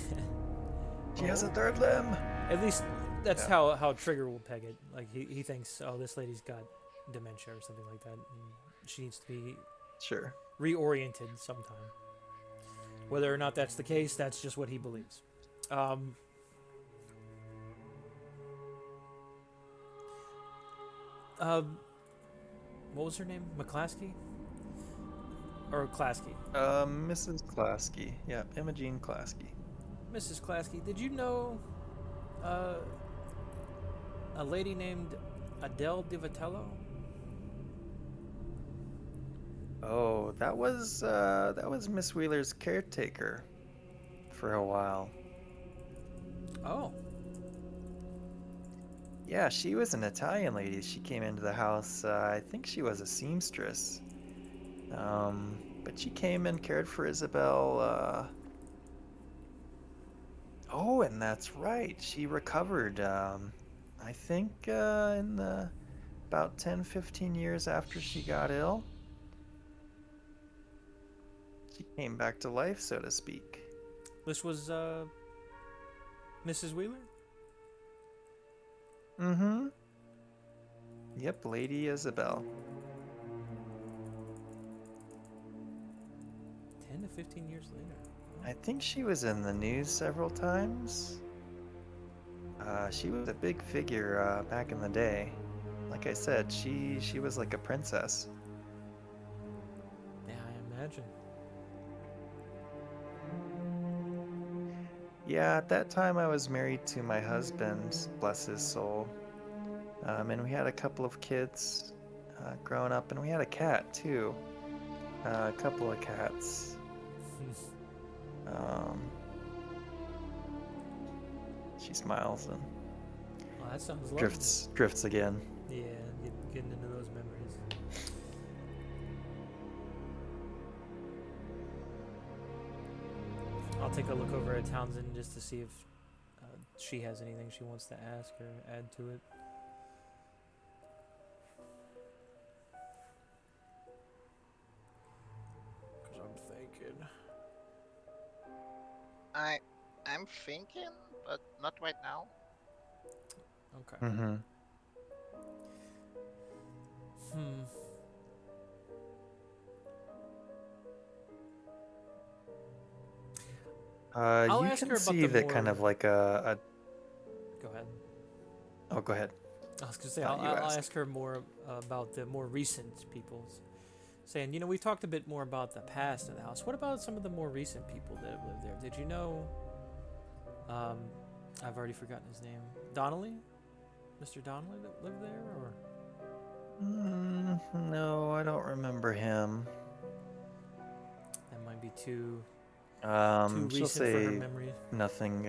[SPEAKER 2] She has a third limb.
[SPEAKER 1] At least that's
[SPEAKER 2] Yeah.
[SPEAKER 1] how Trigger will peg it. Like he thinks, oh, this lady's got dementia or something like that, and she needs to be
[SPEAKER 2] Sure.
[SPEAKER 1] reoriented sometime. Whether or not that's the case, that's just what he believes. What was her name? McClaskey? Or Klasky?
[SPEAKER 2] Mrs. Klasky. Yeah, Imogene Klasky.
[SPEAKER 1] Mrs. Klasky, did you know a lady named Adele DiVitello?
[SPEAKER 2] Oh, that was Miss Wheeler's caretaker for a while.
[SPEAKER 1] Oh.
[SPEAKER 2] Yeah, she was an Italian lady. She came into the house. I think she was a seamstress. But she came and cared for Isabel. Oh, and that's right. She recovered. I think in the about 10, 15 years after she got ill. She came back to life, so to speak.
[SPEAKER 1] This was Mrs. Wheeler?
[SPEAKER 2] Mm-hmm. Yep, Lady Isabel.
[SPEAKER 1] 10 to 15 years later.
[SPEAKER 2] I think she was in the news several times. She was a big figure back in the day. Like I said, she was like a princess.
[SPEAKER 1] Yeah, I imagine.
[SPEAKER 2] Yeah, at that time I was married to my husband, bless his soul. And we had a couple of kids growing up, and we had a cat too. A couple of cats. She smiles and
[SPEAKER 1] Oh, that sounds lovely.
[SPEAKER 2] drifts again.
[SPEAKER 1] Yeah, getting into those memories. I'll take a look over at Townsend just to see if she has anything she wants to ask or add to it.
[SPEAKER 5] Because I'm thinking.
[SPEAKER 7] I'm thinking, but not right now.
[SPEAKER 1] Okay.
[SPEAKER 2] Mm-hmm.
[SPEAKER 1] Hmm. I'll
[SPEAKER 2] You
[SPEAKER 1] ask
[SPEAKER 2] can
[SPEAKER 1] her about
[SPEAKER 2] see
[SPEAKER 1] the
[SPEAKER 2] that kind of
[SPEAKER 1] more-
[SPEAKER 2] like a.
[SPEAKER 1] Go ahead.
[SPEAKER 2] Oh, go ahead.
[SPEAKER 1] I was gonna say
[SPEAKER 2] Thought you
[SPEAKER 1] I'll
[SPEAKER 2] asked.
[SPEAKER 1] ask her more about the more recent peoples. Saying, we talked a bit more about the past of the house. What about some of the more recent people that have lived there? Did you know? I've already forgotten his name. Donnelly, Mr. Donnelly that lived there, or
[SPEAKER 2] No, I don't remember him.
[SPEAKER 1] that might be too
[SPEAKER 2] She'll
[SPEAKER 1] recent for her
[SPEAKER 2] say
[SPEAKER 1] memory.
[SPEAKER 2] nothing.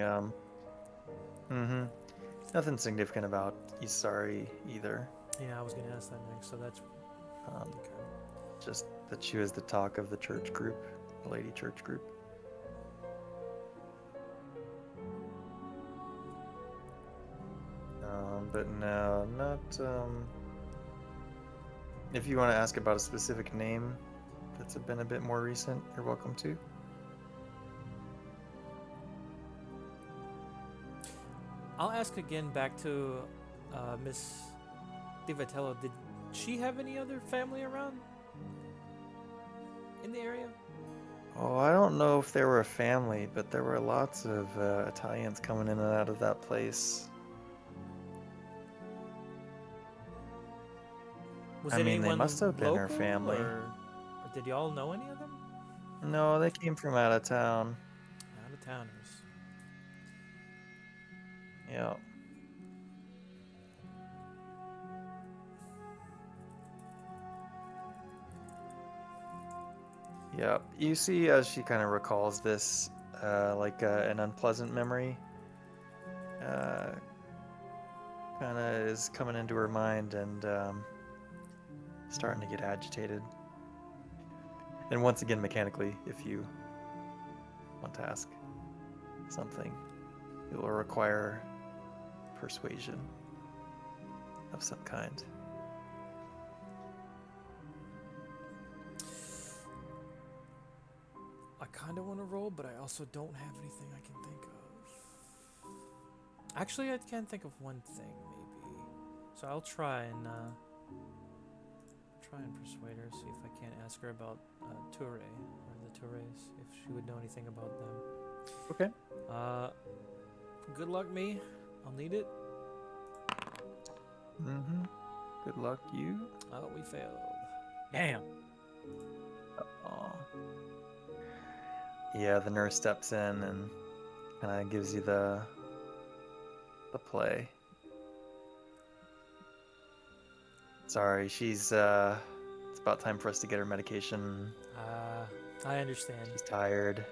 [SPEAKER 2] Nothing significant about Isari either.
[SPEAKER 1] Yeah, I was gonna ask that next. So that's
[SPEAKER 2] Um,
[SPEAKER 1] okay.
[SPEAKER 2] just that she was the talk of the church group, the lady church group. But no, not. If you want to ask about a specific name that's been a bit more recent, you're welcome to.
[SPEAKER 1] I'll ask again back to Miss Divatello. Did she have any other family around in the area?
[SPEAKER 2] Oh, I don't know if they were a family, but there were lots of Italians coming in and out of that place.
[SPEAKER 1] Was
[SPEAKER 2] I
[SPEAKER 1] it
[SPEAKER 2] mean, they
[SPEAKER 1] anyone
[SPEAKER 2] must have been her
[SPEAKER 1] local,
[SPEAKER 2] family.
[SPEAKER 1] or did y'all know any of them?
[SPEAKER 2] No, they came from out of town.
[SPEAKER 1] Out of towners.
[SPEAKER 2] Yeah. Yeah. You see, as she kind of recalls this, like an unpleasant memory, kind of is coming into her mind and starting to get agitated. And once again, mechanically, if you want to ask something, it will require persuasion of some kind.
[SPEAKER 1] I kind of want to roll, but I also don't have anything I can think of. Actually, I can think of one thing, maybe. So I'll try and persuade her, see if I can't ask her about Toure, or the Toures, if she would know anything about them.
[SPEAKER 2] Okay.
[SPEAKER 1] Good luck, me. I'll need it.
[SPEAKER 2] Mm-hmm. Good luck, you.
[SPEAKER 1] Oh, we failed.
[SPEAKER 3] Damn.
[SPEAKER 2] Aw. Yeah, the nurse steps in and kind of gives you the play. Sorry, she's it's about time for us to get her medication.
[SPEAKER 1] I understand.
[SPEAKER 2] She's tired.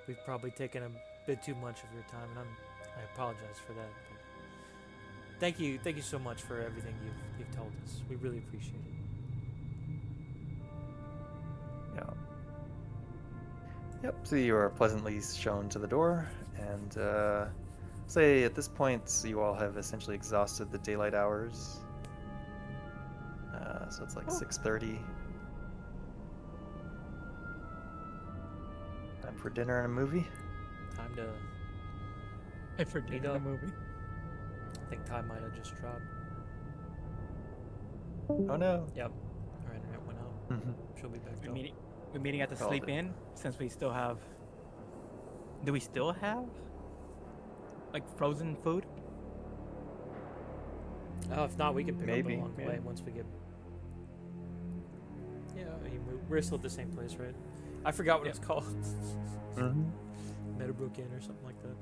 [SPEAKER 1] We've probably taken a bit too much of your time, and I apologize for that. But thank you so much for everything you've told us. We really appreciate it.
[SPEAKER 2] Yeah. Yep, so you are pleasantly shown to the door, and say at this point you all have essentially exhausted the daylight hours. So it's like 6:30. Time for dinner and a movie.
[SPEAKER 1] Time to.
[SPEAKER 3] I forget the
[SPEAKER 1] up.
[SPEAKER 3] movie.
[SPEAKER 1] I think time might have just dropped.
[SPEAKER 2] Oh no.
[SPEAKER 1] Yep. Our internet went out.
[SPEAKER 2] Mhm.
[SPEAKER 1] She'll be back up.
[SPEAKER 3] We're meeting at the
[SPEAKER 2] Called
[SPEAKER 3] sleep
[SPEAKER 2] it.
[SPEAKER 3] in since we still have. Do we still have like frozen food?
[SPEAKER 1] Oh, if not, we can pick
[SPEAKER 2] Maybe,
[SPEAKER 1] up along the
[SPEAKER 2] yeah.
[SPEAKER 1] way once we get. Yeah, I mean, we're still at the same place, right? I forgot what it's called.
[SPEAKER 2] Mhm.
[SPEAKER 1] Meadowbrook Inn or something like that.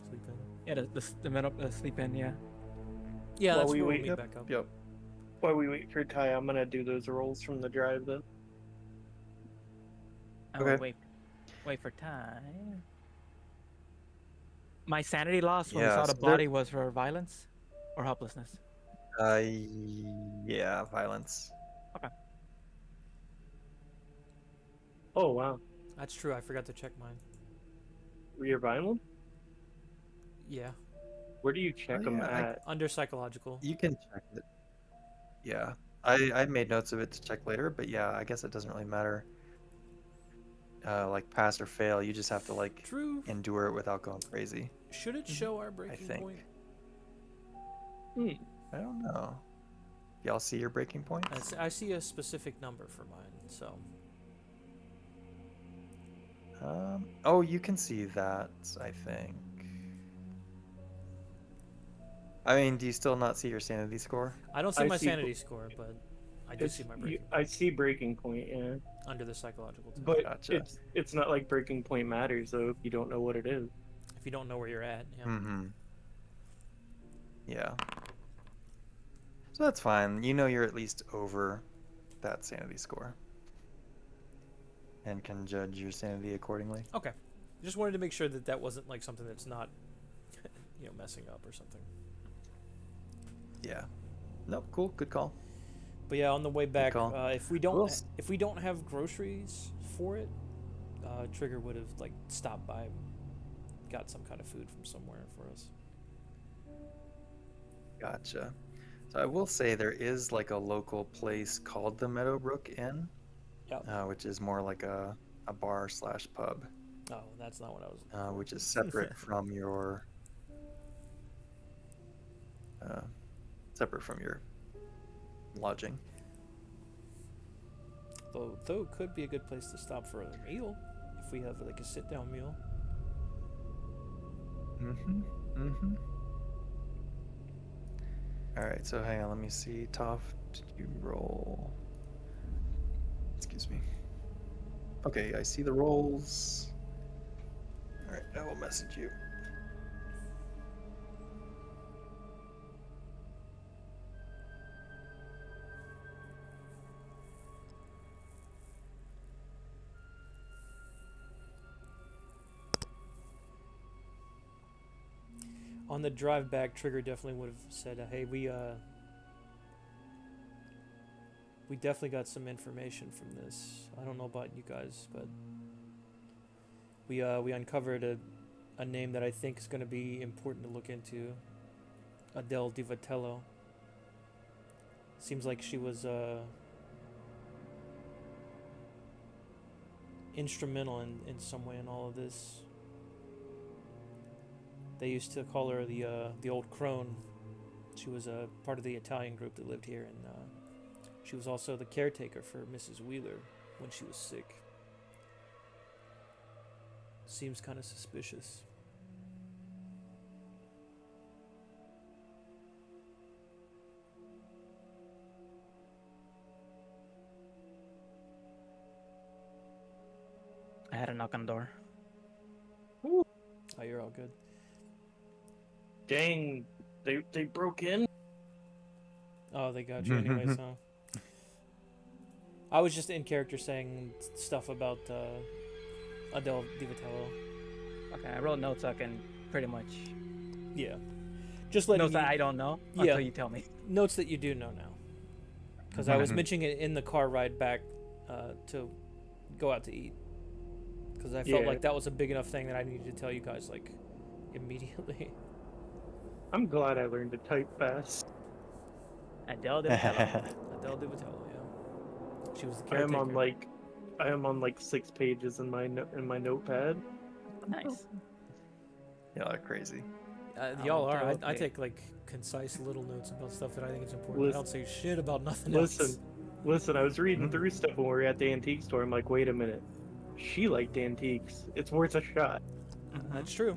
[SPEAKER 1] Sleep in.
[SPEAKER 3] Yeah, the sleep in. Yeah.
[SPEAKER 1] Yeah,
[SPEAKER 6] While
[SPEAKER 1] that's
[SPEAKER 6] we
[SPEAKER 1] where we'll
[SPEAKER 6] wait-
[SPEAKER 1] meet
[SPEAKER 2] Yep.
[SPEAKER 1] back up.
[SPEAKER 2] Yep.
[SPEAKER 6] While we wait for Ty, I'm gonna do those rolls from the drive then.
[SPEAKER 3] I will
[SPEAKER 2] Okay.
[SPEAKER 3] wait for time. My sanity loss when we
[SPEAKER 2] Yeah.
[SPEAKER 3] saw the
[SPEAKER 2] So there.
[SPEAKER 3] body was for violence or helplessness.
[SPEAKER 2] Yeah, violence.
[SPEAKER 3] Okay.
[SPEAKER 6] Oh wow,
[SPEAKER 1] That's true. I forgot to check mine.
[SPEAKER 6] were you violent?
[SPEAKER 1] Yeah,
[SPEAKER 6] Where do you check them
[SPEAKER 2] Yeah,
[SPEAKER 6] at?
[SPEAKER 1] under psychological.
[SPEAKER 2] you can check it. Yeah, I made notes of it to check later, but yeah, I guess it doesn't really matter. Like pass or fail, you just have to like
[SPEAKER 1] True.
[SPEAKER 2] endure it without going crazy.
[SPEAKER 1] Should it show our breaking
[SPEAKER 2] think.
[SPEAKER 1] point?
[SPEAKER 6] Hmm.
[SPEAKER 2] I don't know. Y'all see your breaking points?
[SPEAKER 1] I see a specific number for mine, so
[SPEAKER 2] Oh, you can see that, I think. I mean, do you still not see your sanity score?
[SPEAKER 1] I don't see
[SPEAKER 6] I
[SPEAKER 1] my
[SPEAKER 6] see
[SPEAKER 1] sanity score, but I do see my breaking
[SPEAKER 6] I see breaking point, yeah.
[SPEAKER 1] under the psychological test.
[SPEAKER 6] But
[SPEAKER 2] Gotcha.
[SPEAKER 6] it's not like breaking point matters though if you don't know what it is.
[SPEAKER 1] If you don't know where you're at, yeah.
[SPEAKER 2] Mm-hmm. Yeah. So that's fine. You know you're at least over that sanity score. And can judge your sanity accordingly.
[SPEAKER 1] Okay. Just wanted to make sure that that wasn't like something that's not, messing up or something.
[SPEAKER 2] Yeah. Nope, cool, good call.
[SPEAKER 1] But yeah, on the way back,
[SPEAKER 2] call.
[SPEAKER 1] if we don't have groceries for it, Trigger would have like stopped by, got some kind of food from somewhere for us.
[SPEAKER 2] Gotcha. So I will say there is like a local place called the Meadowbrook Inn, which is more like a bar slash pub.
[SPEAKER 1] Oh, that's not what I was looking for.
[SPEAKER 2] Which is separate from your lodging.
[SPEAKER 1] Though it could be a good place to stop for a meal if we have like a sit down meal.
[SPEAKER 2] Mm-hmm. Alright, so hang on, let me see. Toph, did you roll? Excuse me. Okay, I see the rolls. Alright, I will message you.
[SPEAKER 1] On the drive back, Trigger definitely would have said, "Hey, we definitely got some information from this. I don't know about you guys, but we uncovered a name that I think is going to be important to look into. Adele Divatello. Seems like she was instrumental in some way in all of this. They used to call her the old crone. She was a part of the Italian group that lived here, and she was also the caretaker for Mrs. Wheeler when she was sick. Seems kind of suspicious."
[SPEAKER 3] I had a knock on the door.
[SPEAKER 1] Oh, you're all good.
[SPEAKER 6] Dang, they broke in.
[SPEAKER 1] Oh, they got you anyways, huh? I was just in character saying stuff about Adele Divatello.
[SPEAKER 3] Okay, I wrote notes so I can pretty much
[SPEAKER 1] Yeah. Just letting
[SPEAKER 3] notes
[SPEAKER 1] you,
[SPEAKER 3] that I don't know
[SPEAKER 1] Yeah.
[SPEAKER 3] until you tell me.
[SPEAKER 1] notes that you do know now. Because I was mentioning it in the car ride back to go out to eat. Because I felt
[SPEAKER 6] Yeah.
[SPEAKER 1] like that was a big enough thing that I needed to tell you guys, like, immediately.
[SPEAKER 6] I'm glad I learned to type fast.
[SPEAKER 3] Adele Divatello.
[SPEAKER 1] Adele Divatello, yeah. She was the
[SPEAKER 6] I
[SPEAKER 1] caretaker.
[SPEAKER 6] am on like 6 pages in my notepad.
[SPEAKER 3] Nice.
[SPEAKER 2] Y'all are crazy.
[SPEAKER 1] Y'all are. I
[SPEAKER 3] okay.
[SPEAKER 1] take, like, concise little notes about stuff that I think is important. I don't say shit about nothing
[SPEAKER 6] Listen,
[SPEAKER 1] else.
[SPEAKER 6] listen. I was reading through stuff when we were at the antique store. I'm like, wait a minute. She liked antiques. It's worth a shot.
[SPEAKER 1] That's true.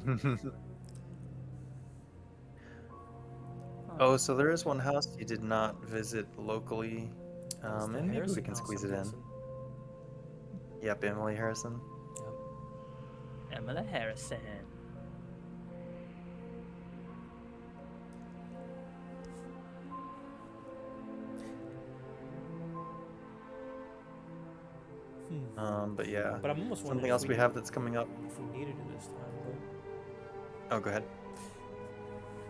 [SPEAKER 2] Oh, so there is one house you did not visit locally.
[SPEAKER 1] That's the
[SPEAKER 2] And maybe we
[SPEAKER 1] Harrison
[SPEAKER 2] can
[SPEAKER 1] house,
[SPEAKER 2] squeeze
[SPEAKER 1] I'm
[SPEAKER 2] it in.
[SPEAKER 1] guessing.
[SPEAKER 2] Yep, Emily Harrison.
[SPEAKER 1] Yep.
[SPEAKER 3] Emily Harrison.
[SPEAKER 2] But yeah,
[SPEAKER 1] But I'm almost wondering
[SPEAKER 2] something
[SPEAKER 1] if
[SPEAKER 2] else we have that's coming up.
[SPEAKER 1] if we needed it this time. But
[SPEAKER 2] Oh, go ahead.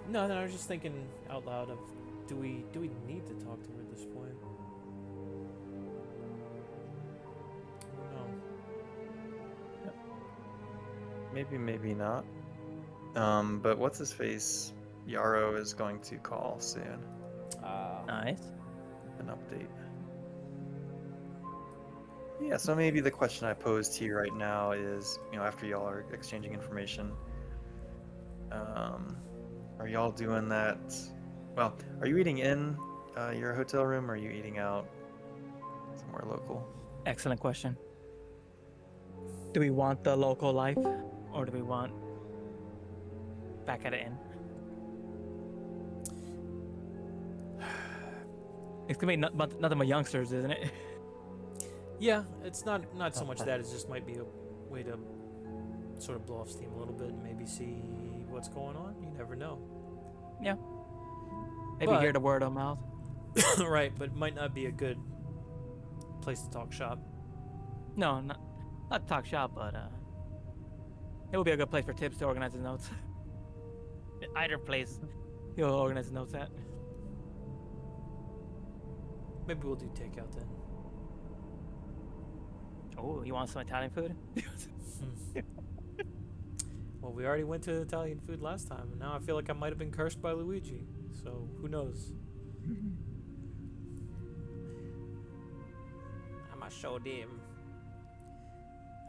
[SPEAKER 1] no, I was just thinking out loud of, do we need to talk to her at this point? I don't know.
[SPEAKER 2] Maybe, maybe not. But what's his face? Yarrow is going to call soon.
[SPEAKER 3] Nice.
[SPEAKER 2] An update. Yeah, so maybe the question I posed to you right now is, after y'all are exchanging information, are y'all doing that? Well, are you eating in your hotel room, or are you eating out somewhere local?
[SPEAKER 3] Excellent question. Do we want the local life, or do we want back at the inn? It's gonna be nothing but youngsters, isn't it?
[SPEAKER 1] Yeah, it's not so much that. It just might be a way to sort of blow off steam a little bit and maybe see what's going on. You never know.
[SPEAKER 3] Maybe
[SPEAKER 1] But-
[SPEAKER 3] hear the word of mouth.
[SPEAKER 1] Right, but it might not be a good place to talk shop.
[SPEAKER 3] No, not talk shop, but it would be a good place for Tibbs to organize his notes. Either place he'll organize his notes at.
[SPEAKER 1] Maybe we'll do takeout then.
[SPEAKER 3] Oh, you want some Italian food?
[SPEAKER 1] Well, we already went to Italian food last time, and now I feel like I might have been cursed by Luigi. So who knows? I'ma show them.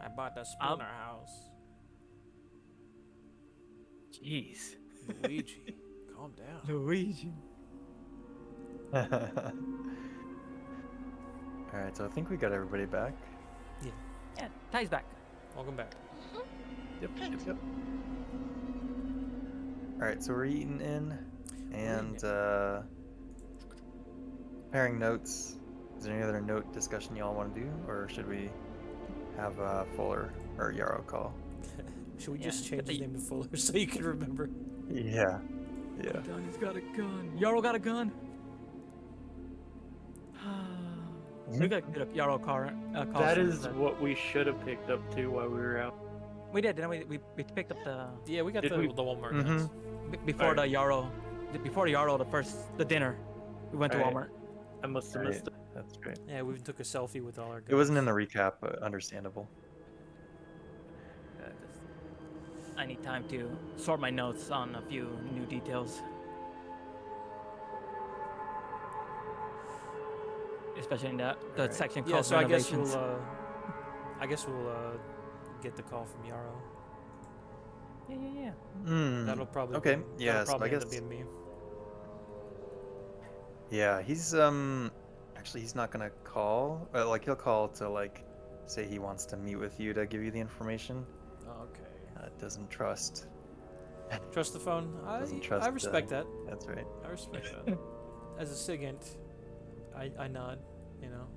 [SPEAKER 1] I bought the Spooner house.
[SPEAKER 3] Jeez,
[SPEAKER 1] Luigi, calm down.
[SPEAKER 3] Luigi.
[SPEAKER 2] Alright, so I think we got everybody back.
[SPEAKER 3] Yeah, Ty's back.
[SPEAKER 1] Welcome back.
[SPEAKER 2] Yep. Alright, so we're eating in and comparing notes. Is there any other note discussion y'all want to do, or should we have Fuller or Yarrow call?
[SPEAKER 1] Should we
[SPEAKER 3] Yeah,
[SPEAKER 1] just change
[SPEAKER 3] but
[SPEAKER 1] his
[SPEAKER 3] the-
[SPEAKER 1] name to Fuller so you can remember?
[SPEAKER 2] Yeah. Yeah.
[SPEAKER 3] Donnie's got a gun. Yarrow got a gun. So we got to get a Yarrow car. Call
[SPEAKER 6] That
[SPEAKER 3] soon,
[SPEAKER 6] is
[SPEAKER 3] but-
[SPEAKER 6] what we should have picked up too while we were out.
[SPEAKER 3] we did. Didn't we? We picked up the
[SPEAKER 1] Yeah, we got
[SPEAKER 6] Did
[SPEAKER 1] the
[SPEAKER 6] we-
[SPEAKER 1] Walmart
[SPEAKER 2] Mhm.
[SPEAKER 1] guns.
[SPEAKER 3] before
[SPEAKER 6] Alright.
[SPEAKER 3] the Yarrow. Before the Yarrow, the dinner. We went to
[SPEAKER 6] Alright.
[SPEAKER 3] Walmart.
[SPEAKER 6] I must have
[SPEAKER 2] Right.
[SPEAKER 6] missed it.
[SPEAKER 2] That's great.
[SPEAKER 1] Yeah, we even took a selfie with all our guns.
[SPEAKER 2] It wasn't in the recap, but understandable.
[SPEAKER 3] I need time to sort my notes on a few new details. Especially in the
[SPEAKER 2] Alright.
[SPEAKER 3] section called
[SPEAKER 1] Yeah, so
[SPEAKER 3] renovations.
[SPEAKER 1] I guess we'll get the call from Yarrow.
[SPEAKER 3] Yeah.
[SPEAKER 1] That'll probably
[SPEAKER 2] Okay,
[SPEAKER 1] be,
[SPEAKER 2] yeah,
[SPEAKER 1] that'll
[SPEAKER 2] so I
[SPEAKER 1] probably end up
[SPEAKER 2] guess-
[SPEAKER 1] being me.
[SPEAKER 2] Yeah, he's actually he's not gonna call. Like he'll call to like say he wants to meet with you to give you the information.
[SPEAKER 1] Okay.
[SPEAKER 2] Doesn't trust.
[SPEAKER 1] Trust the phone.
[SPEAKER 2] Doesn't
[SPEAKER 1] I
[SPEAKER 2] trust,
[SPEAKER 1] respect that.
[SPEAKER 2] That's right.
[SPEAKER 1] I respect that. As a SIGINT, I nod. You know.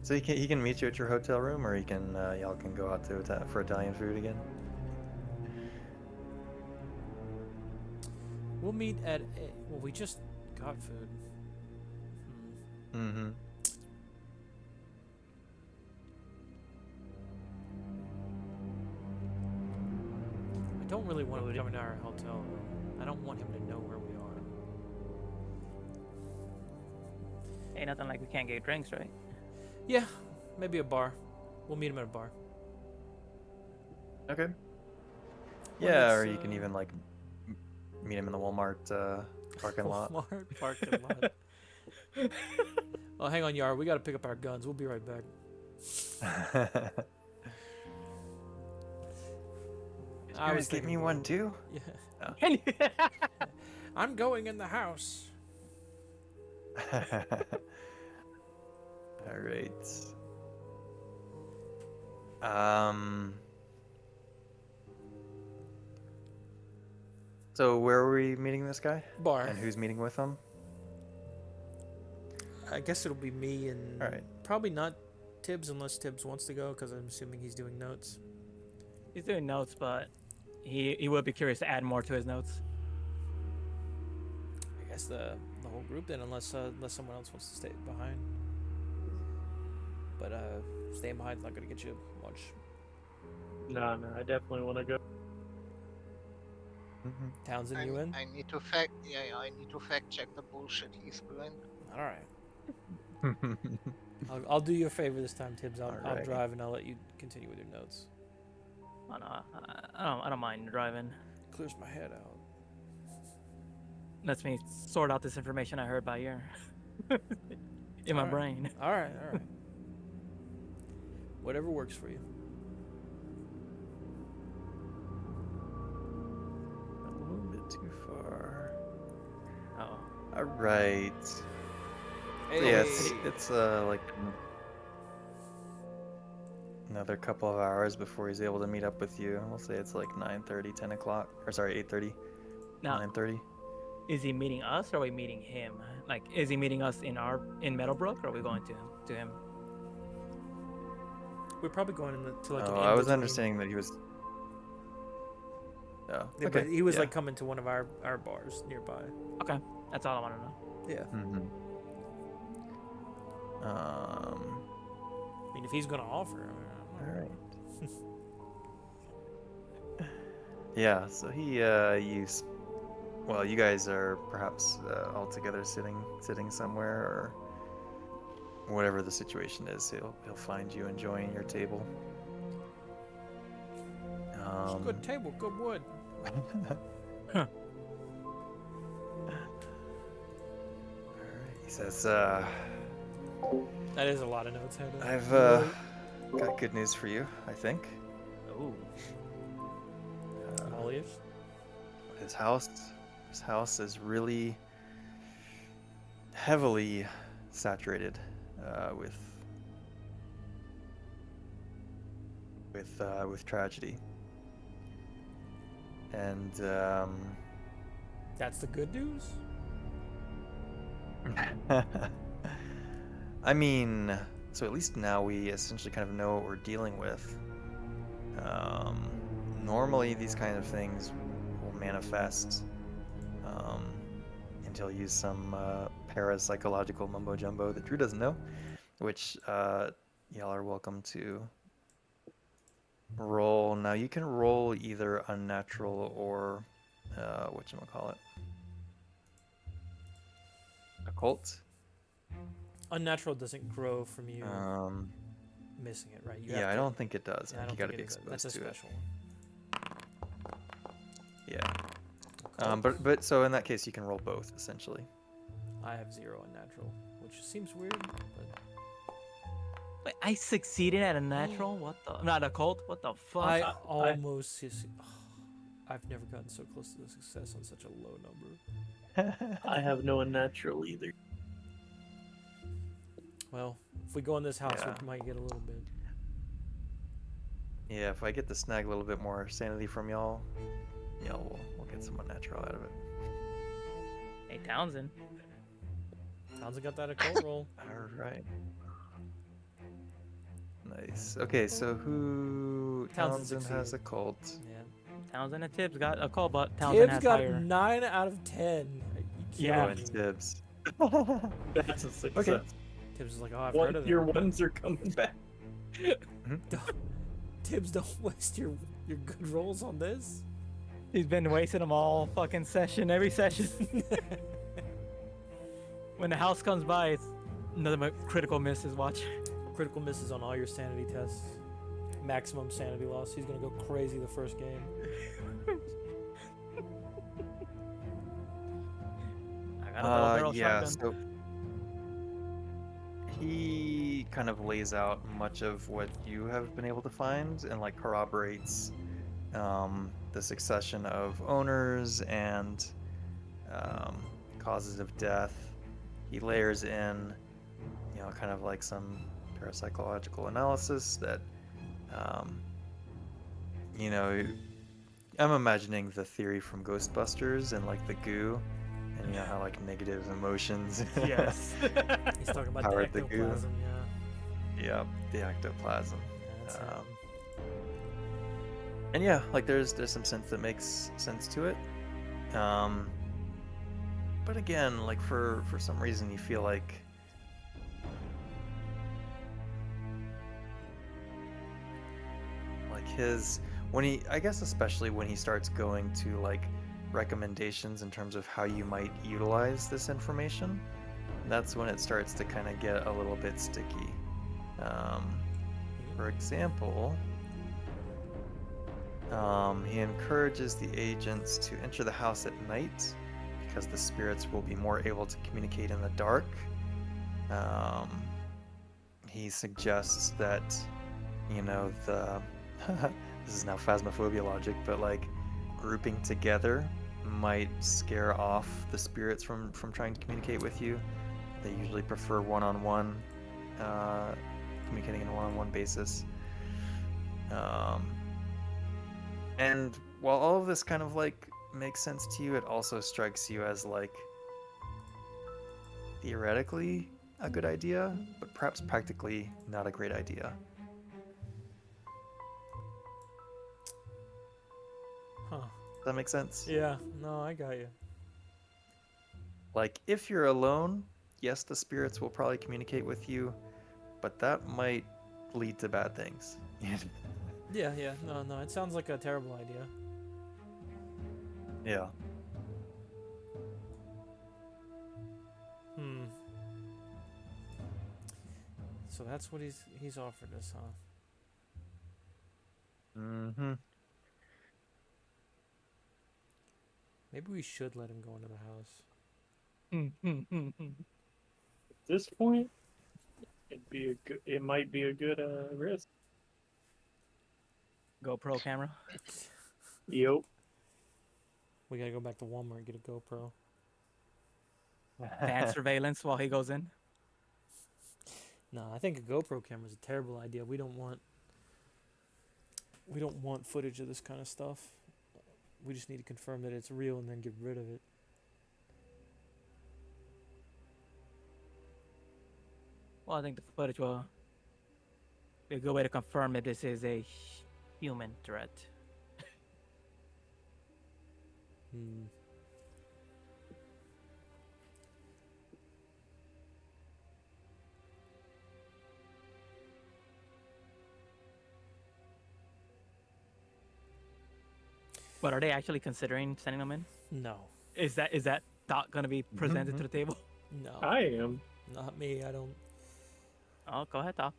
[SPEAKER 2] So he can meet you at your hotel room, or he can y'all can go out to for Italian food again.
[SPEAKER 1] We'll meet at. Well, we just got food.
[SPEAKER 2] Mm-hmm.
[SPEAKER 1] I don't really want him coming to our hotel room. I don't want him to know where we are.
[SPEAKER 3] Ain't nothing like we can't get drinks, right?
[SPEAKER 1] Yeah, maybe a bar. We'll meet him at a bar.
[SPEAKER 2] Okay.
[SPEAKER 1] Well,
[SPEAKER 2] Yeah, or
[SPEAKER 1] let's,
[SPEAKER 2] you can even like meet him in the Walmart parking lot.
[SPEAKER 1] Walmart parking lot. Oh, hang on, Yar. We gotta pick up our guns. We'll be right back. I was
[SPEAKER 2] Get me
[SPEAKER 1] thinking
[SPEAKER 2] one
[SPEAKER 1] about-
[SPEAKER 2] too.
[SPEAKER 1] Yeah. I'm going in the house.
[SPEAKER 2] All right. So where are we meeting this guy?
[SPEAKER 1] Bar.
[SPEAKER 2] And who's meeting with him?
[SPEAKER 1] I guess it'll be me and
[SPEAKER 2] All right.
[SPEAKER 1] probably not Tibbs unless Tibbs wants to go because I'm assuming he's doing notes.
[SPEAKER 3] He's doing notes, but he would be curious to add more to his notes.
[SPEAKER 1] I guess the whole group then, unless someone else wants to stay behind. but staying behind's not gonna get you much.
[SPEAKER 6] No, I definitely want to go.
[SPEAKER 2] Mhm.
[SPEAKER 1] Townsend, you in?
[SPEAKER 7] I need to fact. Yeah, I need to fact check the bullshit he's spewing.
[SPEAKER 1] All right. I'll do you a favor this time, Tibbs. I'll
[SPEAKER 2] Alright.
[SPEAKER 1] drive and I'll let you continue with your notes.
[SPEAKER 3] Oh, no, I don't mind driving.
[SPEAKER 1] Clears my head out.
[SPEAKER 3] Lets me sort out this information I heard by ear in my
[SPEAKER 1] Alright.
[SPEAKER 3] brain.
[SPEAKER 1] All right. Whatever works for you.
[SPEAKER 2] A little bit too far.
[SPEAKER 3] Oh,
[SPEAKER 2] All right.
[SPEAKER 1] Hey.
[SPEAKER 2] Yeah, it's like another couple of hours before he's able to meet up with you. We'll say it's like 9:30, 10 o'clock, or sorry, 8:30,
[SPEAKER 3] now
[SPEAKER 2] 9:30.
[SPEAKER 3] is he meeting us or are we meeting him? Like, is he meeting us in Meadowbrook or are we going to him?
[SPEAKER 1] We're probably going to like an
[SPEAKER 2] Oh, I was
[SPEAKER 1] in-between.
[SPEAKER 2] understanding that he was. Oh,
[SPEAKER 1] Yeah,
[SPEAKER 2] okay.
[SPEAKER 1] but he was
[SPEAKER 2] yeah.
[SPEAKER 1] like coming to one of our bars nearby.
[SPEAKER 3] Okay, that's all I want to know.
[SPEAKER 1] Yeah.
[SPEAKER 2] Mhm.
[SPEAKER 1] I mean, if he's gonna offer,
[SPEAKER 2] All right. Yeah. So he well, you guys are perhaps all together sitting somewhere, or whatever the situation is. He'll find you enjoying your table.
[SPEAKER 1] it's a good table, good wood.
[SPEAKER 3] Huh.
[SPEAKER 2] He says,
[SPEAKER 1] That is a lot of notes, Hannah.
[SPEAKER 2] I've got good news for you, I think.
[SPEAKER 3] Oh,
[SPEAKER 1] All ears.
[SPEAKER 2] His house is really heavily saturated with tragedy. And
[SPEAKER 1] That's the good news.
[SPEAKER 2] I mean, so at least now we essentially kind of know what we're dealing with. Normally, these kind of things will manifest until you use some parapsychological mumbo jumbo that Drew doesn't know, which y'all are welcome to roll. Now, you can roll either unnatural or whatchamacallit? Occult.
[SPEAKER 1] Unnatural doesn't grow from you
[SPEAKER 2] Um,
[SPEAKER 1] missing it, right? You
[SPEAKER 2] yeah,
[SPEAKER 1] have
[SPEAKER 2] I
[SPEAKER 1] to-
[SPEAKER 2] don't think it does.
[SPEAKER 1] yeah,
[SPEAKER 2] I
[SPEAKER 1] I
[SPEAKER 2] think
[SPEAKER 1] don't
[SPEAKER 2] you gotta
[SPEAKER 1] think
[SPEAKER 2] be
[SPEAKER 1] it does. That's
[SPEAKER 2] exposed
[SPEAKER 1] a
[SPEAKER 2] to it.
[SPEAKER 1] special one.
[SPEAKER 2] Yeah.
[SPEAKER 1] Occult.
[SPEAKER 2] But so in that case, you can roll both essentially.
[SPEAKER 1] I have 0 unnatural, which seems weird, but
[SPEAKER 3] wait, I succeeded at a natural? What the? Not a cult? What the fuck?
[SPEAKER 1] I almost. I've never gotten so close to the success on such a low number.
[SPEAKER 6] I have no unnatural either.
[SPEAKER 1] Well, if we go in this house,
[SPEAKER 2] Yeah.
[SPEAKER 1] we might get a little bit.
[SPEAKER 2] Yeah, if I get to snag a little bit more sanity from y'all, we'll get some unnatural out of it.
[SPEAKER 3] Hey, Townsend.
[SPEAKER 1] Townsend got that occult roll.
[SPEAKER 2] All right. Nice. Okay, so who
[SPEAKER 1] Townsend
[SPEAKER 2] Townsend has a
[SPEAKER 1] succeeded.
[SPEAKER 2] cult?
[SPEAKER 1] Yeah.
[SPEAKER 3] Townsend and Tibbs got a call, but Townsend
[SPEAKER 1] Tibbs
[SPEAKER 3] has
[SPEAKER 1] got
[SPEAKER 3] higher.
[SPEAKER 1] 9 out of 10. Are you
[SPEAKER 3] Yeah.
[SPEAKER 1] kidding
[SPEAKER 2] Oh,
[SPEAKER 1] me?
[SPEAKER 2] and Tibbs.
[SPEAKER 6] That's a success.
[SPEAKER 1] Tibbs is like, oh, I've heard of
[SPEAKER 6] Your
[SPEAKER 1] them.
[SPEAKER 6] ones are coming back.
[SPEAKER 1] Tibbs, don't waste your good rolls on this.
[SPEAKER 3] He's been wasting them all fucking session, every session. When the house comes by, it's another critical misses. Watch.
[SPEAKER 1] Critical misses on all your sanity tests. Maximum sanity loss. He's gonna go crazy the first game.
[SPEAKER 3] I got a little barrel
[SPEAKER 2] Yeah,
[SPEAKER 3] shotgun.
[SPEAKER 2] so he kind of lays out much of what you have been able to find and like corroborates the succession of owners and causes of death. He layers in, kind of like some parapsychological analysis that, I'm imagining the theory from Ghostbusters and like the goo, and how like negative emotions.
[SPEAKER 3] Yes.
[SPEAKER 1] He's talking about the
[SPEAKER 2] Powered the goo.
[SPEAKER 1] ectoplasm. Yeah.
[SPEAKER 2] Yep, the ectoplasm.
[SPEAKER 1] Yeah, that's
[SPEAKER 2] Um,
[SPEAKER 1] him.
[SPEAKER 2] And yeah, like there's some sense that makes sense to it. But again, like for some reason you feel like his when he I guess especially when he starts going to like recommendations in terms of how you might utilize this information, that's when it starts to kind of get a little bit sticky. For example, he encourages the agents to enter the house at night because the spirits will be more able to communicate in the dark. He suggests that, you know, the this is now phasmophobia logic, but like grouping together might scare off the spirits from trying to communicate with you. They usually prefer one-on-one, communicating on a one-on-one basis. And while all of this kind of like makes sense to you, it also strikes you as like theoretically a good idea, but perhaps practically not a great idea.
[SPEAKER 1] Huh.
[SPEAKER 2] Does that make sense?
[SPEAKER 1] Yeah. No, I got you.
[SPEAKER 2] Like, if you're alone, yes, the spirits will probably communicate with you, but that might lead to bad things.
[SPEAKER 1] Yeah. Yeah. No. No. It sounds like a terrible idea.
[SPEAKER 2] Yeah.
[SPEAKER 1] Hmm. So that's what he's offered us, huh?
[SPEAKER 2] Mm-hmm.
[SPEAKER 1] Maybe we should let him go into the house.
[SPEAKER 6] At this point, it might be a good risk.
[SPEAKER 3] GoPro camera.
[SPEAKER 6] Yep.
[SPEAKER 1] We gotta go back to Walmart and get a GoPro.
[SPEAKER 3] Fan surveillance while he goes in.
[SPEAKER 1] No, I think a GoPro camera is a terrible idea. We don't want footage of this kind of stuff. We just need to confirm that it's real and then get rid of it.
[SPEAKER 3] Well, I think the footage will be a good way to confirm that this is a human threat.
[SPEAKER 1] Hmm.
[SPEAKER 3] But are they actually considering sending them in?
[SPEAKER 1] No.
[SPEAKER 3] Is that thought going to be presented to the table?
[SPEAKER 1] No.
[SPEAKER 6] I am.
[SPEAKER 1] Not me. I don't.
[SPEAKER 3] Oh, go ahead, Doc.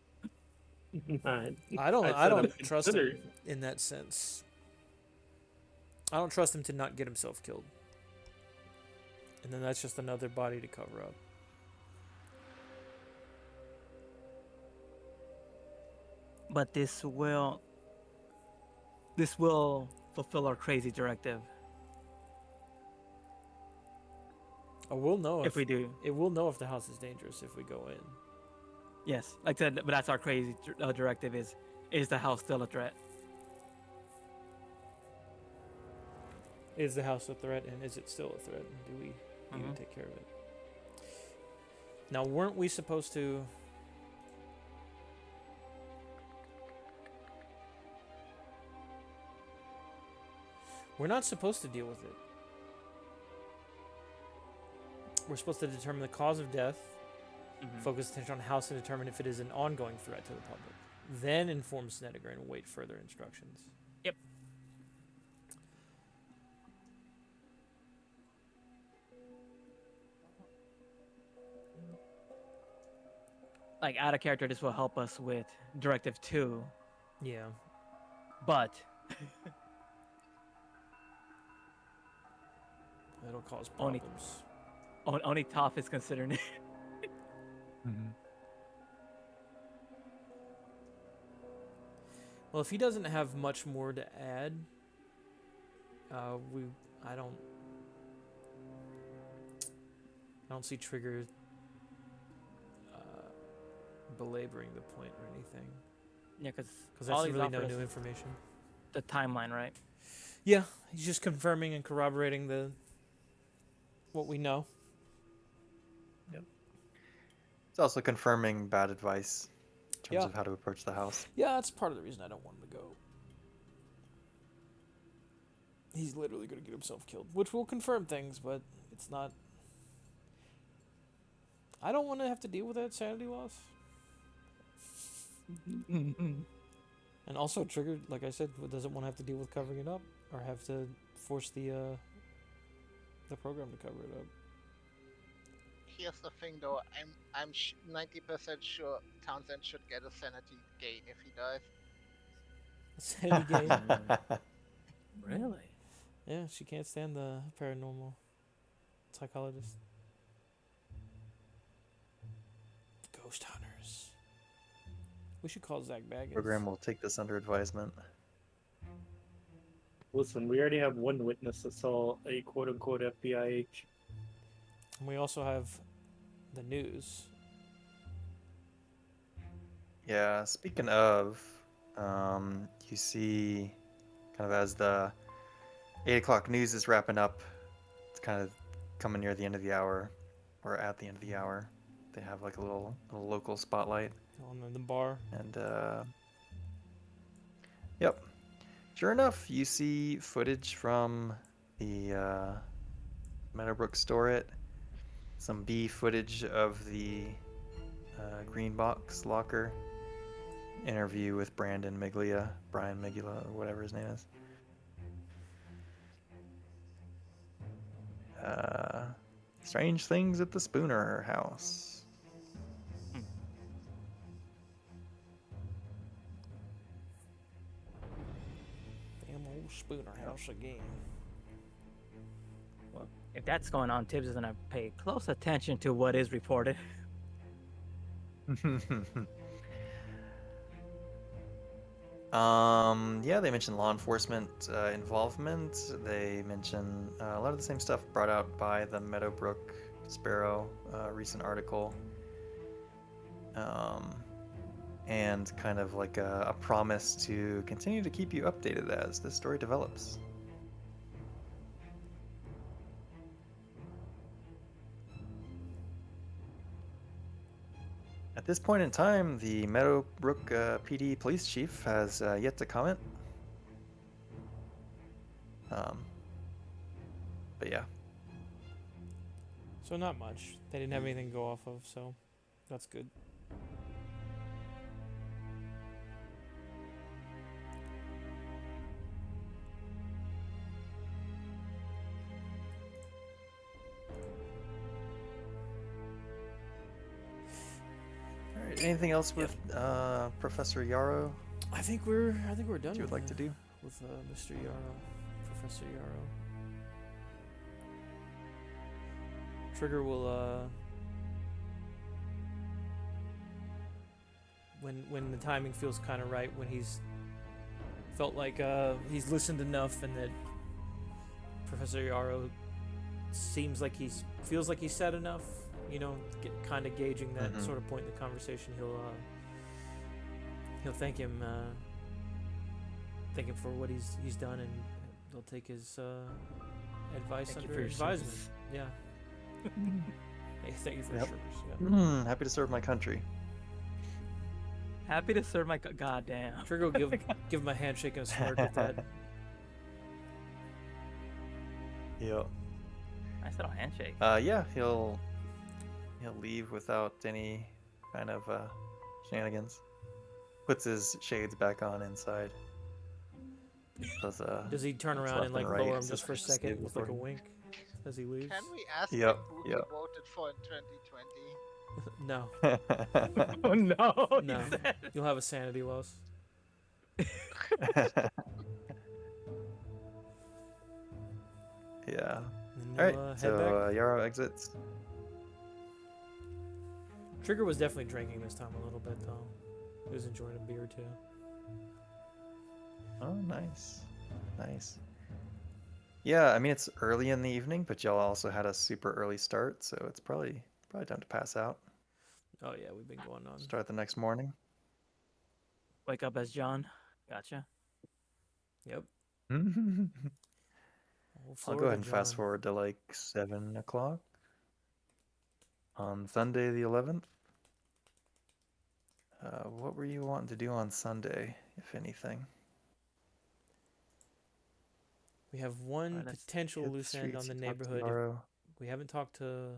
[SPEAKER 1] I
[SPEAKER 6] I
[SPEAKER 1] don't
[SPEAKER 6] said I'm
[SPEAKER 1] trust him
[SPEAKER 6] considering.
[SPEAKER 1] in that sense. I don't trust him to not get himself killed. And then that's just another body to cover up.
[SPEAKER 3] But this will fulfill our crazy directive
[SPEAKER 1] Oh, we'll know
[SPEAKER 3] if we do.
[SPEAKER 1] It will know if the house is dangerous if we go in.
[SPEAKER 3] Yes, like I said, but that's our crazy directive: is the house still a threat?
[SPEAKER 1] Is the house a threat, and is it still a threat? And do we need to take care of it? Now, weren't we supposed to? We're not supposed to deal with it. We're supposed to determine the cause of death, focus attention on the house, and determine if it is an ongoing threat to the public. Then inform Snedeker and await further instructions.
[SPEAKER 3] Yep. Like out of character, this will help us with Directive 2,
[SPEAKER 1] Yeah.
[SPEAKER 3] but
[SPEAKER 1] That'll cause
[SPEAKER 3] Only-
[SPEAKER 1] problems.
[SPEAKER 3] only Toph is considering it.
[SPEAKER 1] Well, if he doesn't have much more to add, I don't see Trigger belaboring the point or anything.
[SPEAKER 3] Yeah, because
[SPEAKER 1] Because that's really no new information.
[SPEAKER 3] the timeline, right?
[SPEAKER 1] Yeah, he's just confirming and corroborating what we know.
[SPEAKER 2] It's also confirming bad advice in terms
[SPEAKER 1] Yeah.
[SPEAKER 2] of how to approach the house.
[SPEAKER 1] Yeah, that's part of the reason I don't want him to go. He's literally going to get himself killed, which will confirm things, but it's not. I don't want to have to deal with that sanity loss. And also, Trigger, like I said, doesn't want to have to deal with covering it up or have to force the program to cover it up.
[SPEAKER 7] Here's the thing, though. I'm 90% sure Townsend should get a sanity gain if he dies.
[SPEAKER 1] Sanity gain.
[SPEAKER 3] Really?
[SPEAKER 1] Yeah, she can't stand the paranormal psychologist. Ghost hunters. We should call Zach Baggins.
[SPEAKER 2] Program will take this under advisement.
[SPEAKER 6] Listen, we already have one witness that saw a quote-unquote FBI agent.
[SPEAKER 1] And we also have the news.
[SPEAKER 2] Yeah, speaking of, you see, kind of as the 8 o'clock news is wrapping up, it's kind of coming near the end of the hour, or at the end of the hour. They have like a little local spotlight.
[SPEAKER 1] On the bar.
[SPEAKER 2] And, yep. Sure enough, you see footage from the Meadowbrook store it. Some B footage of the green box locker. Interview with Brian Miglia, or whatever his name is. Strange things at the Spooner house.
[SPEAKER 1] Damn old Spooner house again.
[SPEAKER 3] Well, if that's going on, Tibbs is gonna pay close attention to what is reported.
[SPEAKER 2] Yeah, they mentioned law enforcement involvement. They mention a lot of the same stuff brought out by the Meadowbrook Sparrow recent article. And kind of like a promise to continue to keep you updated as this story develops. At this point in time, the Meadowbrook PD police chief has yet to comment. But yeah.
[SPEAKER 1] So not much. They didn't have anything to go off of, so that's good.
[SPEAKER 2] All right. Anything else with Professor Yarrow
[SPEAKER 1] I think we're done.
[SPEAKER 2] that you would like to do?
[SPEAKER 1] With Mr. Yarrow, Professor Yarrow. Trigger will when the timing feels kind of right, when he's felt like he's listened enough and that Professor Yarrow seems like feels like he's said enough, you know, kind of gauging that sort of point in the conversation, he'll thank him for what he's done, and they'll take his advice
[SPEAKER 3] Thank you
[SPEAKER 1] under
[SPEAKER 3] for your
[SPEAKER 1] advisement.
[SPEAKER 3] service.
[SPEAKER 1] Yeah. Hey, thank you for your
[SPEAKER 2] Yep.
[SPEAKER 1] service. Yeah.
[SPEAKER 2] Happy to serve my country.
[SPEAKER 3] Happy to serve my goddamn.
[SPEAKER 1] Trigger will give him a handshake and a smirk with that.
[SPEAKER 2] Yep.
[SPEAKER 3] Nice little handshake.
[SPEAKER 2] Yeah, he'll leave without any kind of shenanigans. Puts his shades back on inside.
[SPEAKER 1] Does he turn
[SPEAKER 2] looks
[SPEAKER 1] around
[SPEAKER 2] left
[SPEAKER 1] and like
[SPEAKER 2] and right,
[SPEAKER 1] lower him
[SPEAKER 2] so
[SPEAKER 1] just for a
[SPEAKER 2] I can see
[SPEAKER 1] second with like a
[SPEAKER 2] before-
[SPEAKER 1] wink as he leaves?
[SPEAKER 7] Can we ask
[SPEAKER 2] Yep,
[SPEAKER 7] him who
[SPEAKER 2] yep.
[SPEAKER 7] he voted for in 2020?
[SPEAKER 1] No,
[SPEAKER 3] Oh no!
[SPEAKER 1] No. You'll have a sanity loss.
[SPEAKER 2] Yeah.
[SPEAKER 1] And
[SPEAKER 2] All right.
[SPEAKER 1] you'll, head
[SPEAKER 2] So
[SPEAKER 1] back.
[SPEAKER 2] Yarrow exits.
[SPEAKER 1] Trigger was definitely drinking this time a little bit though. He was enjoying a beer too.
[SPEAKER 2] Oh, nice, nice. Yeah, I mean it's early in the evening, but y'all also had a super early start, so it's probably time to pass out.
[SPEAKER 1] Oh yeah, we've been going on.
[SPEAKER 2] Start the next morning.
[SPEAKER 3] Wake up as John. Gotcha.
[SPEAKER 1] Yep.
[SPEAKER 2] I'll
[SPEAKER 1] Old
[SPEAKER 2] go ahead
[SPEAKER 1] Florida
[SPEAKER 2] and fast
[SPEAKER 1] John.
[SPEAKER 2] forward to like 7 o'clock on Sunday the 11th. What were you wanting to do on Sunday, if anything?
[SPEAKER 1] We have one
[SPEAKER 3] Alright, let's
[SPEAKER 1] potential
[SPEAKER 2] Hit the
[SPEAKER 1] loose end on
[SPEAKER 2] streets,
[SPEAKER 1] the
[SPEAKER 2] you talk to
[SPEAKER 1] neighborhood.
[SPEAKER 2] Yarrow.
[SPEAKER 1] We haven't talked to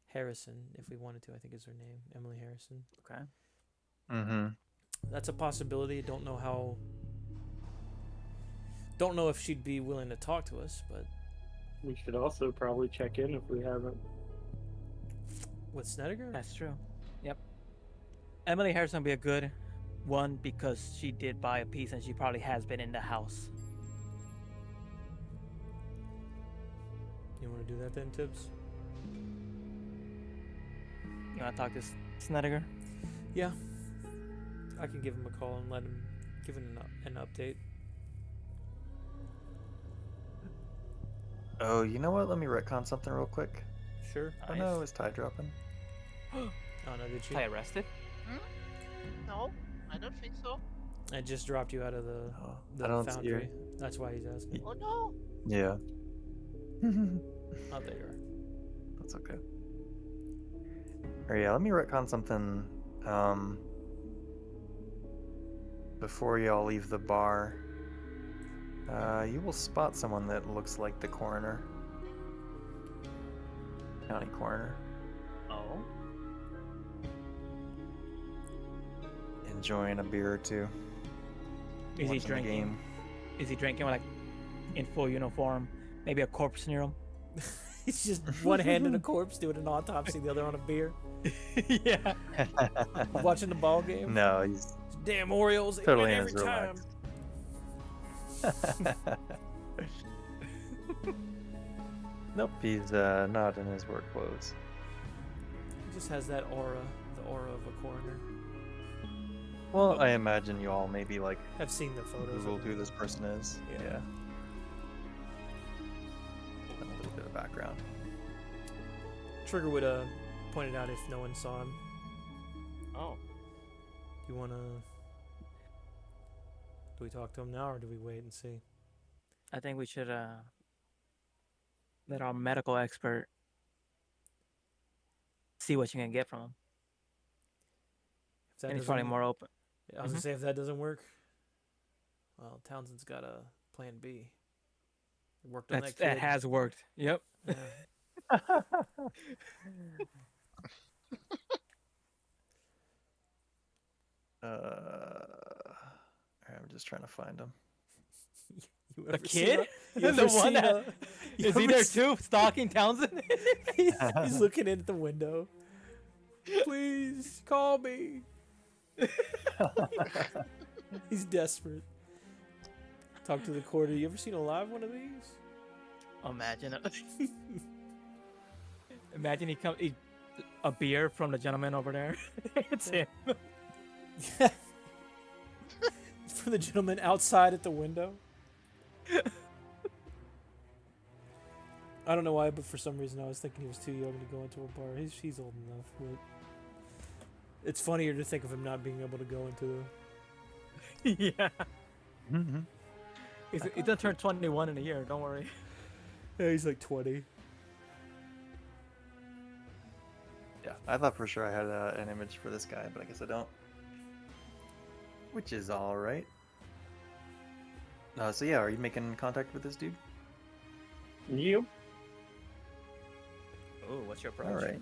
[SPEAKER 1] Harrison if we wanted to. I think is her name, Emily Harrison.
[SPEAKER 3] Okay.
[SPEAKER 2] Mm-hmm.
[SPEAKER 1] That's a possibility. Don't know how. Don't know if she'd be willing to talk to us, but
[SPEAKER 6] We should also probably check in if we haven't.
[SPEAKER 1] with Snedeker?
[SPEAKER 3] That's true. Yep. Emily Harrison would be a good one because she did buy a piece and she probably has been in the house.
[SPEAKER 1] You want to do that then, Tibbs?
[SPEAKER 3] You want to talk to Snedeker?
[SPEAKER 1] Yeah. I can give him a call and let him give him an update.
[SPEAKER 2] Oh, you know what? Let me retcon something real quick.
[SPEAKER 1] Sure.
[SPEAKER 2] Oh no, is Ty dropping?
[SPEAKER 1] Oh no, did she?
[SPEAKER 3] I arrested?
[SPEAKER 7] No, I don't think so.
[SPEAKER 1] I just dropped you out of the
[SPEAKER 2] I don't see her.
[SPEAKER 1] foundry. That's why he's asking.
[SPEAKER 7] Oh no.
[SPEAKER 2] Yeah.
[SPEAKER 1] Oh, there you are.
[SPEAKER 2] That's okay. Or yeah, let me retcon something. Before y'all leave the bar, you will spot someone that looks like the coroner. County coroner.
[SPEAKER 3] Oh.
[SPEAKER 2] Enjoying a beer or two.
[SPEAKER 3] Is he
[SPEAKER 2] watching the
[SPEAKER 3] drinking?
[SPEAKER 2] game.
[SPEAKER 3] Is he drinking like in full uniform? Maybe a corpse near him?
[SPEAKER 1] He's just one hand in a corpse doing an autopsy, the other on a beer.
[SPEAKER 3] Yeah.
[SPEAKER 1] Watching the ball game.
[SPEAKER 2] No, he's
[SPEAKER 1] Damn Orioles, they
[SPEAKER 2] totally
[SPEAKER 1] win
[SPEAKER 2] in
[SPEAKER 1] every
[SPEAKER 2] his
[SPEAKER 1] time.
[SPEAKER 2] relax. Nope, he's not in his work clothes.
[SPEAKER 1] He just has that aura, the aura of a coroner.
[SPEAKER 2] Well, I imagine you all maybe like
[SPEAKER 1] I've seen the photos.
[SPEAKER 2] Googled
[SPEAKER 1] of
[SPEAKER 2] who
[SPEAKER 1] him.
[SPEAKER 2] this person is.
[SPEAKER 1] Yeah.
[SPEAKER 2] And a little bit of background.
[SPEAKER 1] Trigger would point it out if no one saw him.
[SPEAKER 3] Oh.
[SPEAKER 1] Do you wanna? Do we talk to him now, or do we wait and see?
[SPEAKER 3] I think we should let our medical expert see what you can get from him.
[SPEAKER 1] If that
[SPEAKER 3] And he's
[SPEAKER 1] doesn't-
[SPEAKER 3] probably more open.
[SPEAKER 1] I was gonna say if that doesn't work, well, Townsend's got a plan B. It worked on that kid.
[SPEAKER 3] That has worked. Yep.
[SPEAKER 1] Yeah.
[SPEAKER 2] I'm just trying to find him.
[SPEAKER 1] You
[SPEAKER 3] The
[SPEAKER 1] ever seen
[SPEAKER 3] kid?
[SPEAKER 1] you
[SPEAKER 3] The
[SPEAKER 1] ever
[SPEAKER 3] one
[SPEAKER 1] seen
[SPEAKER 3] that-
[SPEAKER 1] you
[SPEAKER 3] Is he
[SPEAKER 1] ever
[SPEAKER 3] there
[SPEAKER 1] seen-
[SPEAKER 3] too, stalking Townsend?
[SPEAKER 1] he's looking in at the window. Please call me. He's desperate. Talk to the quarter. You ever seen a live one of these?
[SPEAKER 3] Imagine. Imagine he comes. A beer from the gentleman over there. It's him.
[SPEAKER 1] For the gentleman outside at the window. I don't know why, but for some reason I was thinking he was too young to go into a bar. He's old enough, but it's funnier to think of him not being able to go into the.
[SPEAKER 3] Yeah.
[SPEAKER 2] Mm-hmm.
[SPEAKER 3] He's gonna turn 21 in a year. Don't worry.
[SPEAKER 1] Yeah, he's like 20.
[SPEAKER 2] Yeah, I thought for sure I had an image for this guy, but I guess I don't. Which is all right. So yeah, are you making contact with this dude?
[SPEAKER 6] Yep.
[SPEAKER 3] Oh, what's your approach?
[SPEAKER 2] All right.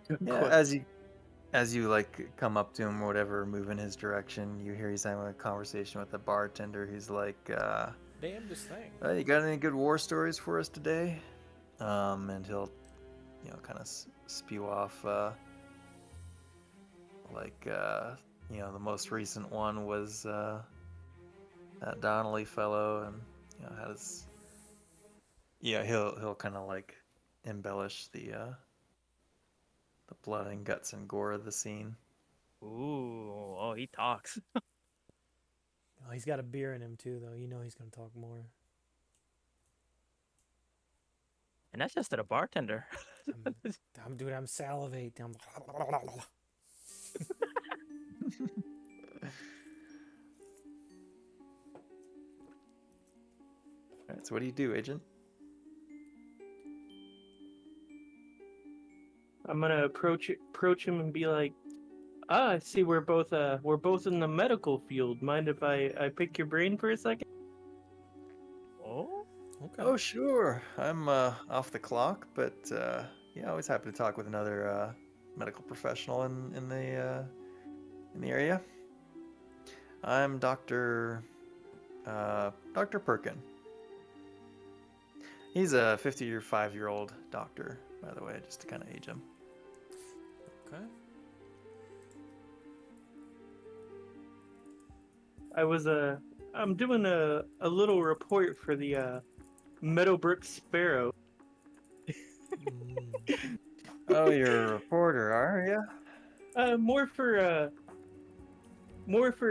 [SPEAKER 6] Good
[SPEAKER 2] Yeah,
[SPEAKER 6] question.
[SPEAKER 2] as you like come up to him or whatever, move in his direction, you hear he's having a conversation with the bartender. He's like,
[SPEAKER 1] Damnedest thing.
[SPEAKER 2] "You got any good war stories for us today?" And he'll, kind of spew off, the most recent one was that Donnelly fellow, and had his, he'll kind of like embellish the blood and guts and gore of the scene.
[SPEAKER 3] Ooh, oh, he talks.
[SPEAKER 1] Oh, he's got a beer in him too, though. You know he's gonna talk more.
[SPEAKER 3] And that's just at a bartender.
[SPEAKER 1] I'm salivating.
[SPEAKER 2] All right, so what do you do, Agent?
[SPEAKER 6] I'm gonna approach him and be like, I see we're both in the medical field. Mind if I pick your brain for a second?
[SPEAKER 3] Oh?
[SPEAKER 1] Okay.
[SPEAKER 2] Oh, sure. I'm off the clock, but always happy to talk with another medical professional in the in the area. I'm Dr. Perkin. He's a 55-year-old doctor, by the way, just to kind of age him.
[SPEAKER 1] Okay.
[SPEAKER 6] I'm doing a little report for the Meadowbrook Sparrow.
[SPEAKER 1] Mm.
[SPEAKER 2] Oh, you're a reporter, are you?
[SPEAKER 6] More for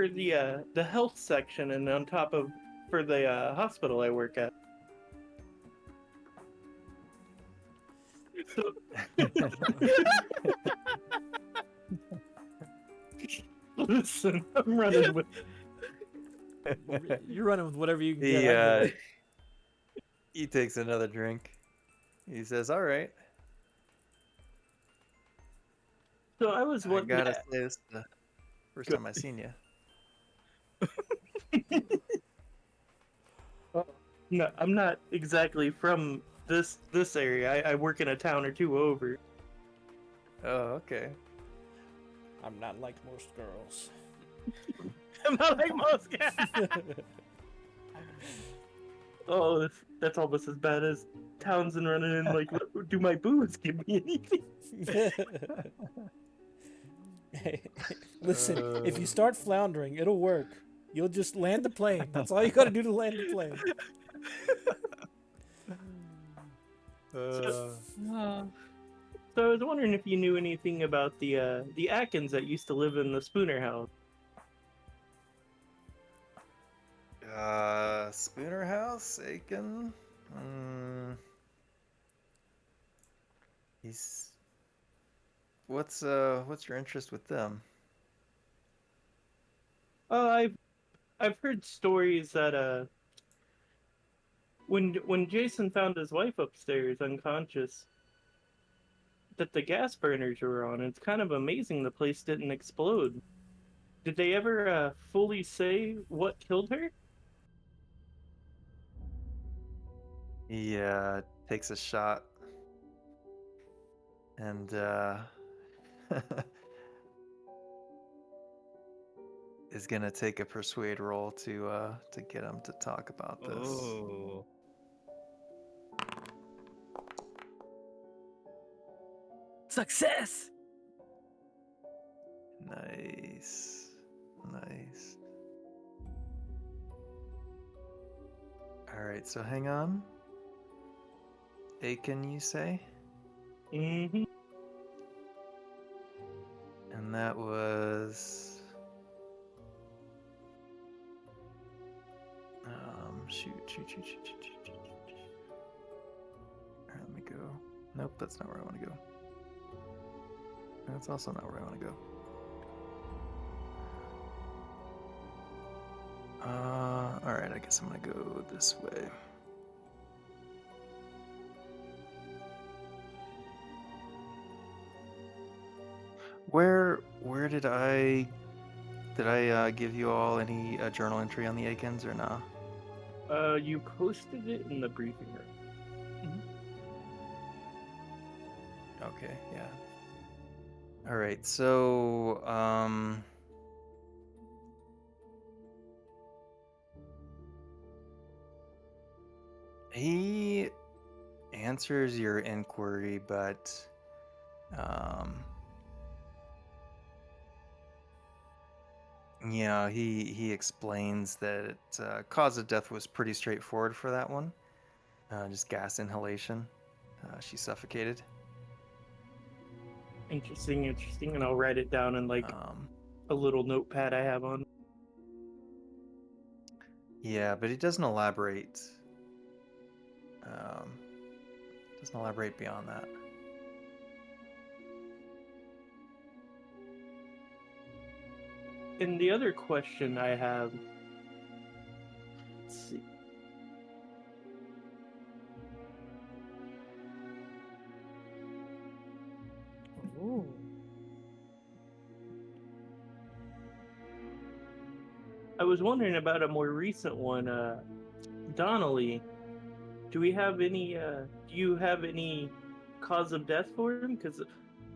[SPEAKER 6] the health section, and on top of for the hospital I work at. So, listen, I'm running with.
[SPEAKER 1] You're running with whatever you can get.
[SPEAKER 2] He
[SPEAKER 1] I get it.
[SPEAKER 2] he takes another drink. He says, "All right,
[SPEAKER 6] So I was
[SPEAKER 2] I
[SPEAKER 6] what?
[SPEAKER 2] gotta say this is the first time I seen you."
[SPEAKER 6] No, I'm not exactly from this area. I work in a town or two over.
[SPEAKER 2] Oh, okay.
[SPEAKER 5] I'm not like most girls.
[SPEAKER 6] I'm not like most guys. Oh, that's almost as bad as Townsend running in like, do my boobs give me anything?
[SPEAKER 1] Hey, listen, if you start floundering, it'll work. You'll just land the plane. That's all you gotta do to land the plane.
[SPEAKER 6] So I was wondering if you knew anything about the Atkins that used to live in the Spooner house.
[SPEAKER 2] Spooner House, Aiken. He's. What's your interest with them?
[SPEAKER 6] I've heard stories that when Jason found his wife upstairs unconscious, that the gas burners were on. It's kind of amazing the place didn't explode. Did they ever fully say what killed her?
[SPEAKER 2] He takes a shot and is gonna take a persuade roll to get him to talk about this.
[SPEAKER 3] Oh. Success!
[SPEAKER 2] Nice. All right, so hang on. Aiken, you say?
[SPEAKER 6] Mm-hmm.
[SPEAKER 2] And that was shoot. All right, let me go. Nope, that's not where I want to go. That's also not where I want to go. All right, I guess I'm gonna go this way. Where did I give you all any journal entry on the Aikens or nah?
[SPEAKER 6] You posted it in the briefing room.
[SPEAKER 2] Okay, yeah. All right, so he answers your inquiry, but yeah, he explains that cause of death was pretty straightforward for that one. Just gas inhalation. She suffocated.
[SPEAKER 6] Interesting, and I'll write it down in like a little notepad I have on.
[SPEAKER 2] Yeah, but he doesn't elaborate. Doesn't elaborate beyond that.
[SPEAKER 6] And the other question I have, let's see.
[SPEAKER 3] Ooh.
[SPEAKER 6] I was wondering about a more recent one, Donnelly. Do you have any cause of death for him? Because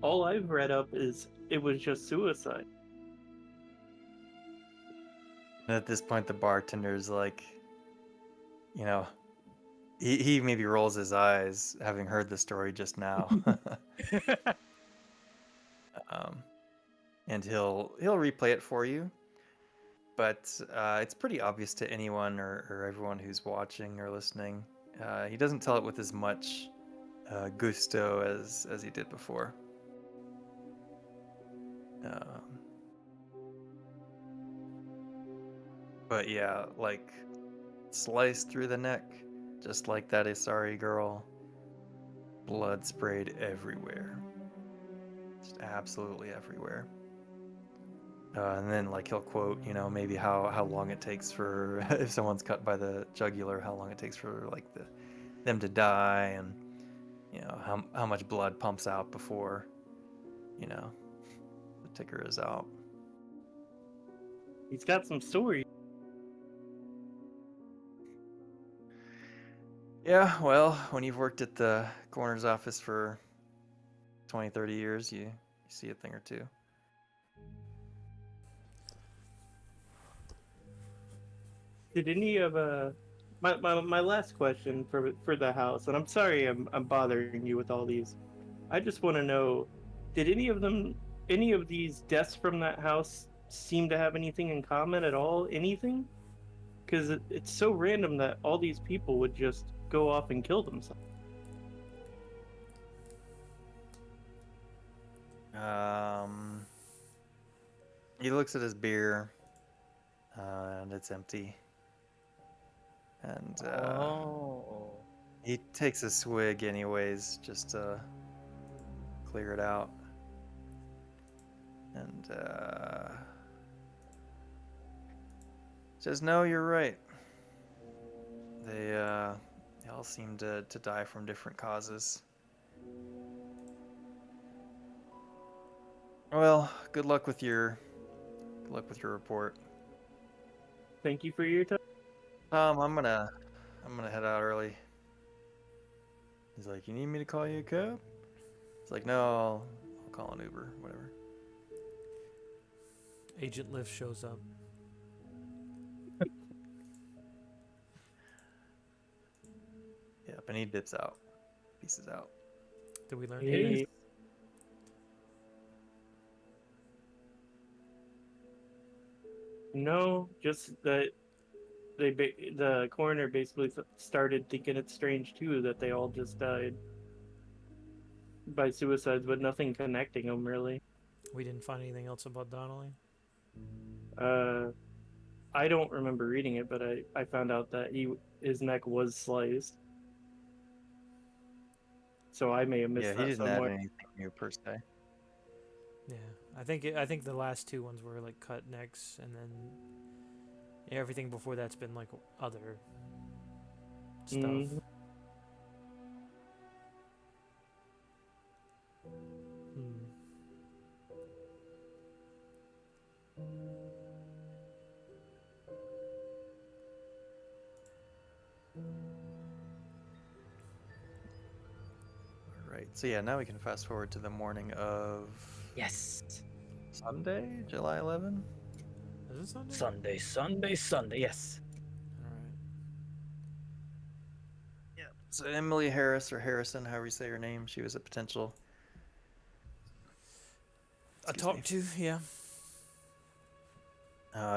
[SPEAKER 6] all I've read up is it was just suicide.
[SPEAKER 2] And at this point, the bartender's like, you know, he maybe rolls his eyes, having heard the story just now. um, and he'll replay it for you, but it's pretty obvious to anyone or everyone who's watching or listening. He doesn't tell it with as much gusto as he did before. Um, but yeah, like sliced through the neck, just like that Isari girl. Blood sprayed everywhere, just absolutely everywhere. And then like he'll quote, maybe how long it takes for if someone's cut by the jugular, how long it takes for like them to die, and how much blood pumps out before the ticker is out.
[SPEAKER 6] He's got some stories.
[SPEAKER 2] Yeah, well, when you've worked at the coroner's office for 20, 30 years, you see a thing or two.
[SPEAKER 6] Did any of my last question for the house, and I'm sorry I'm bothering you with all these. I just want to know, did any of these deaths from that house seem to have anything in common at all? Anything? Because it's so random that all these people would just go off and kill themselves.
[SPEAKER 2] He looks at his beer, and it's empty. And he takes a swig anyways, just to clear it out. And says, "No, you're right. They all seem to die from different causes." Well, good luck with your report.
[SPEAKER 6] Thank you for your time.
[SPEAKER 2] I'm gonna head out early. He's like, "You need me to call you a cab?" It's like, "No, I'll call an Uber, whatever."
[SPEAKER 1] Agent Lift shows up.
[SPEAKER 2] Yep, and he dips out. Pieces out.
[SPEAKER 1] Did we learn
[SPEAKER 6] Hey.
[SPEAKER 1] anything?
[SPEAKER 6] No, just that the coroner basically started thinking it's strange too that they all just died by suicides, but nothing connecting them really.
[SPEAKER 1] We didn't find anything else about Donnelly.
[SPEAKER 6] I don't remember reading it, but I found out that his neck was sliced. So I may have missed
[SPEAKER 2] Yeah, he
[SPEAKER 6] that
[SPEAKER 2] didn't
[SPEAKER 6] somewhere.
[SPEAKER 2] add anything new per se.
[SPEAKER 1] Yeah, I think the last two ones were like cut necks, and then everything before that's been like other stuff.
[SPEAKER 6] Mhm.
[SPEAKER 1] Hmm.
[SPEAKER 2] Right. So yeah, now we can fast forward to the morning of
[SPEAKER 3] Yes.
[SPEAKER 2] Sunday, July 11.
[SPEAKER 1] Is it Sunday?
[SPEAKER 3] Sunday. Yes.
[SPEAKER 1] All right.
[SPEAKER 2] Yeah. So Emily Harris, or Harrison, however you say her name, she was a potential.
[SPEAKER 1] I talked to, yeah.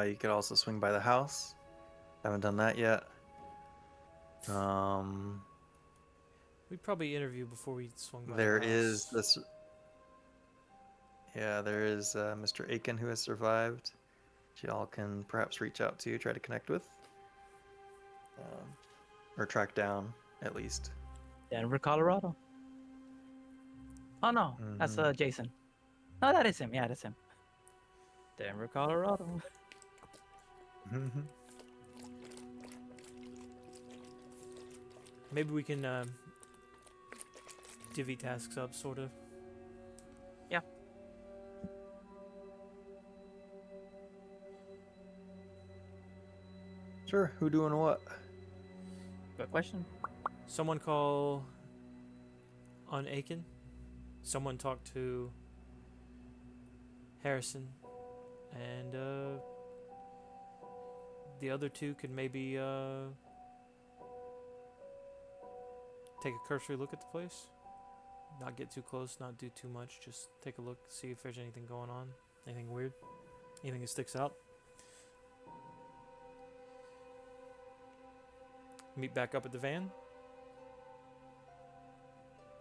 [SPEAKER 2] You could also swing by the house. Haven't done that yet.
[SPEAKER 1] We'd probably interview before we swung by.
[SPEAKER 2] There
[SPEAKER 1] the
[SPEAKER 2] is
[SPEAKER 1] house.
[SPEAKER 2] this. Yeah, there is Mr. Aiken who has survived. Which y'all can perhaps reach out to, try to connect with, or track down at least.
[SPEAKER 3] Denver, Colorado. Oh no, that's
[SPEAKER 2] Mhm.
[SPEAKER 3] Jason. No, that is him. Yeah, that's him. Denver, Colorado.
[SPEAKER 1] Maybe we can divvy tasks up, sort of.
[SPEAKER 3] Yeah.
[SPEAKER 2] Sure. Who doing what?
[SPEAKER 3] Good question.
[SPEAKER 1] Someone call on Aiken. Someone talk to Harrison, and the other two could maybe take a cursory look at the place. Not get too close, not do too much. Just take a look, see if there's anything going on, anything weird, anything that sticks out. Meet back up at the van.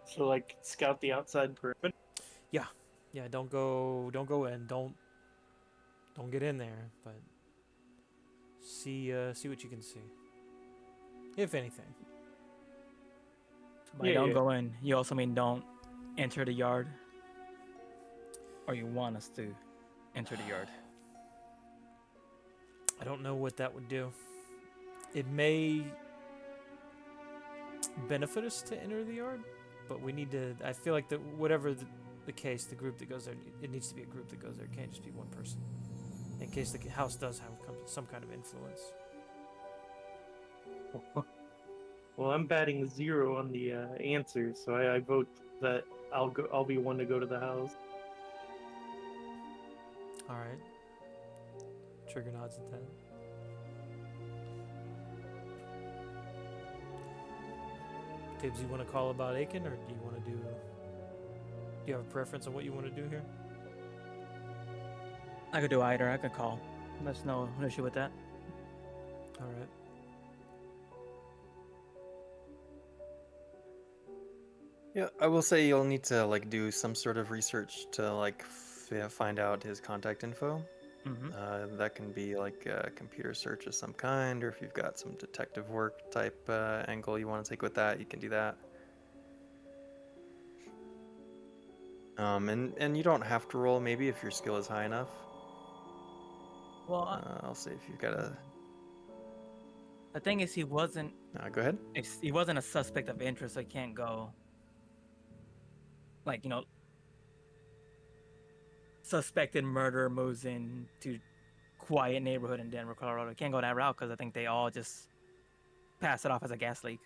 [SPEAKER 6] So like scout the outside perimeter.
[SPEAKER 1] Yeah, don't go in. Don't get in there, but see what you can see. If anything.
[SPEAKER 3] By
[SPEAKER 6] Yeah,
[SPEAKER 3] don't
[SPEAKER 6] yeah.
[SPEAKER 3] go in, you also mean don't enter the yard? Or you want us to enter the yard?
[SPEAKER 1] I don't know what that would do. It may benefit us to enter the yard, but we need to. I feel like that whatever the case, the group that goes there, it needs to be a group that goes there. It can't just be one person. In case the house does have some kind of influence.
[SPEAKER 6] Well, I'm batting 0 on the answers, so I vote that I'll go. I'll be one to go to the house.
[SPEAKER 1] All right. Trigger nods at that. Tibbs, you want to call about Aiken, or do you want to do? Do you have a preference on what you want to do here?
[SPEAKER 3] I could do either. I could call. There's no issue with that.
[SPEAKER 1] All right.
[SPEAKER 2] Yeah, I will say you'll need to like do some sort of research to like find out his contact info.
[SPEAKER 3] Mm-hmm.
[SPEAKER 2] That can be like a computer search of some kind, or if you've got some detective work type angle you want to take with that, you can do that. And you don't have to roll maybe if your skill is high enough.
[SPEAKER 3] Well,
[SPEAKER 2] I'll say if you've got a.
[SPEAKER 3] the thing is, he wasn't
[SPEAKER 2] Go ahead.
[SPEAKER 3] he wasn't a suspect of interest, so he can't go. Like, suspected murderer moves in to quiet neighborhood in Denver, Colorado. He can't go that route because I think they all just pass it off as a gas leak.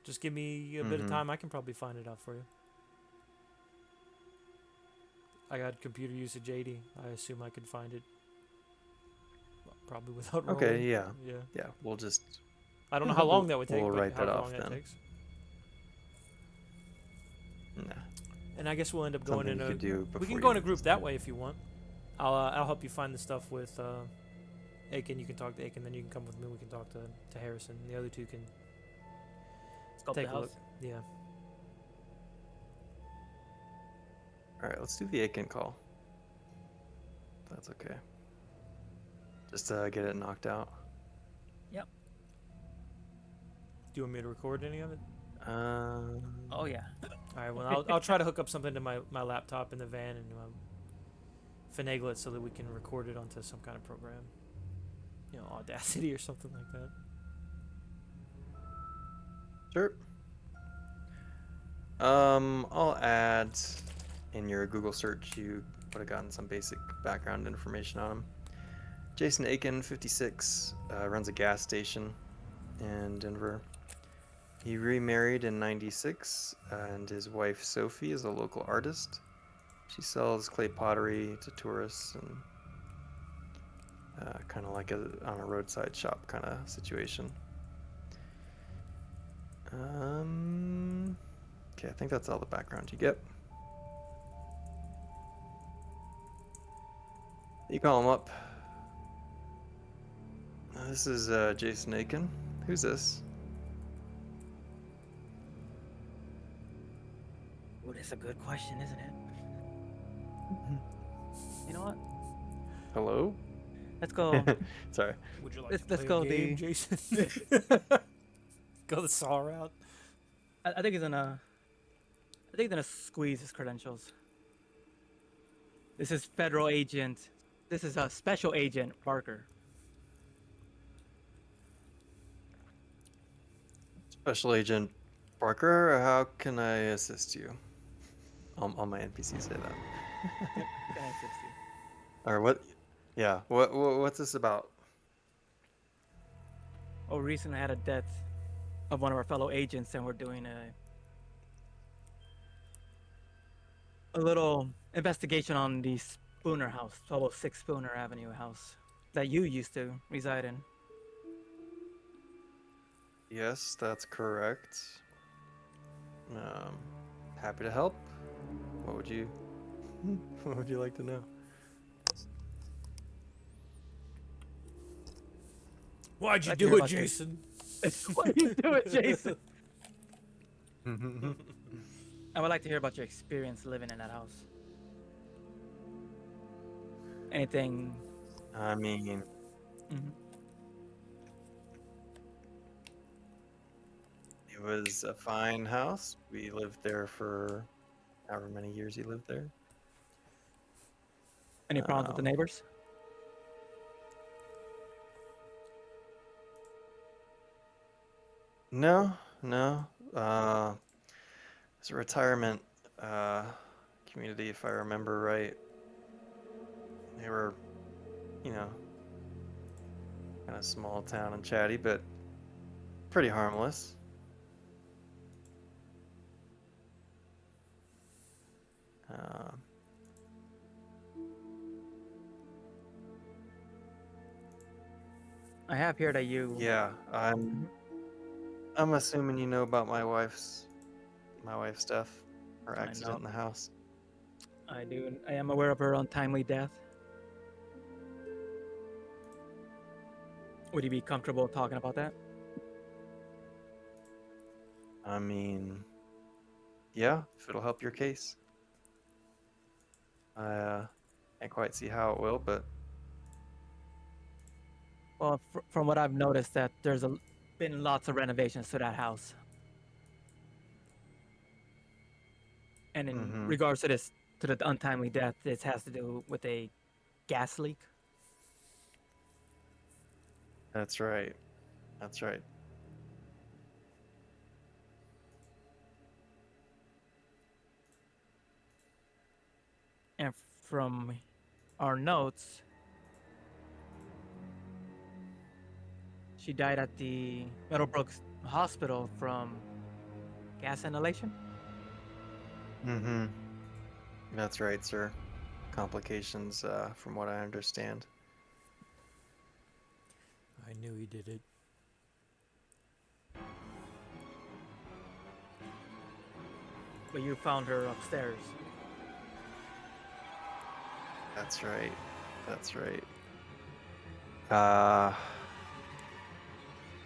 [SPEAKER 1] Just give me a bit of time. I can probably find it out for you. I got computer usage 80. I assume I could find it. Probably without rolling.
[SPEAKER 2] Okay, yeah.
[SPEAKER 1] Yeah.
[SPEAKER 2] We'll just.
[SPEAKER 1] I don't know how long that would take.
[SPEAKER 2] We'll
[SPEAKER 1] but
[SPEAKER 2] write that
[SPEAKER 1] however
[SPEAKER 2] off
[SPEAKER 1] long that
[SPEAKER 2] then.
[SPEAKER 1] takes.
[SPEAKER 2] Nah.
[SPEAKER 1] And I guess we'll end up going
[SPEAKER 2] Something
[SPEAKER 1] in
[SPEAKER 2] you could do
[SPEAKER 1] we
[SPEAKER 2] before
[SPEAKER 1] can
[SPEAKER 2] you
[SPEAKER 1] go in a
[SPEAKER 2] get
[SPEAKER 1] group
[SPEAKER 2] to
[SPEAKER 1] that
[SPEAKER 2] the-
[SPEAKER 1] way if you want. I'll help you find the stuff with Aiken. You can talk to Aiken, then you can come with me. We can talk to Harrison. The other two can
[SPEAKER 3] Scope
[SPEAKER 1] take
[SPEAKER 3] the
[SPEAKER 1] a
[SPEAKER 3] house.
[SPEAKER 1] look. Yeah.
[SPEAKER 2] All right, let's do the Aiken call. That's okay. Just get it knocked out.
[SPEAKER 1] Do you want me to record any of it?
[SPEAKER 3] Oh yeah.
[SPEAKER 1] All right. Well, I'll try to hook up something to my laptop in the van and finagle it so that we can record it onto some kind of program. Audacity or something like that.
[SPEAKER 2] Sure. I'll add in your Google search. You would have gotten some basic background information on him. Jason Aiken, 56, runs a gas station in Denver. He remarried in '96, and his wife Sophie is a local artist. She sells clay pottery to tourists and kind of like on a roadside shop kind of situation. Okay, I think that's all the background you get. You call him up. This is Jason Aiken. Who's this?
[SPEAKER 3] Ooh, that's a good question, isn't it? You know what?
[SPEAKER 2] Hello?
[SPEAKER 3] Let's go.
[SPEAKER 2] Sorry.
[SPEAKER 1] Would you like
[SPEAKER 3] Let's-
[SPEAKER 1] to
[SPEAKER 3] let's
[SPEAKER 1] play
[SPEAKER 3] go
[SPEAKER 1] a game,
[SPEAKER 3] the-
[SPEAKER 1] Jason? Go the saw route.
[SPEAKER 3] I think he's gonna. I think he's gonna squeeze his credentials. This is federal agent. This is a special agent Parker.
[SPEAKER 2] Special Agent Parker, how can I assist you? All my NPCs say that.
[SPEAKER 3] Can I assist you?
[SPEAKER 2] Or what? Yeah. What's this about?
[SPEAKER 3] Oh, recently had a death of one of our fellow agents, and we're doing a little investigation on the Spooner house, 1206 Spooner Avenue house. that you used to reside in.
[SPEAKER 2] Yes, that's correct. Um, Happy to help. What would you what would you like to know?
[SPEAKER 1] Why'd
[SPEAKER 3] I'd
[SPEAKER 1] you
[SPEAKER 3] like to hear
[SPEAKER 1] do it,
[SPEAKER 3] about your
[SPEAKER 1] Jason?
[SPEAKER 3] what are you doing, Jason? I would like to hear about your experience living in that house. Anything?
[SPEAKER 2] I mean,
[SPEAKER 3] Mhm.
[SPEAKER 2] it was a fine house. We lived there for however many years you lived there.
[SPEAKER 3] Any problems with the
[SPEAKER 2] Um,
[SPEAKER 3] neighbors?
[SPEAKER 2] no, no. It's a retirement uh, community, if I remember right. They were, you know, kind of small town and chatty, but pretty harmless. Uh,
[SPEAKER 3] I have here that you.
[SPEAKER 2] yeah,
[SPEAKER 3] Mhm.
[SPEAKER 2] I'm assuming you know about my wife's death or
[SPEAKER 3] I
[SPEAKER 2] accident
[SPEAKER 3] know.
[SPEAKER 2] in the house.
[SPEAKER 3] I do. I am aware of her untimely death. Would you be comfortable talking about that?
[SPEAKER 2] I mean, yeah, if it'll help your case. I can't quite see how it will, but
[SPEAKER 3] Well, from what I've noticed, that been lots of renovations to that house. And in
[SPEAKER 2] mm-hmm.
[SPEAKER 3] regards to the untimely death, this has to do with a gas leak.
[SPEAKER 2] That's right. That's right.
[SPEAKER 3] And from our notes, she died at the Meadowbrook Hospital from gas inhalation.
[SPEAKER 2] Mm-hmm. That's right, sir. Complications, from what I understand.
[SPEAKER 1] I knew he did it.
[SPEAKER 3] But you found her upstairs.
[SPEAKER 2] That's right. That's right. Uh,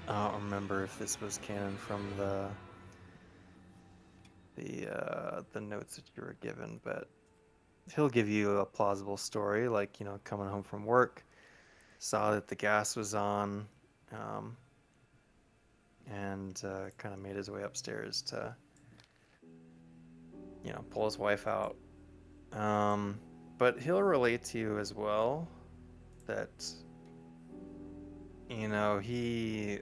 [SPEAKER 2] I don't remember if this was canon from the notes that you were given, but he'll give you a plausible story, like, you know, coming home from work, saw that the gas was on, um, and kind of made his way upstairs to, you know, pull his wife out. Um, but he'll relate to you as well that, you know, he,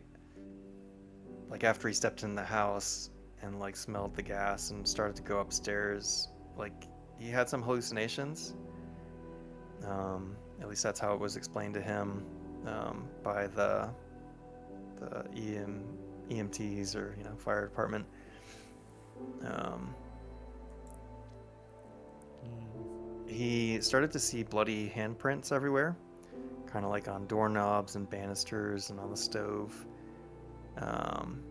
[SPEAKER 2] like, after he stepped in the house and, like, smelled the gas and started to go upstairs, like, he had some hallucinations. At least that's how it was explained to him, by the EMTs, or, you know, fire department. Um, he started to see bloody handprints everywhere, kind of like on doorknobs and banisters and on the stove. Um,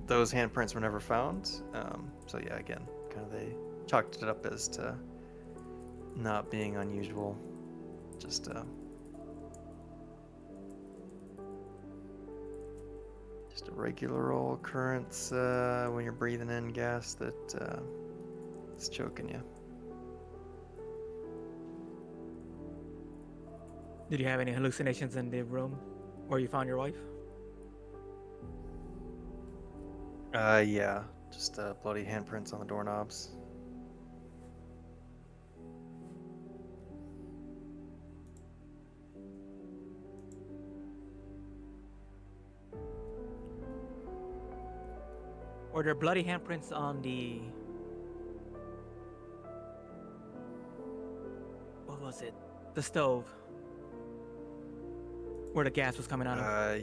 [SPEAKER 2] those handprints were never found. So yeah, again, kind of they chalked it up as to not being unusual, just a regular old occurrence when you're breathing in gas that is choking you.
[SPEAKER 3] Did you have any hallucinations in the room where you found your wife?
[SPEAKER 2] Yeah, just bloody handprints on the doorknobs.
[SPEAKER 3] Were there bloody handprints on what was it? The stove where the gas was coming out of?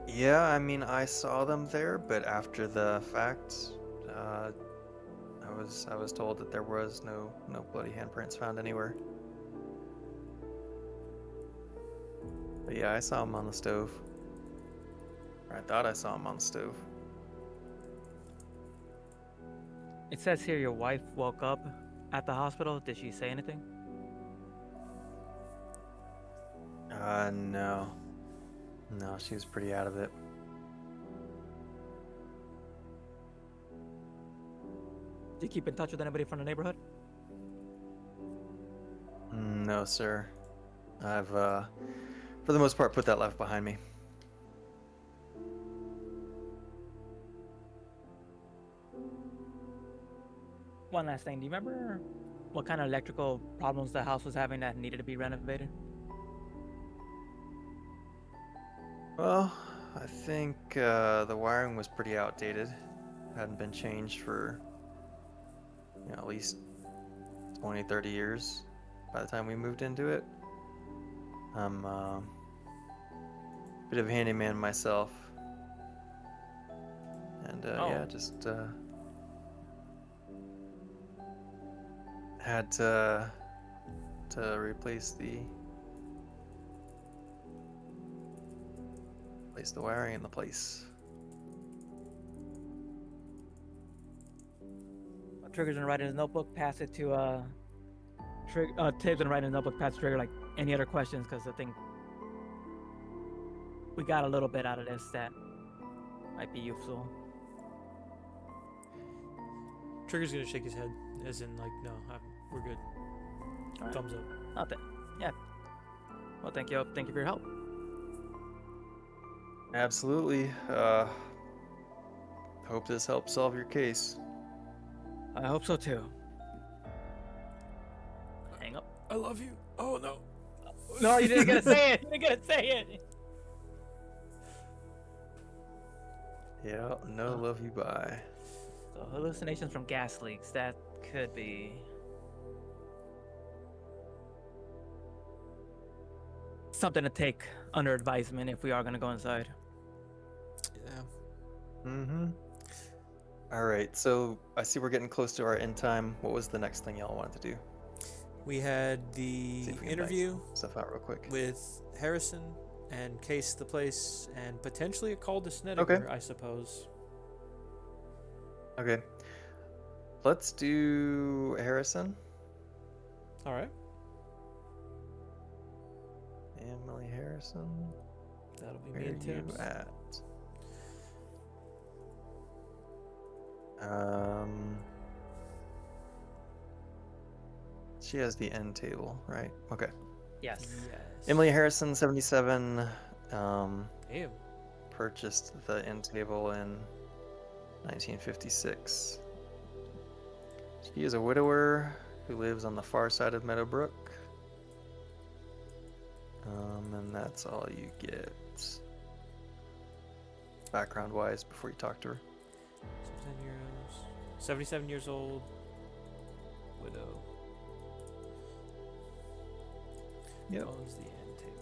[SPEAKER 2] Yeah, I mean, I saw them there, but after the fact, uh, I was told that there was no bloody handprints found anywhere. But yeah, I saw him on the stove. Or I thought I saw him on the stove.
[SPEAKER 3] It says here your wife woke up at the hospital. Did she say anything?
[SPEAKER 2] No. No, she was pretty out of it.
[SPEAKER 3] Do you keep in touch with anybody from the neighborhood?
[SPEAKER 2] No, sir. I've, for the most part, put that life behind me.
[SPEAKER 3] One last thing. Do you remember what kind of electrical problems the house was having that needed to be renovated?
[SPEAKER 2] Well, I think the wiring was pretty outdated. Hadn't been changed for, at least 20, 30 years by the time we moved into it. I'm a bit of a handyman myself. And yeah, just had to replace the wiring in the place.
[SPEAKER 3] Trigger's gonna write in his notebook, pass it to Tibbs gonna write in his notebook, pass to Trigger. Like any other questions, because I think we got a little bit out of this that might be useful.
[SPEAKER 1] Trigger's gonna shake his head, as in like, no, we're good.
[SPEAKER 3] All right.
[SPEAKER 1] Thumbs up.
[SPEAKER 3] Nothing. Yeah. Well, thank you for your help.
[SPEAKER 2] Absolutely. Hope this helps solve your case.
[SPEAKER 3] I hope so too. Hang up.
[SPEAKER 1] I love you. Oh no.
[SPEAKER 3] No, you didn't get to say it. You didn't get to say it.
[SPEAKER 2] Yeah, no love you bye.
[SPEAKER 3] So hallucinations from gas leaks. That could be something to take under advisement if we are going to go inside.
[SPEAKER 1] Yeah.
[SPEAKER 2] Mm-hmm. All right, so I see we're getting close to our end time. What was the next thing y'all wanted to do?
[SPEAKER 1] We had
[SPEAKER 2] See
[SPEAKER 1] the
[SPEAKER 2] if we can
[SPEAKER 1] interview
[SPEAKER 2] bang stuff out real quick.
[SPEAKER 1] with Harrison and case the place and potentially a call to Snedeker, I suppose.
[SPEAKER 2] Okay. Let's do Harrison.
[SPEAKER 1] All right.
[SPEAKER 2] Emily Harrison.
[SPEAKER 1] That'll be
[SPEAKER 2] Where
[SPEAKER 1] me
[SPEAKER 2] are
[SPEAKER 1] and
[SPEAKER 2] you
[SPEAKER 1] Tibbs.
[SPEAKER 2] at? She has the end table, right? Okay.
[SPEAKER 3] Yes.
[SPEAKER 1] Yes.
[SPEAKER 2] Emily Harrison, 77,
[SPEAKER 1] Damn.
[SPEAKER 2] purchased the end table in 1956. She is a widower who lives on the far side of Meadowbrook. And that's all you get. Background-wise, before you talk to her.
[SPEAKER 1] 77 years old. Widow.
[SPEAKER 2] Yep.
[SPEAKER 1] Owns the end table.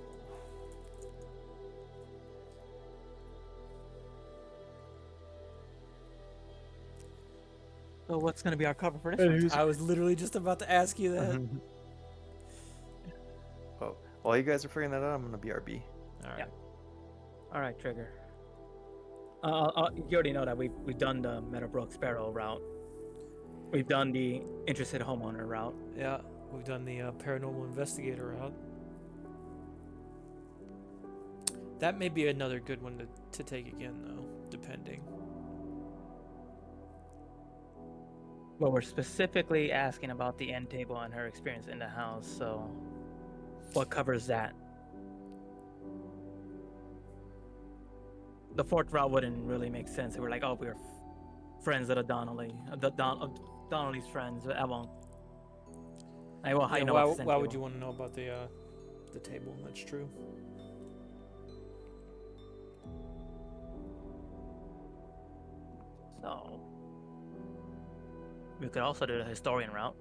[SPEAKER 3] So what's going to be our cover for this one?
[SPEAKER 1] I was literally just about to ask you that.
[SPEAKER 2] Well, while you guys are figuring that out, I'm gonna BRB.
[SPEAKER 1] All right.
[SPEAKER 3] Yeah. All right, Trigger. You already know that we've done the Meadowbrook Sparrow route. We've done the interested homeowner route.
[SPEAKER 1] Yeah, we've done the paranormal investigator route. That may be another good one to take again, though, depending.
[SPEAKER 3] But we're specifically asking about the end table and her experience in the house, so what covers that? The fourth route wouldn't really make sense. We're like, oh, we're friends of the Donnelly, Donnelly's friends. I won't. I will.
[SPEAKER 1] Yeah,
[SPEAKER 3] know
[SPEAKER 1] why
[SPEAKER 3] about the end
[SPEAKER 1] would
[SPEAKER 3] table.
[SPEAKER 1] you want to know about the table? That's true.
[SPEAKER 3] So we could also do the historian route.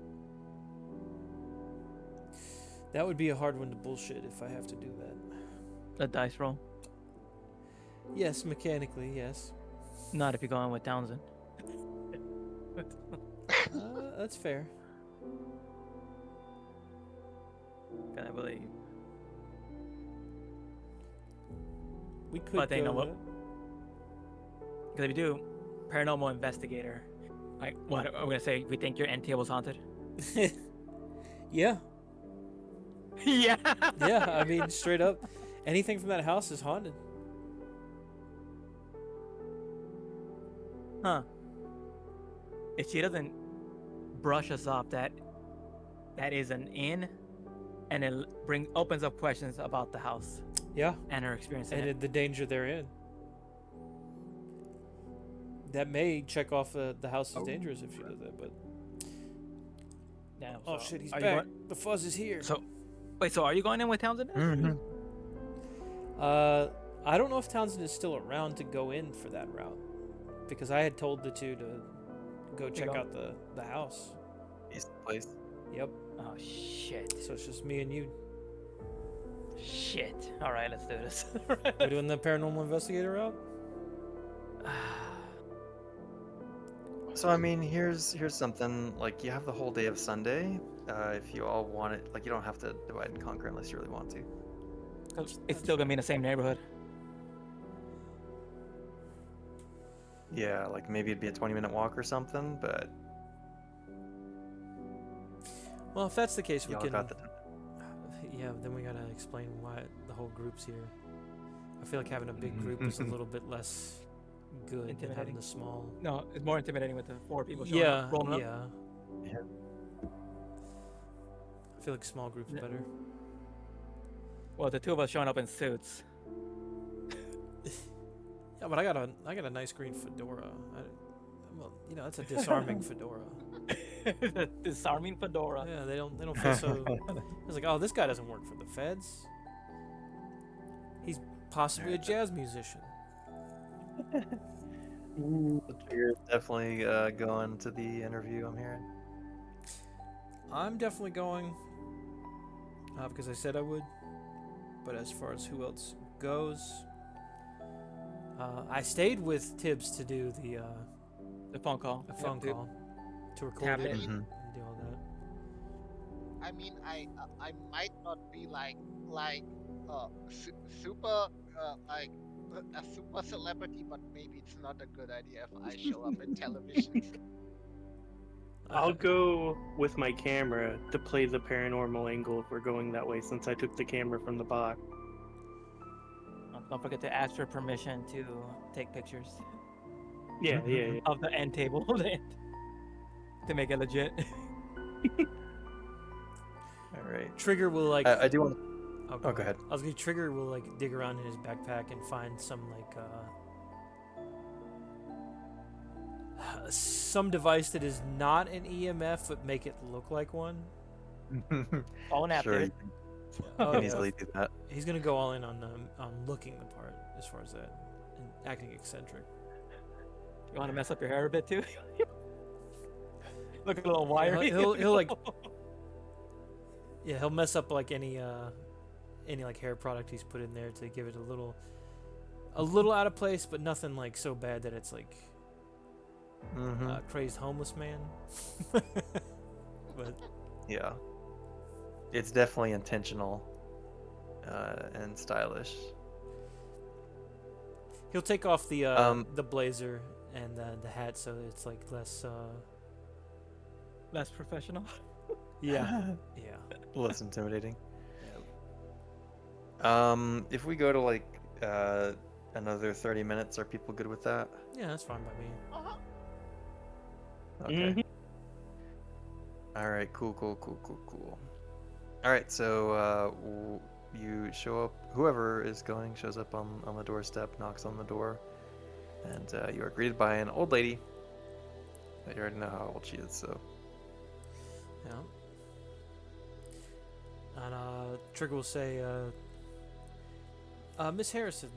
[SPEAKER 1] That would be a hard one to bullshit if I have to do that.
[SPEAKER 3] The dice roll.
[SPEAKER 1] Yes, mechanically, yes.
[SPEAKER 3] Not if you're going with Townsend.
[SPEAKER 1] That's fair.
[SPEAKER 3] Can I believe?
[SPEAKER 1] We could
[SPEAKER 3] But they
[SPEAKER 1] go
[SPEAKER 3] know what-
[SPEAKER 1] that.
[SPEAKER 3] Because if you do, paranormal investigator. Like, what are we gonna say? We think your end table's haunted?
[SPEAKER 1] Yeah,
[SPEAKER 3] Yeah.
[SPEAKER 1] yeah. I mean, straight up, anything from that house is haunted.
[SPEAKER 3] Huh. If she doesn't brush us off that is an inn, and it opens up questions about the house
[SPEAKER 1] Yeah,
[SPEAKER 3] and her experience in
[SPEAKER 1] and
[SPEAKER 3] it.
[SPEAKER 1] the danger they're in. That may check off the house is dangerous if she does that, but
[SPEAKER 3] Yeah,
[SPEAKER 1] oh
[SPEAKER 3] so
[SPEAKER 1] shit, he's
[SPEAKER 3] are you
[SPEAKER 1] back. The fuzz is here.
[SPEAKER 3] So, wait, so are you going in with Townsend?
[SPEAKER 2] Mhm.
[SPEAKER 1] I don't know if Townsend is still around to go in for that route, because I had told the two to go check
[SPEAKER 3] go.
[SPEAKER 1] out the house.
[SPEAKER 2] East place.
[SPEAKER 1] Yep.
[SPEAKER 3] Oh shit!
[SPEAKER 1] So it's just me and you.
[SPEAKER 3] Shit! All right, let's do this.
[SPEAKER 1] We're doing the paranormal investigator route.
[SPEAKER 2] So I mean, here's something. Like, you have the whole day of Sunday. If you all want it, like, you don't have to divide and conquer unless you really want to.
[SPEAKER 3] It's still gonna be in the same neighborhood.
[SPEAKER 2] Yeah, like maybe it'd be a 20-minute walk or something, but
[SPEAKER 1] Well, if that's the case, we
[SPEAKER 2] y'all
[SPEAKER 1] can.
[SPEAKER 2] got the.
[SPEAKER 1] Yeah, then we gotta explain why the whole group's here. I feel like having a big group is a little bit less good than having
[SPEAKER 3] Intimidating.
[SPEAKER 1] the small.
[SPEAKER 3] No, it's more intimidating with the 4 people showing
[SPEAKER 1] Yeah,
[SPEAKER 3] up, rolling up.
[SPEAKER 1] yeah.
[SPEAKER 2] Yeah.
[SPEAKER 1] I feel like small groups
[SPEAKER 3] Yeah.
[SPEAKER 1] better.
[SPEAKER 3] Well, the 2 of us showing up in suits.
[SPEAKER 1] Yeah, but I got a nice green fedora. Well, you know, that's a disarming fedora.
[SPEAKER 3] Disarming fedora.
[SPEAKER 1] Yeah, they don't feel so. It's like, oh, this guy doesn't work for the feds. He's possibly a jazz musician.
[SPEAKER 2] You're definitely going to the interview, I'm hearing.
[SPEAKER 1] I'm definitely going because I said I would. But as far as who else goes, I stayed with Tibbs to do
[SPEAKER 3] The phone call.
[SPEAKER 1] a phone
[SPEAKER 3] Yeah,
[SPEAKER 1] call to record
[SPEAKER 3] Tap
[SPEAKER 1] it
[SPEAKER 3] it.
[SPEAKER 1] and
[SPEAKER 2] Mhm.
[SPEAKER 1] do all that.
[SPEAKER 7] I mean, I might not be like super like a super celebrity, but maybe it's not a good idea if I show up in television.
[SPEAKER 6] I'll go with my camera to play the paranormal angle if we're going that way, since I took the camera from the box.
[SPEAKER 3] Don't forget to ask for permission to take pictures
[SPEAKER 6] Yeah, yeah.
[SPEAKER 3] of the end table to make it legit.
[SPEAKER 2] All right.
[SPEAKER 1] Trigger will like.
[SPEAKER 2] I do want.
[SPEAKER 1] Oh,
[SPEAKER 2] Oh, go ahead.
[SPEAKER 1] I was gonna Trigger will like dig around in his backpack and find some like some device that is not an EMF but make it look like one.
[SPEAKER 3] Phone app,
[SPEAKER 2] Sure,
[SPEAKER 3] dude.
[SPEAKER 2] you can,
[SPEAKER 1] Oh,
[SPEAKER 2] you can
[SPEAKER 1] yeah.
[SPEAKER 2] easily do that.
[SPEAKER 1] He's gonna go all in on looking the part as far as that and acting eccentric.
[SPEAKER 3] You want to mess up your hair a bit too? Look a little wiry.
[SPEAKER 1] he'll like he'll mess up like any like hair product he's put in there to give it a little out of place, but nothing like so bad that it's like
[SPEAKER 2] Mhm.
[SPEAKER 1] crazed homeless man. But
[SPEAKER 2] Yeah. It's definitely intentional and stylish.
[SPEAKER 1] he'll take off the blazer and the hat so it's like less
[SPEAKER 3] Less professional.
[SPEAKER 1] yeah.
[SPEAKER 2] Less intimidating. If we go to like another 30 minutes, are people good with that?
[SPEAKER 1] Yeah, that's fine by me.
[SPEAKER 2] Okay.
[SPEAKER 6] Mhm.
[SPEAKER 2] All right. Cool. All right. So you show up. Whoever is going shows up on the doorstep, knocks on the door, and you are greeted by an old lady. You already know how old she is, so.
[SPEAKER 1] Yeah. And Trigger will say, Miss Harrison.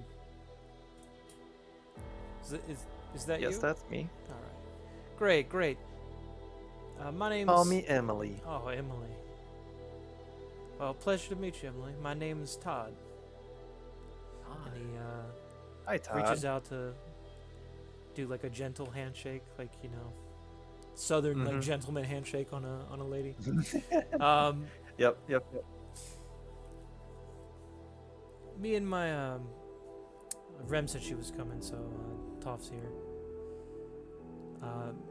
[SPEAKER 1] Is that
[SPEAKER 2] Yes,
[SPEAKER 1] you?
[SPEAKER 2] that's me.
[SPEAKER 1] All right. Great. My name's.
[SPEAKER 2] Call me Emily.
[SPEAKER 1] Oh, Emily. Well, pleasure to meet you, Emily. My name's Todd. And he
[SPEAKER 2] Hi, Todd.
[SPEAKER 1] reaches out to do like a gentle handshake, like southern like
[SPEAKER 2] Mhm.
[SPEAKER 1] gentleman handshake on a lady.
[SPEAKER 2] Yep.
[SPEAKER 1] Me and my Rem said she was coming, so Toph's here.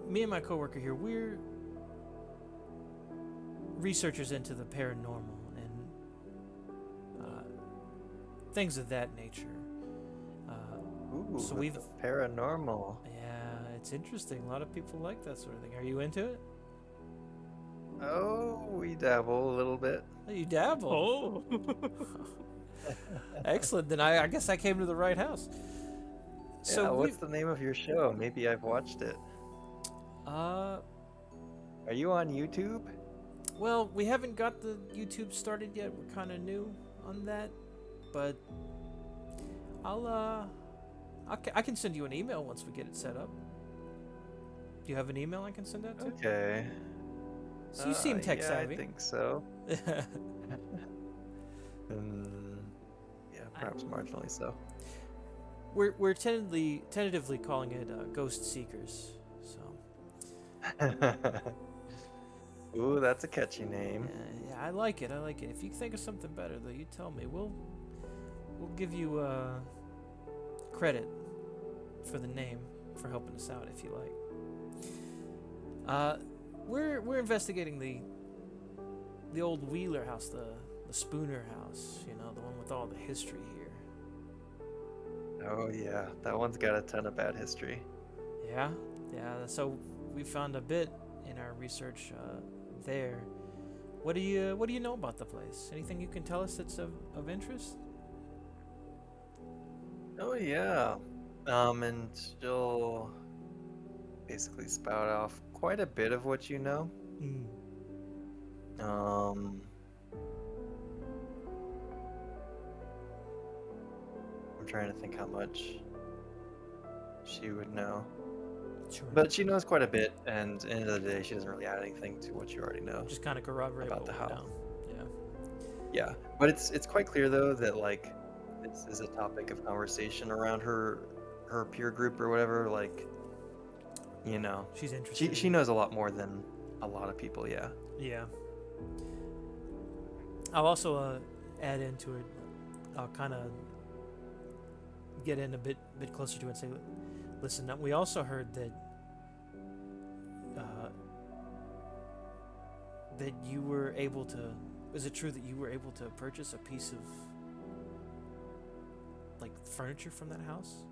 [SPEAKER 1] Me and my coworker here, we're researchers into the paranormal and things of that nature.
[SPEAKER 2] Ooh,
[SPEAKER 1] So
[SPEAKER 2] with
[SPEAKER 1] we've-
[SPEAKER 2] the paranormal.
[SPEAKER 1] Yeah, it's interesting. A lot of people like that sort of thing. Are you into it?
[SPEAKER 2] Oh, we dabble a little bit.
[SPEAKER 1] Oh, you dabble.
[SPEAKER 3] Oh.
[SPEAKER 1] Excellent. Then I guess I came to the right house. So
[SPEAKER 2] Yeah, what's
[SPEAKER 1] we,
[SPEAKER 2] the name of your show? Maybe I've watched it. Are you on YouTube?
[SPEAKER 1] well, we haven't got the YouTube started yet. We're kind of new on that, but I can send you an email once we get it set up. Do you have an email I can send that to?
[SPEAKER 2] Okay.
[SPEAKER 1] So you seem tech
[SPEAKER 2] yeah,
[SPEAKER 1] savvy.
[SPEAKER 2] I think so. Yeah, perhaps marginally so.
[SPEAKER 1] We're tentatively calling it Ghost Seekers. So
[SPEAKER 2] Ooh, that's a catchy name.
[SPEAKER 1] yeah, I like it. I like it. If you think of something better, though, you tell me. We'll give you credit for the name for helping us out if you like. We're investigating the old Wheeler house, the Spooner house. You know, the one with all the history here.
[SPEAKER 2] Oh yeah, that one's got a ton of bad history.
[SPEAKER 1] Yeah. So we found a bit in our research there. What do you know about the place? Anything you can tell us that's of interest?
[SPEAKER 2] Oh yeah. And she'll basically spout off quite a bit of what you know. I'm trying to think how much she would know.
[SPEAKER 1] Sure.
[SPEAKER 2] But she knows quite a bit, and at the end of the day, she doesn't really add anything to what you already know.
[SPEAKER 1] Just kind of corroborate
[SPEAKER 2] about
[SPEAKER 1] what
[SPEAKER 2] the
[SPEAKER 1] we
[SPEAKER 2] house.
[SPEAKER 1] know. Yeah.
[SPEAKER 2] Yeah, but it's quite clear though that like this is a topic of conversation around her peer group or whatever. Like, you know,
[SPEAKER 1] She's interested.
[SPEAKER 2] she knows a lot more than a lot of people. Yeah.
[SPEAKER 1] Yeah. I'll also add into it. I'll kind of get in a bit closer to it and say, listen, we also heard that that you were able to. Is it true that you were able to purchase a piece of like furniture from that house?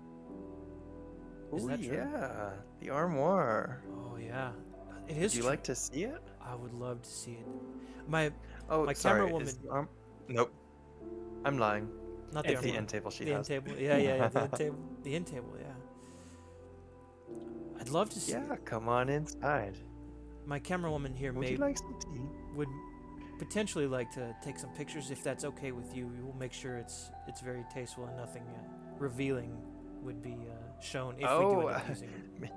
[SPEAKER 1] Is
[SPEAKER 2] Ooh,
[SPEAKER 1] that true?
[SPEAKER 2] yeah, the armoire.
[SPEAKER 1] Oh yeah, it is.
[SPEAKER 2] Would you
[SPEAKER 1] true.
[SPEAKER 2] like to see it?
[SPEAKER 1] I would love to see it. My
[SPEAKER 2] Oh,
[SPEAKER 1] My
[SPEAKER 2] sorry.
[SPEAKER 1] camera
[SPEAKER 2] is
[SPEAKER 1] woman-
[SPEAKER 2] the Nope. I'm lying.
[SPEAKER 1] not
[SPEAKER 2] It's
[SPEAKER 1] the
[SPEAKER 2] the
[SPEAKER 1] armoire.
[SPEAKER 2] end table she
[SPEAKER 1] The end
[SPEAKER 2] has.
[SPEAKER 1] table. Yeah. The end table. The end table. Yeah. I'd love to see.
[SPEAKER 2] Yeah,
[SPEAKER 1] It.
[SPEAKER 2] come on inside.
[SPEAKER 1] My camera woman here
[SPEAKER 2] Would you like some tea?
[SPEAKER 1] would potentially like to take some pictures if that's okay with you. We will make sure it's very tasteful and nothing revealing would be shown if we do end up using it.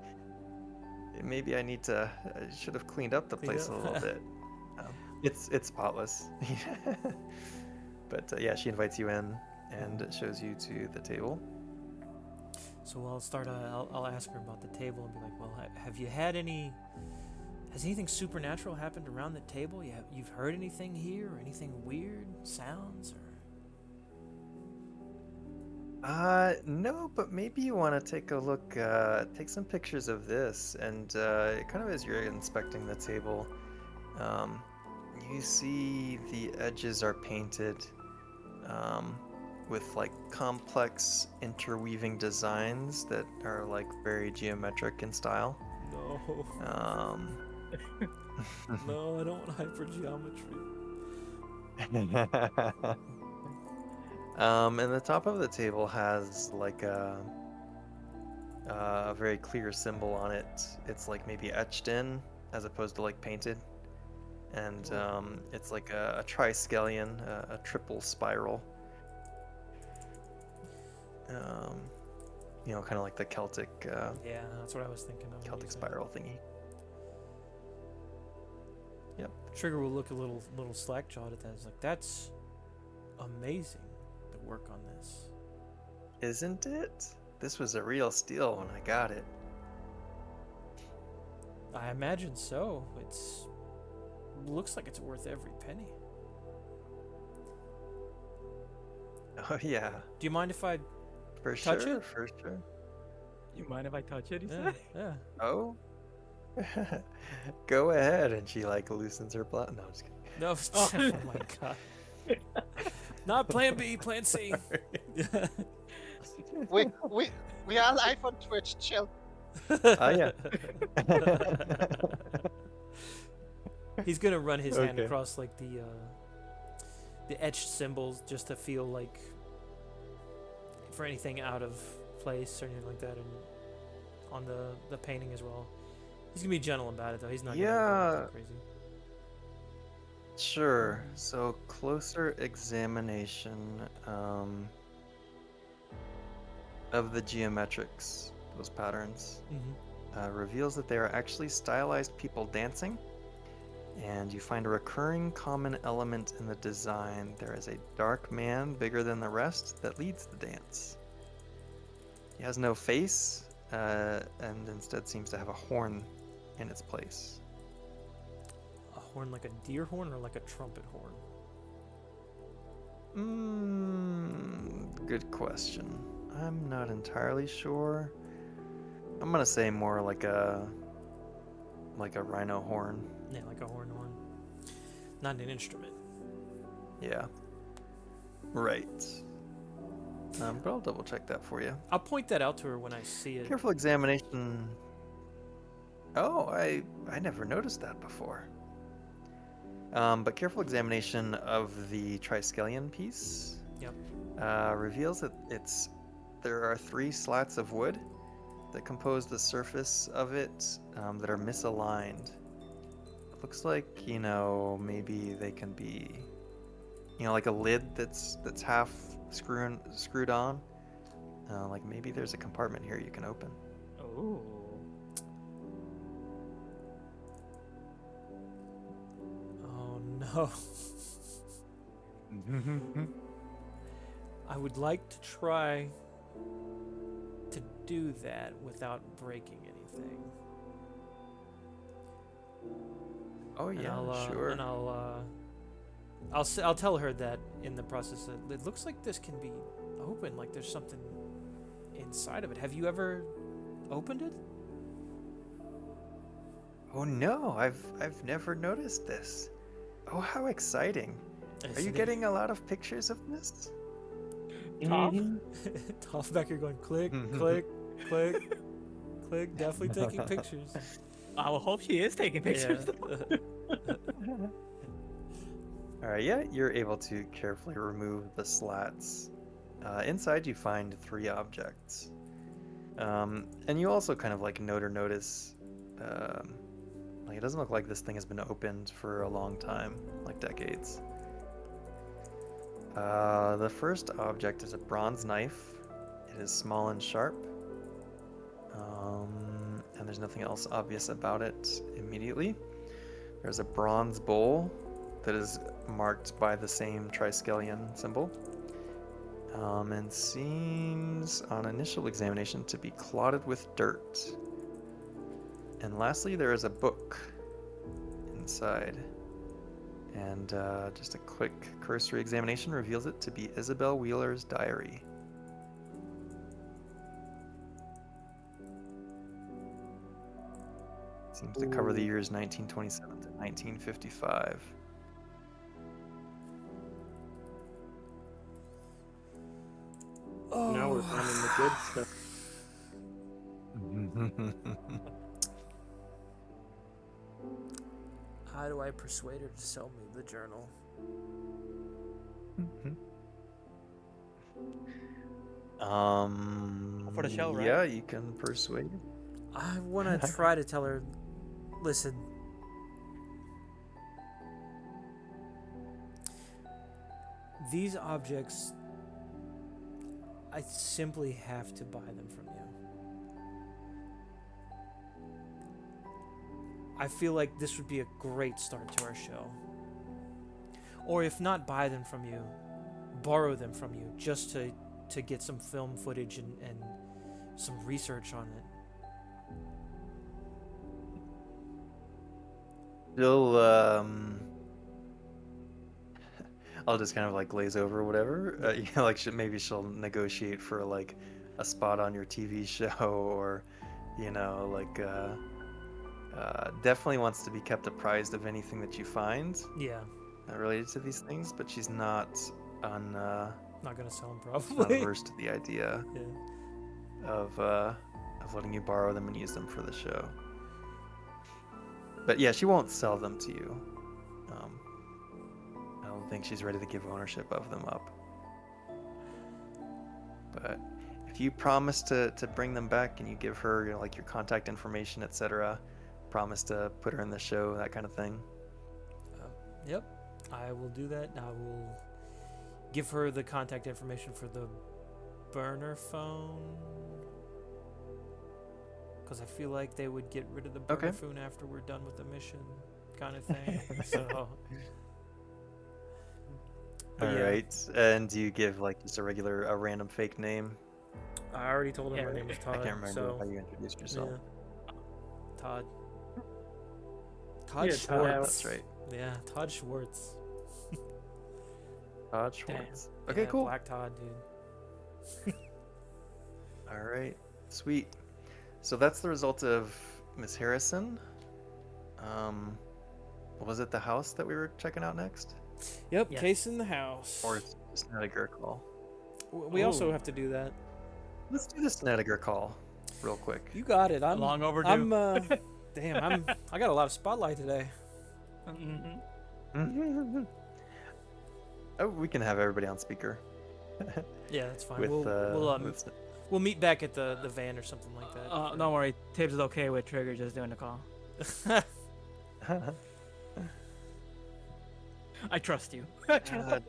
[SPEAKER 2] Maybe I should have cleaned up the
[SPEAKER 1] Clean
[SPEAKER 2] place
[SPEAKER 1] up.
[SPEAKER 2] a little bit. It's spotless. But yeah, she invites you in and shows you to the table.
[SPEAKER 1] So I'll start. I'll ask her about the table and be like, "Well, have you had any? Has anything supernatural happened around the table? You've heard anything here, or anything weird sounds, or?"
[SPEAKER 2] No, but maybe you want to take a look, take some pictures of this, and kind of as you're inspecting the table, you see the edges are painted with like complex interweaving designs that are like very geometric in style.
[SPEAKER 1] No. No, I don't want hypergeometry.
[SPEAKER 2] And the top of the table has like a very clear symbol on it. It's like maybe etched in as opposed to like painted. And it's like a triskelion, a triple spiral. You know, kind of like the Celtic
[SPEAKER 1] Yeah, that's what I was thinking of. when you
[SPEAKER 2] Celtic
[SPEAKER 1] said
[SPEAKER 2] spiral thingy. Yep.
[SPEAKER 1] it. Trigger will look a little slack-jawed at that. It's like, that's amazing, the work on this.
[SPEAKER 2] Isn't it? This was a real steal when I got it.
[SPEAKER 1] I imagine so. It's looks like it's worth every penny.
[SPEAKER 2] Oh yeah.
[SPEAKER 1] Do you mind if I
[SPEAKER 2] For
[SPEAKER 1] Touch
[SPEAKER 2] sure,
[SPEAKER 1] it?
[SPEAKER 2] for sure.
[SPEAKER 3] You mind if I touch it? He
[SPEAKER 1] Yeah,
[SPEAKER 3] said.
[SPEAKER 1] yeah.
[SPEAKER 2] Oh. Go ahead, and she like loosens her blouse. No, I'm just kidding.
[SPEAKER 1] No, oh my god. Not plan B, plan C.
[SPEAKER 7] We are live on Twitch. Chill.
[SPEAKER 2] Oh yeah.
[SPEAKER 1] He's gonna run his hand
[SPEAKER 2] Okay.
[SPEAKER 1] across like the etched symbols just to feel like for anything out of place or anything like that, and on the painting as well. He's gonna be gentle about it though. He's not gonna
[SPEAKER 2] Yeah.
[SPEAKER 1] go crazy.
[SPEAKER 2] Sure. So closer examination of the geometrics, those patterns, reveals that they are actually stylized people dancing. And you find a recurring common element in the design. There is a dark man bigger than the rest that leads the dance. He has no face, and instead seems to have a horn in its place.
[SPEAKER 1] A horn like a deer horn or like a trumpet horn?
[SPEAKER 2] Good question. I'm not entirely sure. I'm gonna say more like a rhino horn.
[SPEAKER 1] Yeah, like a horn. Not an instrument.
[SPEAKER 2] Yeah. Right. But I'll double check that for you.
[SPEAKER 1] I'll point that out to her when I see it.
[SPEAKER 2] Careful examination. Oh, I never noticed that before. But careful examination of the Triskelion piece.
[SPEAKER 1] Yep.
[SPEAKER 2] Reveals that there are 3 slats of wood that compose the surface of it that are misaligned. It looks like, maybe they can be, like a lid that's half screwed on. Like maybe there's a compartment here you can open.
[SPEAKER 3] Oh.
[SPEAKER 1] Oh no. I would like to try to do that without breaking anything.
[SPEAKER 2] Oh
[SPEAKER 1] And
[SPEAKER 2] yeah,
[SPEAKER 1] I'll,
[SPEAKER 2] sure.
[SPEAKER 1] And I'll tell her that in the process that it looks like this can be open, like there's something inside of it. Have you ever opened it?
[SPEAKER 2] Oh no, I've never noticed this. Oh, how exciting! Are you
[SPEAKER 1] Isn't it-
[SPEAKER 2] getting a lot of pictures of this?
[SPEAKER 3] Top?
[SPEAKER 1] Toph back here going click, click, click, click. Definitely taking pictures.
[SPEAKER 3] I will hope she is taking pictures.
[SPEAKER 1] Yeah.
[SPEAKER 2] Alright, yeah, you're able to carefully remove the slats. Inside you find 3 objects. And you also kind of like notice, like it doesn't look like this thing has been opened for a long time, like decades. The first object is a bronze knife. It is small and sharp. And there's nothing else obvious about it immediately. There's a bronze bowl that is marked by the same Triskelion symbol. And seems on initial examination to be clotted with dirt. And lastly, there is a book inside. And just a quick cursory examination reveals it to be Isabel Wheeler's diary. Seems to cover the years 1927 to 1955.
[SPEAKER 6] Now we're finding the good stuff.
[SPEAKER 1] How do I persuade her to sell me the journal?
[SPEAKER 3] For the show, right?
[SPEAKER 2] Yeah, you can persuade.
[SPEAKER 1] I want to try to tell her, listen, these objects, I simply have to buy them from you. I feel like this would be a great start to our show. Or if not buy them from you, borrow them from you just to get some film footage and some research on it.
[SPEAKER 2] I'll just kind of like glaze over or whatever. Like maybe she'll negotiate for like a spot on your TV show, or like definitely wants to be kept apprised of anything that you find
[SPEAKER 1] Yeah,
[SPEAKER 2] related to these things, but she's not
[SPEAKER 1] not gonna sell them
[SPEAKER 2] not
[SPEAKER 1] probably.
[SPEAKER 2] averse to the idea
[SPEAKER 1] Yeah.
[SPEAKER 2] of letting you borrow them and use them for the show. But yeah, she won't sell them to you. I don't think she's ready to give ownership of them up. But if you promise to bring them back and you give her like your contact information, etc., promise to put her in the show, that kind of thing.
[SPEAKER 1] Yep, I will do that. I will give her the contact information for the burner phone, because I feel like they would get rid of the burner
[SPEAKER 2] Okay.
[SPEAKER 1] phone after we're done with the mission, kind of thing. So. But
[SPEAKER 2] All
[SPEAKER 1] yeah,
[SPEAKER 2] right. And do you give like just a random fake name?
[SPEAKER 1] I already told him
[SPEAKER 3] Yeah,
[SPEAKER 1] my name was
[SPEAKER 2] I
[SPEAKER 1] Todd.
[SPEAKER 2] can't remember
[SPEAKER 1] so
[SPEAKER 2] how you introduced yourself.
[SPEAKER 1] yeah, Todd. Todd
[SPEAKER 6] Yeah, Todd.
[SPEAKER 1] Schwartz.
[SPEAKER 2] That's right.
[SPEAKER 1] Yeah, Todd Schwartz.
[SPEAKER 2] Todd Schwartz. Okay,
[SPEAKER 1] Yeah,
[SPEAKER 2] cool.
[SPEAKER 1] Black Todd, dude.
[SPEAKER 2] All right, sweet. So that's the result of Miss Harrison. Was it the house that we were checking out next,
[SPEAKER 1] Yep,
[SPEAKER 3] Yes.
[SPEAKER 1] case in the house.
[SPEAKER 2] or it's the Snedeker call?
[SPEAKER 1] We also
[SPEAKER 3] Ooh.
[SPEAKER 1] have to do that.
[SPEAKER 2] Let's do the Snedeker call, real quick.
[SPEAKER 1] You got it. I'm
[SPEAKER 3] Long overdue.
[SPEAKER 1] Damn, I got a lot of spotlight today.
[SPEAKER 3] Mhm.
[SPEAKER 2] Oh, we can have everybody on speaker.
[SPEAKER 1] Yeah, that's fine.
[SPEAKER 2] with,
[SPEAKER 1] We'll meet back at the van or something like that.
[SPEAKER 3] Don't worry, Tibbs is okay with Trigger just doing the call. I trust you.
[SPEAKER 2] Giuseppe's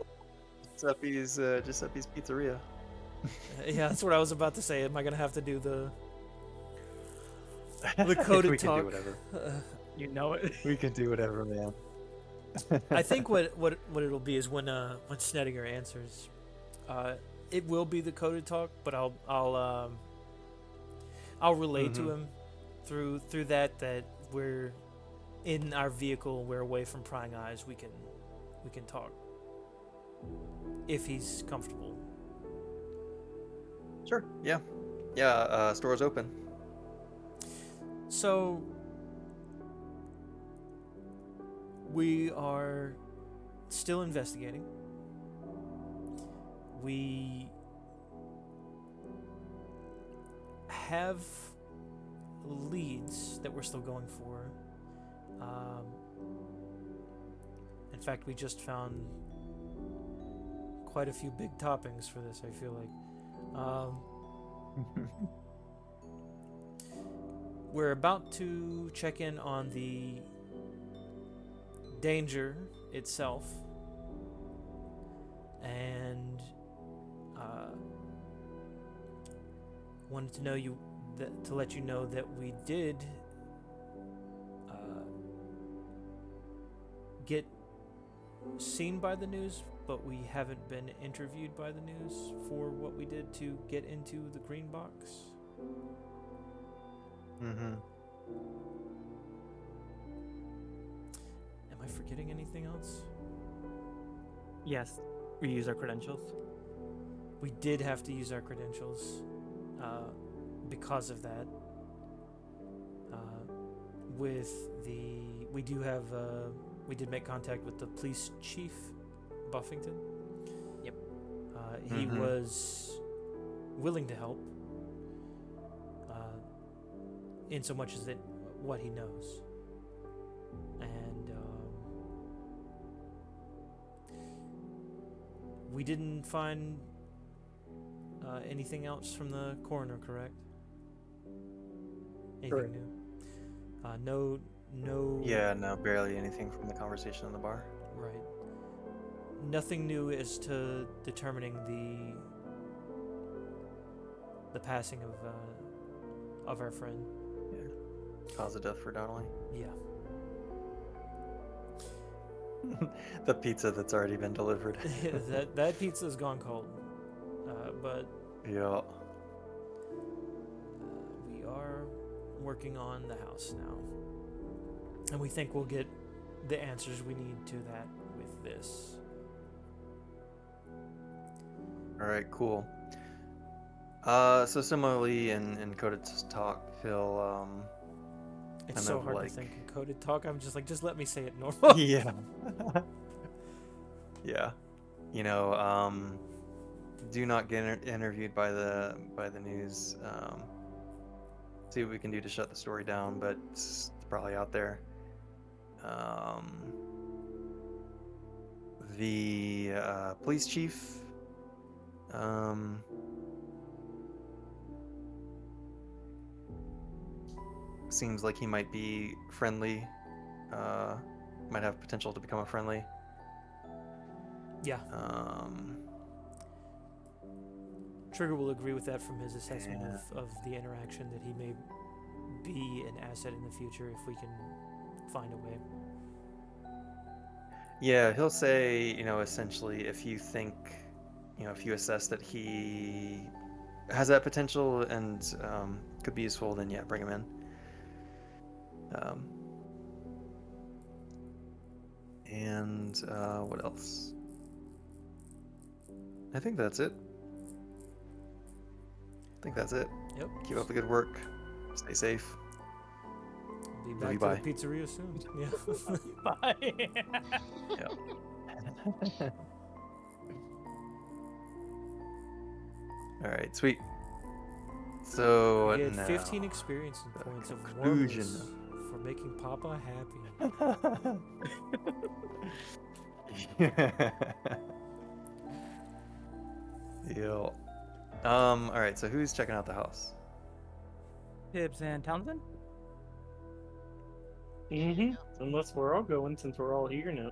[SPEAKER 2] Pizzeria.
[SPEAKER 1] Yeah, that's what I was about to say. Am I gonna have to do the
[SPEAKER 2] We
[SPEAKER 1] coded
[SPEAKER 2] can
[SPEAKER 1] talk?
[SPEAKER 2] do whatever.
[SPEAKER 3] You know it.
[SPEAKER 2] We can do whatever, man.
[SPEAKER 1] I think what it'll be is when Snedeker answers, it will be the coded talk, but I'll relay to him through that we're in our vehicle, we're away from prying eyes, we can talk if he's comfortable.
[SPEAKER 2] Sure. Yeah. Yeah. Store's open.
[SPEAKER 1] So we are still investigating. We have leads that we're still going for. In fact, we just found quite a few big toppings for this, I feel like. We're about to check in on the danger itself, and wanted to know to let you know that we did get seen by the news, but we haven't been interviewed by the news for what we did to get into the green box.
[SPEAKER 2] Mm-hmm.
[SPEAKER 1] Am I forgetting anything else?
[SPEAKER 3] Yes, we use our credentials.
[SPEAKER 1] We did have to use our credentials because of that. We did make contact with the police chief, Buffington.
[SPEAKER 3] Yep.
[SPEAKER 1] He
[SPEAKER 2] Mhm.
[SPEAKER 1] was willing to help, in so much as that what he knows, and we didn't find anything else from the coroner, correct? Anything
[SPEAKER 6] Correct.
[SPEAKER 1] new? No.
[SPEAKER 2] Yeah. No. Barely anything from the conversation in the bar.
[SPEAKER 1] Right. Nothing new as to determining the passing of our friend.
[SPEAKER 2] Cause of death for Donnelly.
[SPEAKER 1] Yeah.
[SPEAKER 2] The pizza that's already been delivered.
[SPEAKER 1] that pizza's gone cold. But
[SPEAKER 2] Yeah.
[SPEAKER 1] we are working on the house now, and we think we'll get the answers we need to that with this.
[SPEAKER 2] All right, cool. So similarly in Coded Talk, he'll
[SPEAKER 1] It's
[SPEAKER 2] kind
[SPEAKER 1] so
[SPEAKER 2] of
[SPEAKER 1] hard
[SPEAKER 2] like
[SPEAKER 1] to think in coded talk. I'm just like, just let me say it normal.
[SPEAKER 2] yeah, yeah. You know, do not get interviewed by the news. See what we can do to shut the story down, but it's probably out there. The police chief. Seems like he might be friendly. Might have potential to become a friendly.
[SPEAKER 1] Yeah,
[SPEAKER 2] Um,
[SPEAKER 1] Trigger will agree with that from his assessment
[SPEAKER 2] Yeah.
[SPEAKER 1] of the interaction that he may be an asset in the future if we can find a way.
[SPEAKER 2] yeah, he'll say, essentially, if you think, if you assess that he has that potential and could be useful, then yeah, bring him in. And what else? I think that's it.
[SPEAKER 1] Yep.
[SPEAKER 2] Keep up the good work. Stay safe.
[SPEAKER 1] Be
[SPEAKER 2] Love
[SPEAKER 1] back
[SPEAKER 2] you,
[SPEAKER 1] to
[SPEAKER 2] bye.
[SPEAKER 1] the pizzeria soon. Yeah.
[SPEAKER 3] Bye.
[SPEAKER 2] Yeah. All right, sweet. So
[SPEAKER 1] We get
[SPEAKER 2] now
[SPEAKER 1] 15 experience
[SPEAKER 2] the
[SPEAKER 1] points of
[SPEAKER 2] conclusion.
[SPEAKER 1] warmness for making Papa happy.
[SPEAKER 2] Yo. All right. So who's checking out the house?
[SPEAKER 3] Tibbs and Townsend?
[SPEAKER 6] Mm-hmm. Unless we're all going, since we're all here now.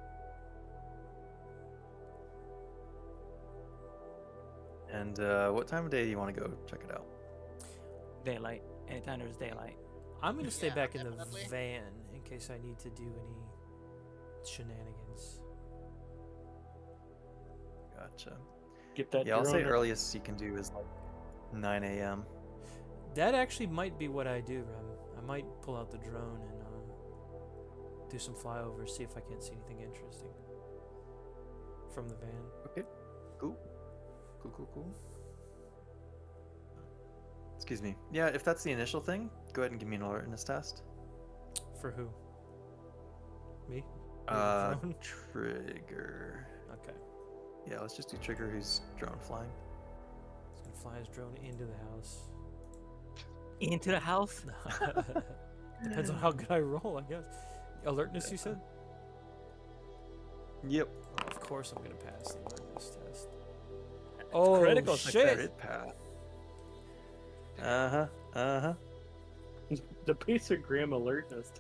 [SPEAKER 2] And what time of day do you want to go check it out?
[SPEAKER 3] Daylight. Anytime there's daylight.
[SPEAKER 1] I'm gonna stay
[SPEAKER 7] Yeah,
[SPEAKER 1] back in
[SPEAKER 7] definitely.
[SPEAKER 1] the van in case I need to do any shenanigans.
[SPEAKER 2] Gotcha.
[SPEAKER 6] Get that
[SPEAKER 2] Yeah, I'll say
[SPEAKER 6] drone.
[SPEAKER 2] earliest you can do is like 9 a.m.
[SPEAKER 1] That actually might be what I do, I might pull out the drone and do some flyovers, see if I can't see anything interesting from the van.
[SPEAKER 2] Okay. Cool. Cool. Excuse me. Yeah, if that's the initial thing, go ahead and give me an alertness test.
[SPEAKER 1] For who? Me? Or the drone?
[SPEAKER 2] Trigger.
[SPEAKER 1] Okay.
[SPEAKER 2] Yeah, let's just do Trigger who's drone flying.
[SPEAKER 1] He's gonna fly his drone into the house.
[SPEAKER 3] Into the house?
[SPEAKER 1] Depends on how good I roll, I guess. Alertness, you said?
[SPEAKER 2] Yep.
[SPEAKER 1] Oh, of course I'm gonna pass the alertness test. Oh,
[SPEAKER 3] critical
[SPEAKER 1] shit!
[SPEAKER 3] success.
[SPEAKER 2] Crit path. Uh-huh.
[SPEAKER 6] The basic gram alertness.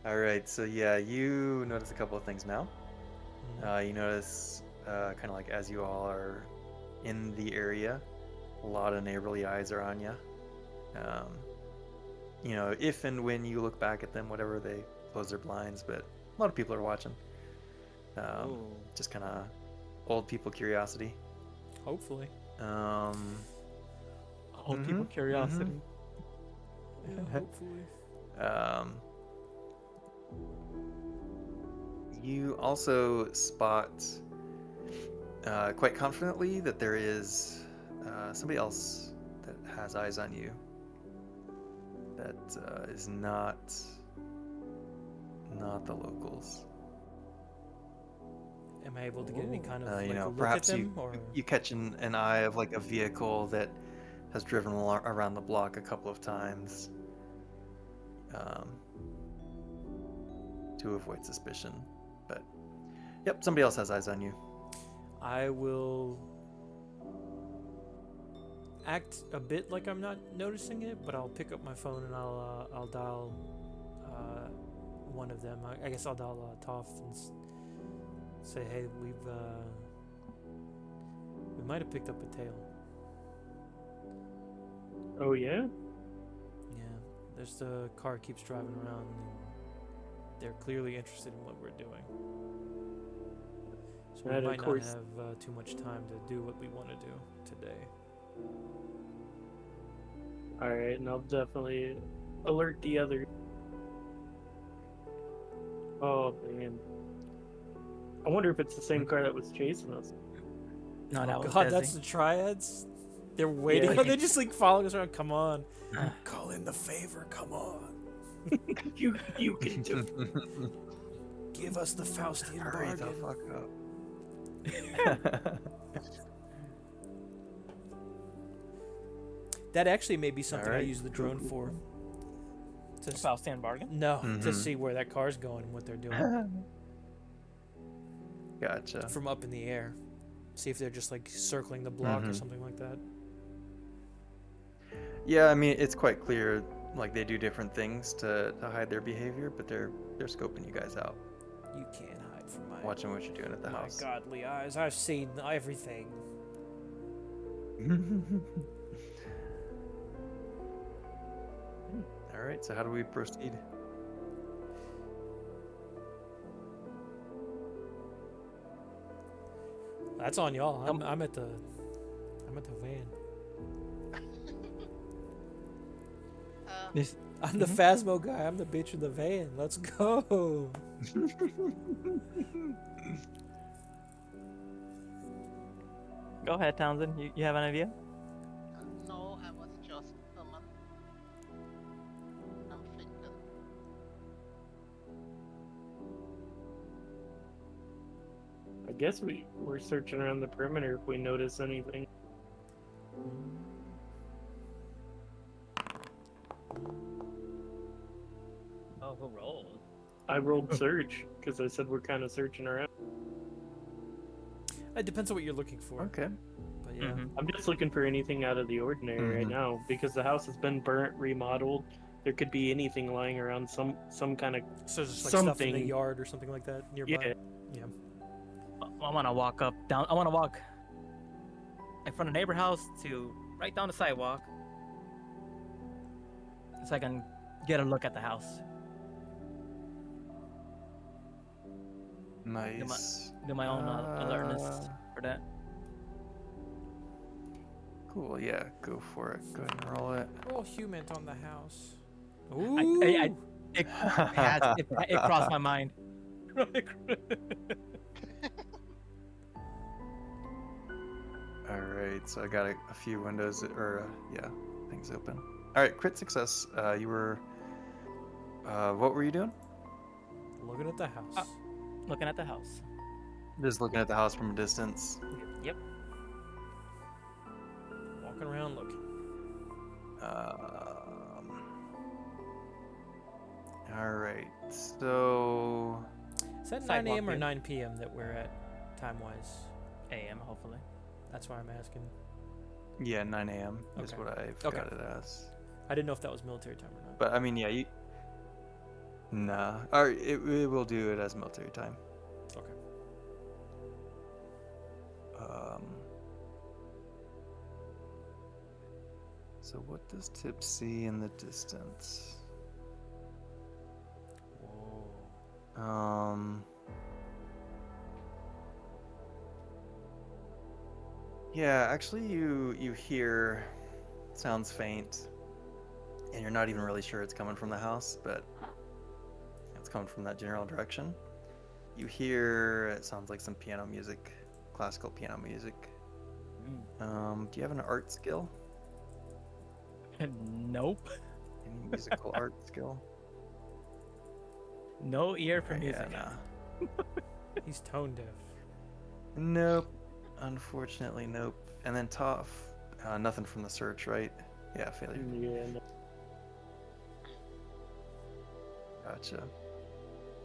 [SPEAKER 2] All right, so yeah, you notice a couple of things now. You notice, kind of like as you all are in the area, a lot of neighborly eyes are on you. If and when you look back at them, whatever, they close their blinds, but a lot of people are watching.
[SPEAKER 3] Ooh.
[SPEAKER 2] Just kind of old people curiosity.
[SPEAKER 1] Hopefully.
[SPEAKER 3] Old people
[SPEAKER 2] Mhm,
[SPEAKER 3] curiosity.
[SPEAKER 1] Yeah, hopefully.
[SPEAKER 2] You also spot quite confidently that there is somebody else that has eyes on you that is not the locals.
[SPEAKER 1] Am I able to get any kind of
[SPEAKER 2] You
[SPEAKER 1] like
[SPEAKER 2] know,
[SPEAKER 1] a look at
[SPEAKER 2] perhaps
[SPEAKER 1] them, or
[SPEAKER 2] you catch an eye of like a vehicle that has driven around the block a couple of times to avoid suspicion. But yep, somebody else has eyes on you.
[SPEAKER 1] I will act a bit like I'm not noticing it, but I'll pick up my phone and I'll dial one of them. I guess I'll dial Toff and say, hey, we might have picked up a tail.
[SPEAKER 6] Oh yeah?
[SPEAKER 1] Yeah, there's the car keeps driving around and they're clearly interested in what we're doing. So we
[SPEAKER 6] And of
[SPEAKER 1] might not
[SPEAKER 6] course-
[SPEAKER 1] have too much time to do what we want to do today.
[SPEAKER 6] Alright, and I'll definitely alert the other. Oh man. I wonder if it's the same car that was chasing us.
[SPEAKER 3] No, that was
[SPEAKER 1] God,
[SPEAKER 3] Desi.
[SPEAKER 1] that's the triads. They're waiting.
[SPEAKER 3] Yeah.
[SPEAKER 1] They're just like following us around. Come on.
[SPEAKER 4] Call in the favor, come on.
[SPEAKER 6] You can do it.
[SPEAKER 4] Give us the Faustian
[SPEAKER 2] Hurry the
[SPEAKER 4] bargain.
[SPEAKER 2] fuck up.
[SPEAKER 1] That actually may be something I
[SPEAKER 2] Alright,
[SPEAKER 1] use the
[SPEAKER 2] cool,
[SPEAKER 1] drone
[SPEAKER 2] cool,
[SPEAKER 1] for. To s-
[SPEAKER 3] Faustian bargain.
[SPEAKER 1] no, to
[SPEAKER 2] Mhm.
[SPEAKER 1] see where that car's going and what they're doing
[SPEAKER 2] Gotcha.
[SPEAKER 1] from up in the air. See if they're just like circling the block or
[SPEAKER 2] Mhm.
[SPEAKER 1] something like that.
[SPEAKER 2] Yeah, I mean it's quite clear. Like they do different things to hide their behavior, but they're scoping you guys out,
[SPEAKER 1] You can't hide from my
[SPEAKER 2] watching what you're doing at the
[SPEAKER 1] my
[SPEAKER 2] house.
[SPEAKER 1] godly eyes. I've seen everything.
[SPEAKER 2] All right. So how do we proceed?
[SPEAKER 1] That's on y'all.
[SPEAKER 3] Um,
[SPEAKER 1] I'm at the van.
[SPEAKER 3] This,
[SPEAKER 1] I'm the
[SPEAKER 3] Mhm.
[SPEAKER 1] Phasmo guy. I'm the bitch in the van. Let's go.
[SPEAKER 3] go ahead, Townsend. You have an idea?
[SPEAKER 7] No, I was just I'm thinking.
[SPEAKER 6] I guess we're searching around the perimeter if we notice anything.
[SPEAKER 3] Oh, who rolled?
[SPEAKER 6] I rolled search because I said we're kind of searching around.
[SPEAKER 1] It depends on what you're looking for.
[SPEAKER 2] Okay.
[SPEAKER 1] But yeah.
[SPEAKER 6] I'm just looking for anything out of the ordinary right
[SPEAKER 2] Mhm.
[SPEAKER 6] now because the house has been burnt, remodeled. There could be anything lying around, some kind of
[SPEAKER 1] So just like stuff in the
[SPEAKER 6] something.
[SPEAKER 1] yard or something like that nearby.
[SPEAKER 6] Yeah.
[SPEAKER 1] Yeah.
[SPEAKER 3] I want to walk up down. I want to walk in front of neighbor house to right down the sidewalk, so I can get a look at the house.
[SPEAKER 2] Nice.
[SPEAKER 3] Do my own alertness for that.
[SPEAKER 2] Cool. Yeah. Go for it. Go ahead and roll it.
[SPEAKER 1] Roll human on the house.
[SPEAKER 3] I-
[SPEAKER 1] Ooh.
[SPEAKER 3] It crossed my mind.
[SPEAKER 2] All right. So I got a few windows or things open. All right. Crit success. You were. What were you doing?
[SPEAKER 1] Looking at the house.
[SPEAKER 3] Looking at the house.
[SPEAKER 2] Just looking at the house from a distance.
[SPEAKER 3] Yep.
[SPEAKER 1] Walking around looking.
[SPEAKER 2] All right. So.
[SPEAKER 1] Is that 9
[SPEAKER 3] Sidewalk
[SPEAKER 1] a.m. or
[SPEAKER 3] view.
[SPEAKER 1] 9 p.m. that we're at time-wise?
[SPEAKER 3] AM, hopefully.
[SPEAKER 1] That's why I'm asking.
[SPEAKER 2] Yeah, 9 a.m. is
[SPEAKER 1] Okay.
[SPEAKER 2] what I've
[SPEAKER 1] Okay.
[SPEAKER 2] got it as.
[SPEAKER 1] I didn't know if that was military time or not.
[SPEAKER 2] But I mean, yeah, you. Nah. All right. It will do it as military time.
[SPEAKER 1] Okay.
[SPEAKER 2] So what does Tip see in the distance?
[SPEAKER 1] Whoa.
[SPEAKER 2] Yeah, actually you hear sounds faint and you're not even really sure it's coming from the house, but it's coming from that general direction. You hear it sounds like some piano music, classical piano music. Do you have an art skill?
[SPEAKER 3] Nope.
[SPEAKER 2] Any musical art skill?
[SPEAKER 3] No ear for
[SPEAKER 2] Yeah,
[SPEAKER 3] music.
[SPEAKER 2] nah.
[SPEAKER 1] He's tone deaf.
[SPEAKER 2] Nope. Unfortunately, nope. And then Toph, nothing from the search, right? Yeah, failure.
[SPEAKER 6] Yeah. No.
[SPEAKER 2] Gotcha.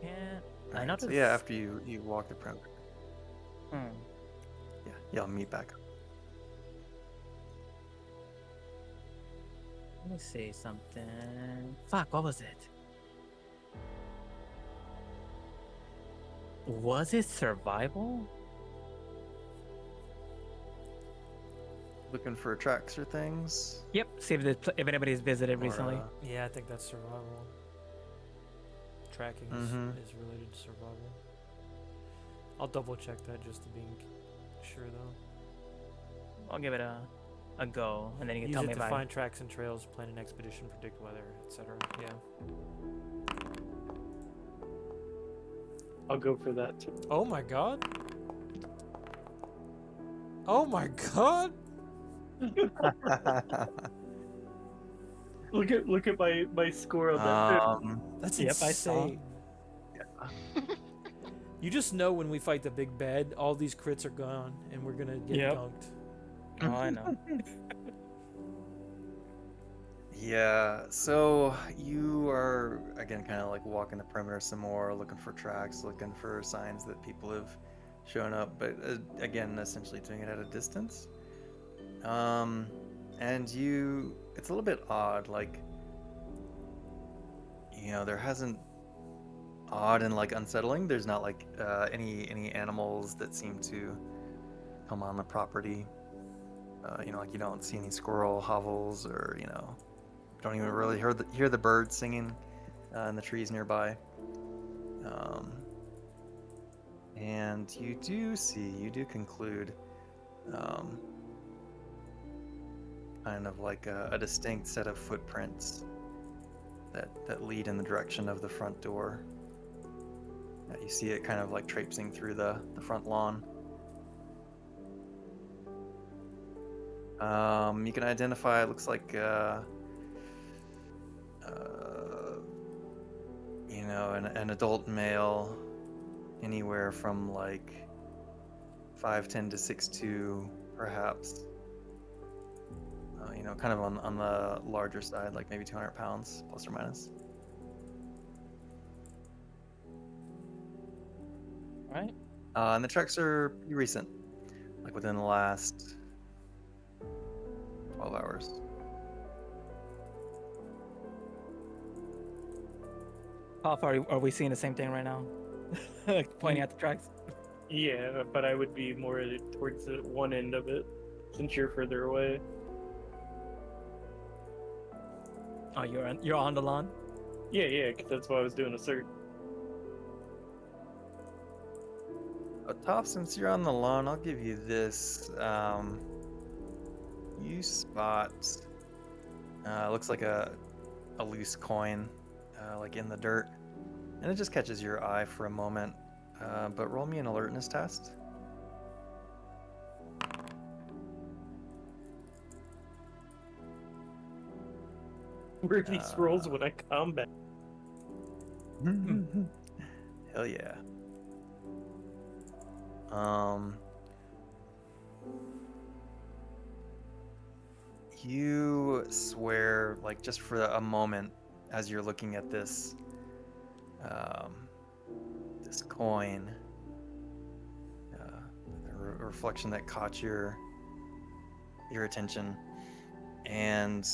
[SPEAKER 3] Yeah. I
[SPEAKER 2] Alright,
[SPEAKER 3] noticed.
[SPEAKER 2] so yeah, after you walk the perimeter,
[SPEAKER 3] Hmm.
[SPEAKER 2] yeah, I'll meet back up.
[SPEAKER 3] Let me see something. Fuck, what was it? Was it survival?
[SPEAKER 2] Looking for tracks or things?
[SPEAKER 3] Yep. See if anybody's visited
[SPEAKER 2] Or,
[SPEAKER 3] recently.
[SPEAKER 1] Yeah, I think that's survival. Tracking
[SPEAKER 2] Mhm.
[SPEAKER 1] is related to survival. I'll double check that just to be sure though.
[SPEAKER 3] I'll give it a go, and then you can
[SPEAKER 1] Use
[SPEAKER 3] tell
[SPEAKER 1] it
[SPEAKER 3] me
[SPEAKER 1] to
[SPEAKER 3] if I.
[SPEAKER 1] find tracks and trails, plan an expedition, predict weather, etc. Yeah.
[SPEAKER 6] I'll go for that too.
[SPEAKER 1] Oh my god. Oh my god.
[SPEAKER 6] Look at my score on that.
[SPEAKER 1] That's
[SPEAKER 3] Yep, I saw.
[SPEAKER 1] insane. You just know when we fight the big bad, all these crits are gone, and we're gonna get
[SPEAKER 3] Yep.
[SPEAKER 1] dunked.
[SPEAKER 3] Oh, I know.
[SPEAKER 2] Yeah, so you are again kind of like walking the perimeter some more, looking for tracks, looking for signs that people have shown up, but again, essentially doing it at a distance. And it's a little bit odd, like, there hasn't odd and like unsettling. There's not like any animals that seem to come on the property. Like you don't see any squirrel hovels or don't even really hear the birds singing in the trees nearby. And you do conclude kind of like a distinct set of footprints that lead in the direction of the front door. You see it kind of like traipsing through the front lawn. You can identify, it looks like an adult male, anywhere from like 5'10" to 6'2", perhaps. Kind of on the larger side, like maybe 200 pounds, plus or minus.
[SPEAKER 3] All right.
[SPEAKER 2] And the tracks are pretty recent, like within the last 12 hours.
[SPEAKER 3] How far are we seeing the same thing right now? Like pointing at the tracks.
[SPEAKER 6] Yeah, but I would be more towards the one end of it, since you're further away.
[SPEAKER 3] Oh, you're on the lawn.
[SPEAKER 6] Yeah, because that's why I was doing a search.
[SPEAKER 2] Toph, since you're on the lawn, I'll give you this. You spot, looks like a loose coin, like in the dirt, and it just catches your eye for a moment. But roll me an alertness test.
[SPEAKER 6] Where are these rolls when I combat?
[SPEAKER 2] Hell yeah. You swear, like, just for a moment, as you're looking at this, this coin, a reflection that caught your attention, and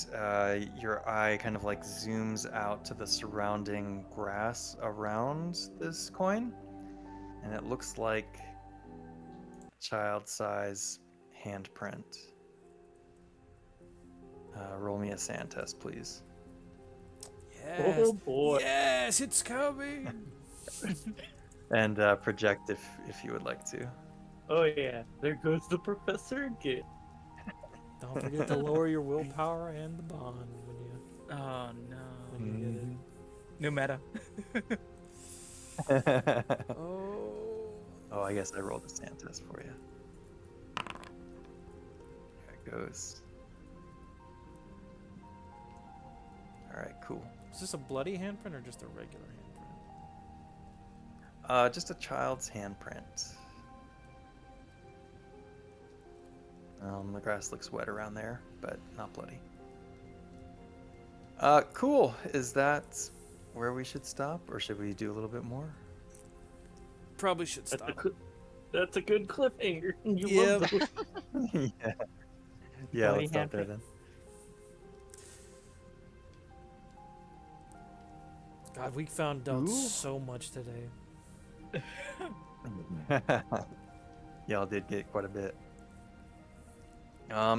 [SPEAKER 2] your eye kind of like zooms out to the surrounding grass around this coin, and it looks like child-size handprint. Roll me a sand test, please.
[SPEAKER 1] Yes.
[SPEAKER 6] Oh boy.
[SPEAKER 1] Yes, it's coming.
[SPEAKER 2] And project if you would like to.
[SPEAKER 6] Oh yeah, there goes the professor again.
[SPEAKER 1] Don't forget to lower your willpower and the bond
[SPEAKER 3] Oh no.
[SPEAKER 1] when you get it.
[SPEAKER 3] New meta.
[SPEAKER 2] Oh, I guess I rolled a sand test for you. There it goes. Alright, cool.
[SPEAKER 1] Is this a bloody handprint or just a regular handprint?
[SPEAKER 2] Just a child's handprint. The grass looks wet around there, but not bloody. Cool. Is that where we should stop, or should we do a little bit more?
[SPEAKER 1] Probably should stop.
[SPEAKER 6] That's a good cliffhanger. You
[SPEAKER 1] Yeah.
[SPEAKER 6] love those.
[SPEAKER 2] Yeah. Yeah,
[SPEAKER 3] Bloody
[SPEAKER 2] let's stop there
[SPEAKER 3] handprint.
[SPEAKER 2] then.
[SPEAKER 1] God, we found out
[SPEAKER 2] Ooh.
[SPEAKER 1] so much today.
[SPEAKER 2] Y'all did get quite a bit.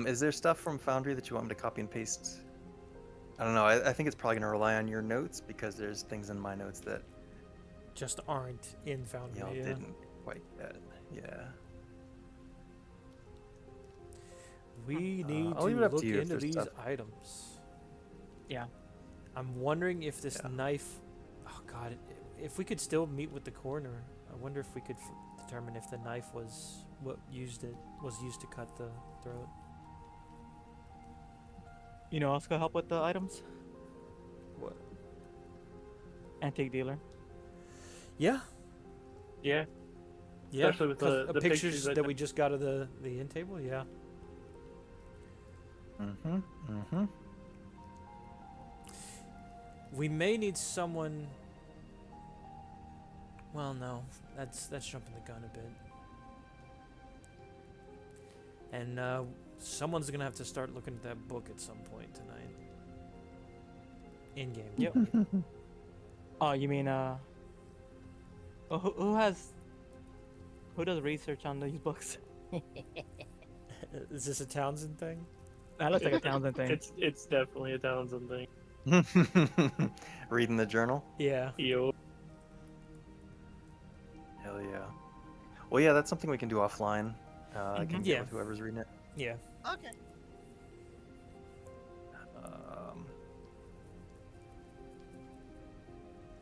[SPEAKER 2] Is there stuff from Foundry that you want me to copy and paste? I don't know. I think it's probably going to rely on your notes, because there's things in my notes that
[SPEAKER 1] Just aren't in Foundry.
[SPEAKER 2] y'all
[SPEAKER 1] Yeah.
[SPEAKER 2] didn't quite get. Yeah.
[SPEAKER 1] We need
[SPEAKER 2] I'll leave
[SPEAKER 1] to
[SPEAKER 2] it up to
[SPEAKER 1] look
[SPEAKER 2] you if
[SPEAKER 1] into
[SPEAKER 2] there's
[SPEAKER 1] these
[SPEAKER 2] stuff.
[SPEAKER 1] items.
[SPEAKER 3] Yeah.
[SPEAKER 1] I'm wondering if this
[SPEAKER 2] Yeah.
[SPEAKER 1] knife. Oh God! If we could still meet with the coroner, wonder if we could determine if the knife was used to cut the throat.
[SPEAKER 3] You know, else could help with the items.
[SPEAKER 1] What?
[SPEAKER 3] Antique dealer.
[SPEAKER 1] Yeah.
[SPEAKER 6] Yeah.
[SPEAKER 1] Yeah.
[SPEAKER 6] Especially with
[SPEAKER 1] 'cause
[SPEAKER 6] the
[SPEAKER 1] pictures
[SPEAKER 6] pictures
[SPEAKER 1] that we just got of the end table. Yeah. We may need someone. Well, no, that's jumping the gun a bit. And someone's gonna have to start looking at that book at some point tonight. In game.
[SPEAKER 3] Yep. Oh, you mean oh, who does research on these books?
[SPEAKER 1] Is this a Townsend thing?
[SPEAKER 3] That looks like a Townsend thing.
[SPEAKER 6] It's definitely a Townsend thing.
[SPEAKER 2] Reading the journal?
[SPEAKER 1] Yeah.
[SPEAKER 6] Yo.
[SPEAKER 2] Hell yeah. Well, yeah, that's something we can do offline. I can get
[SPEAKER 1] Yeah.
[SPEAKER 2] with whoever's reading it.
[SPEAKER 1] Yeah.
[SPEAKER 7] Okay.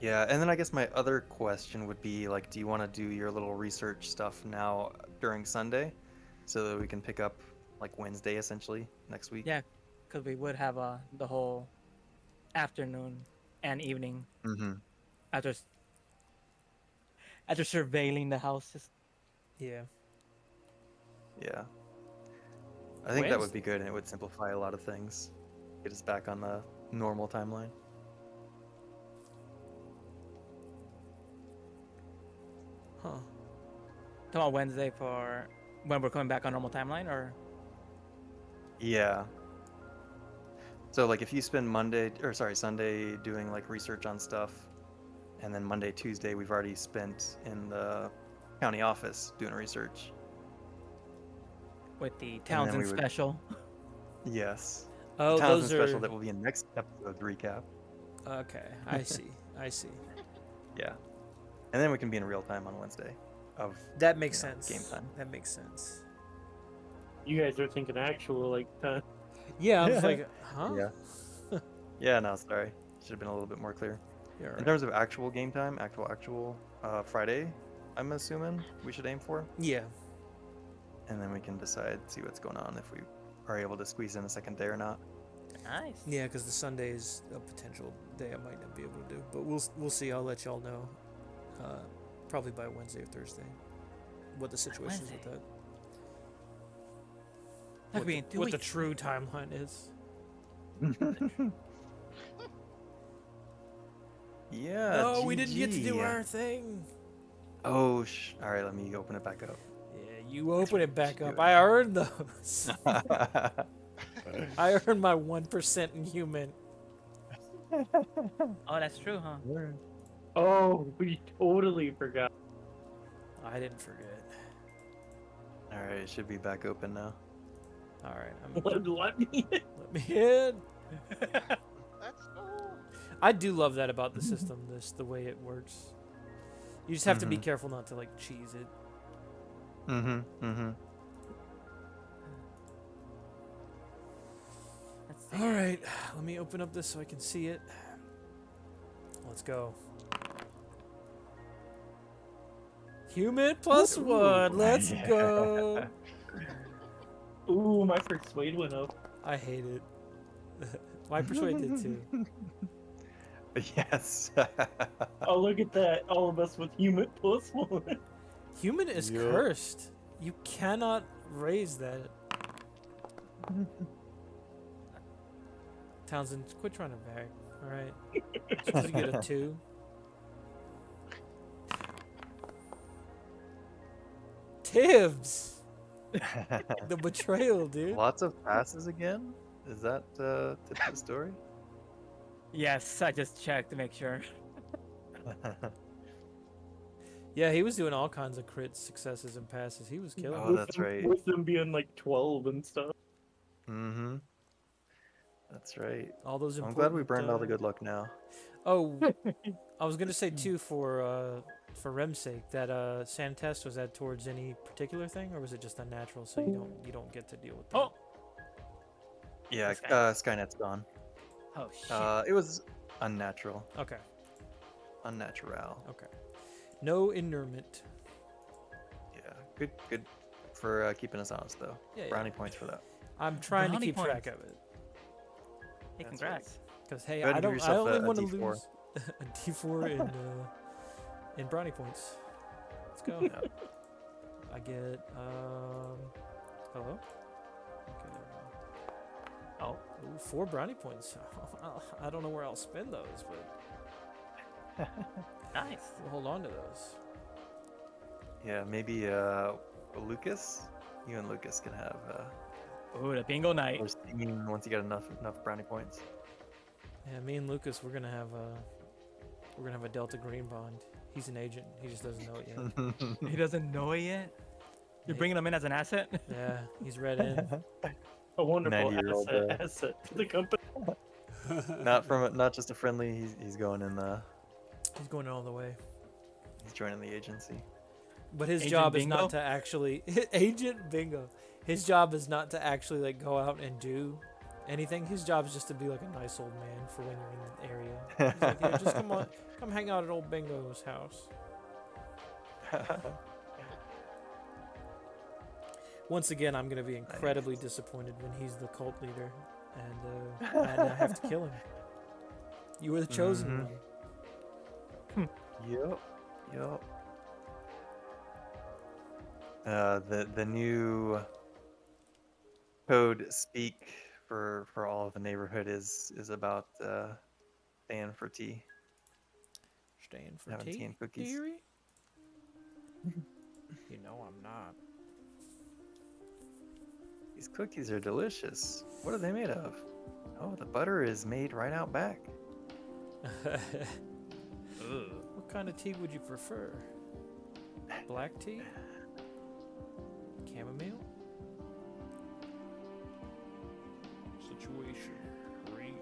[SPEAKER 2] Yeah, and then I guess my other question would be like, do you want to do your little research stuff now during Sunday, so that we can pick up like Wednesday essentially next week?
[SPEAKER 3] Yeah, because we would have the whole afternoon and evening
[SPEAKER 2] Mm-hmm.
[SPEAKER 3] after surveilling the houses.
[SPEAKER 1] Yeah.
[SPEAKER 2] Yeah. I think that would be good, and it would simplify a lot of things. Get us back on the normal timeline.
[SPEAKER 1] Huh.
[SPEAKER 3] Talking about Wednesday for when we're coming back on normal timeline, or
[SPEAKER 2] Yeah. So like if you spend Sunday doing like research on stuff, and then Monday, Tuesday we've already spent in the county office doing research.
[SPEAKER 3] with the
[SPEAKER 2] we
[SPEAKER 3] Townsend
[SPEAKER 2] would-
[SPEAKER 3] special.
[SPEAKER 2] Yes.
[SPEAKER 1] Oh,
[SPEAKER 2] Townsend
[SPEAKER 1] those
[SPEAKER 2] special
[SPEAKER 1] are.
[SPEAKER 2] that will be in next episode recap.
[SPEAKER 1] Okay, I see. I see.
[SPEAKER 2] Yeah. And then we can be in real time on Wednesday of
[SPEAKER 1] That makes
[SPEAKER 2] you know,
[SPEAKER 1] sense.
[SPEAKER 2] game time.
[SPEAKER 1] That makes sense.
[SPEAKER 6] You guys are thinking actual like time.
[SPEAKER 1] Yeah, I was like, huh?
[SPEAKER 2] Yeah. Yeah, no, sorry. Should have been a little bit more clear.
[SPEAKER 1] Yeah,
[SPEAKER 2] In
[SPEAKER 1] right.
[SPEAKER 2] terms of actual game time, actual Friday, I'm assuming we should aim for.
[SPEAKER 1] Yeah.
[SPEAKER 2] And then we can decide, see what's going on, if we are able to squeeze in a second day or not.
[SPEAKER 3] Nice.
[SPEAKER 1] Yeah, because the Sunday is a potential day I might not be able to do, but we'll see. I'll let y'all know, probably by Wednesday or Thursday, what the situation is with
[SPEAKER 3] Wednesday.
[SPEAKER 1] that.
[SPEAKER 3] That could be in 2
[SPEAKER 1] What the
[SPEAKER 3] weeks.
[SPEAKER 1] true timeline is.
[SPEAKER 2] Yeah.
[SPEAKER 1] No, we didn't get to do
[SPEAKER 2] GG.
[SPEAKER 1] our thing.
[SPEAKER 2] Oh, all right. Let me open it back up.
[SPEAKER 1] Yeah, you open it back
[SPEAKER 2] should
[SPEAKER 1] up.
[SPEAKER 2] do it.
[SPEAKER 1] I earned those. I earned my 1% in human.
[SPEAKER 3] Oh, that's true, huh?
[SPEAKER 6] Oh, we totally forgot.
[SPEAKER 1] I didn't forget.
[SPEAKER 2] All right, it should be back open now.
[SPEAKER 1] All right,
[SPEAKER 6] Let me in.
[SPEAKER 1] let me in.
[SPEAKER 7] Let's go.
[SPEAKER 1] I do love that about the system. The way it works. You just have to be
[SPEAKER 2] Mhm.
[SPEAKER 1] careful not to like cheese it.
[SPEAKER 2] Mm-hmm.
[SPEAKER 3] Let's see.
[SPEAKER 1] All right, let me open up this so I can see it. Let's go. Human plus one. Let's go.
[SPEAKER 6] Ooh, my persuade went up.
[SPEAKER 1] I hate it. My persuade did too.
[SPEAKER 2] Yes.
[SPEAKER 6] Oh, look at that. All of us with human plus one.
[SPEAKER 1] Human is
[SPEAKER 2] Yup.
[SPEAKER 1] cursed. You cannot raise that. Townsend, quit trying to bag. All right. Supposed to get a 2. Tibbs, the betrayal, dude.
[SPEAKER 2] Lots of passes again? Is that the story?
[SPEAKER 3] Yes, I just checked to make sure.
[SPEAKER 1] Yeah, he was doing all kinds of crit successes and passes. He was killing.
[SPEAKER 2] Oh,
[SPEAKER 1] it.
[SPEAKER 2] that's right.
[SPEAKER 6] With them being like 12 and stuff.
[SPEAKER 2] Mm-hmm. That's right.
[SPEAKER 1] All those
[SPEAKER 2] I'm
[SPEAKER 1] important.
[SPEAKER 2] glad we burned all the good luck now.
[SPEAKER 1] Oh, I was gonna say too for Rem's sake that sand test, was that towards any particular thing, or was it just unnatural so you don't get to deal with that?
[SPEAKER 3] Oh.
[SPEAKER 2] Yeah,
[SPEAKER 3] Sky-
[SPEAKER 2] Skynet's gone.
[SPEAKER 3] Oh shit.
[SPEAKER 2] It was unnatural.
[SPEAKER 1] Okay.
[SPEAKER 2] Unnatural.
[SPEAKER 1] Okay. No inurement.
[SPEAKER 2] Yeah, good for keeping us honest though.
[SPEAKER 1] Yeah, yeah.
[SPEAKER 2] Brownie points for that.
[SPEAKER 1] I'm trying to
[SPEAKER 3] Brownie
[SPEAKER 1] keep track
[SPEAKER 3] points.
[SPEAKER 1] of it.
[SPEAKER 3] Hey,
[SPEAKER 6] That's
[SPEAKER 3] congrats.
[SPEAKER 1] Because hey,
[SPEAKER 2] Go ahead
[SPEAKER 1] I
[SPEAKER 2] and give
[SPEAKER 1] don't. I
[SPEAKER 2] yourself
[SPEAKER 1] only
[SPEAKER 2] a
[SPEAKER 1] want to
[SPEAKER 2] D4.
[SPEAKER 1] lose a D4 in brownie points. Let's go.
[SPEAKER 2] Yeah.
[SPEAKER 1] I get hello. Okay.
[SPEAKER 3] Oh,
[SPEAKER 1] Ooh, 4 brownie points. I don't know where I'll spend those, but
[SPEAKER 3] nice.
[SPEAKER 1] we'll hold on to those.
[SPEAKER 2] Yeah, maybe Lucas. You and Lucas can have
[SPEAKER 3] Ooh, the bingo night.
[SPEAKER 2] or Steam once you get enough brownie points.
[SPEAKER 1] Yeah, me and Lucas, we're gonna have a Delta Green bond. He's an agent. He just doesn't know it yet.
[SPEAKER 3] He doesn't know it yet. You're
[SPEAKER 1] Yeah,
[SPEAKER 3] bringing him in as an asset.
[SPEAKER 1] Yeah, he's read in.
[SPEAKER 6] A wonderful
[SPEAKER 2] 90-year-old,
[SPEAKER 6] asset to the company.
[SPEAKER 2] not just a friendly. He's going in the.
[SPEAKER 1] He's going all the way.
[SPEAKER 2] He's joining the agency.
[SPEAKER 1] But his
[SPEAKER 3] Agent
[SPEAKER 1] job is
[SPEAKER 3] Bingo?
[SPEAKER 1] not to actually Agent Bingo. His job is not to actually like go out and do anything. His job is just to be like a nice old man for when you're in the area. He's like, yeah, just come hang out at old Bingo's house. Once again, I'm gonna be incredibly disappointed when he's the cult leader, and I have to kill him. You were the chosen one.
[SPEAKER 2] Yup. The new code speak for all of the neighborhood is about staying for tea,
[SPEAKER 1] Staying for
[SPEAKER 2] having tea
[SPEAKER 1] tea,
[SPEAKER 2] and cookies.
[SPEAKER 1] dearie? You know I'm not.
[SPEAKER 2] These cookies are delicious. What are they made of? Oh, the butter is made right out back.
[SPEAKER 1] What kind of tea would you prefer? Black tea? Chamomile? Situation. Green.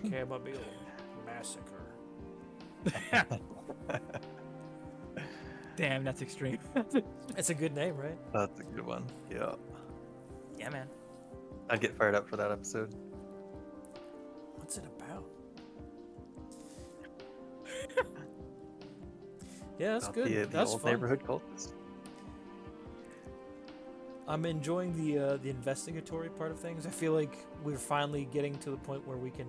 [SPEAKER 1] Chamomile. Massacre.
[SPEAKER 3] Damn, that's extreme.
[SPEAKER 1] It's a good name, right?
[SPEAKER 2] That's a good one. Yeah.
[SPEAKER 3] Yeah, man.
[SPEAKER 2] I'd get fired up for that episode.
[SPEAKER 1] What's it about? Yeah, that's
[SPEAKER 2] About
[SPEAKER 1] good.
[SPEAKER 2] The
[SPEAKER 1] That's
[SPEAKER 2] old
[SPEAKER 1] fun.
[SPEAKER 2] neighborhood cultist.
[SPEAKER 1] I'm enjoying the investigatory part of things. I feel like we're finally getting to the point where we can,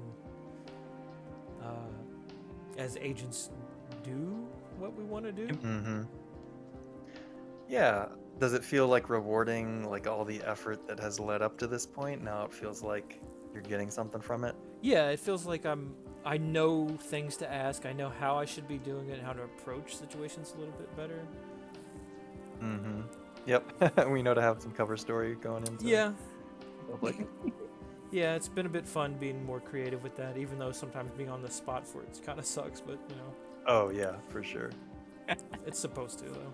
[SPEAKER 1] as agents, do what we want to do.
[SPEAKER 2] Mm-hmm. Yeah. Does it feel like rewarding, like all the effort that has led up to this point? Now it feels like you're getting something from it.
[SPEAKER 1] Yeah, it feels like I know things to ask. I know how I should be doing it, how to approach situations a little bit better.
[SPEAKER 2] Mm-hmm. Yep. We know to have some cover story going into
[SPEAKER 1] Yeah.
[SPEAKER 2] public.
[SPEAKER 1] Yeah, it's been a bit fun being more creative with that, even though sometimes being on the spot for it kind of sucks, but you know,
[SPEAKER 2] Oh yeah, for sure.
[SPEAKER 1] it's supposed to though.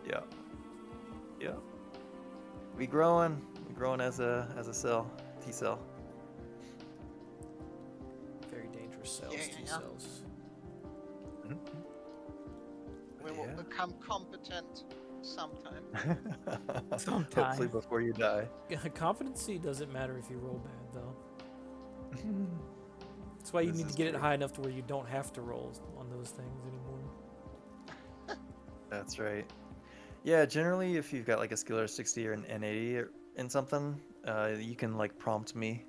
[SPEAKER 2] Yeah. Yeah. We growing as a cell, T cell.
[SPEAKER 1] Very dangerous cells,
[SPEAKER 7] Yeah,
[SPEAKER 1] T
[SPEAKER 7] yeah.
[SPEAKER 1] cells.
[SPEAKER 7] We will
[SPEAKER 2] Yeah.
[SPEAKER 7] become competent sometime.
[SPEAKER 3] Sometime.
[SPEAKER 2] Hopefully before you die.
[SPEAKER 1] Competency doesn't matter if you roll bad though. That's why you
[SPEAKER 2] This
[SPEAKER 1] need to
[SPEAKER 2] is
[SPEAKER 1] get it
[SPEAKER 2] true.
[SPEAKER 1] high enough to where you don't have to roll on those things anymore.
[SPEAKER 2] That's right. Yeah, generally if you've got like a skill or 60 or an 80 or in something, you can like prompt me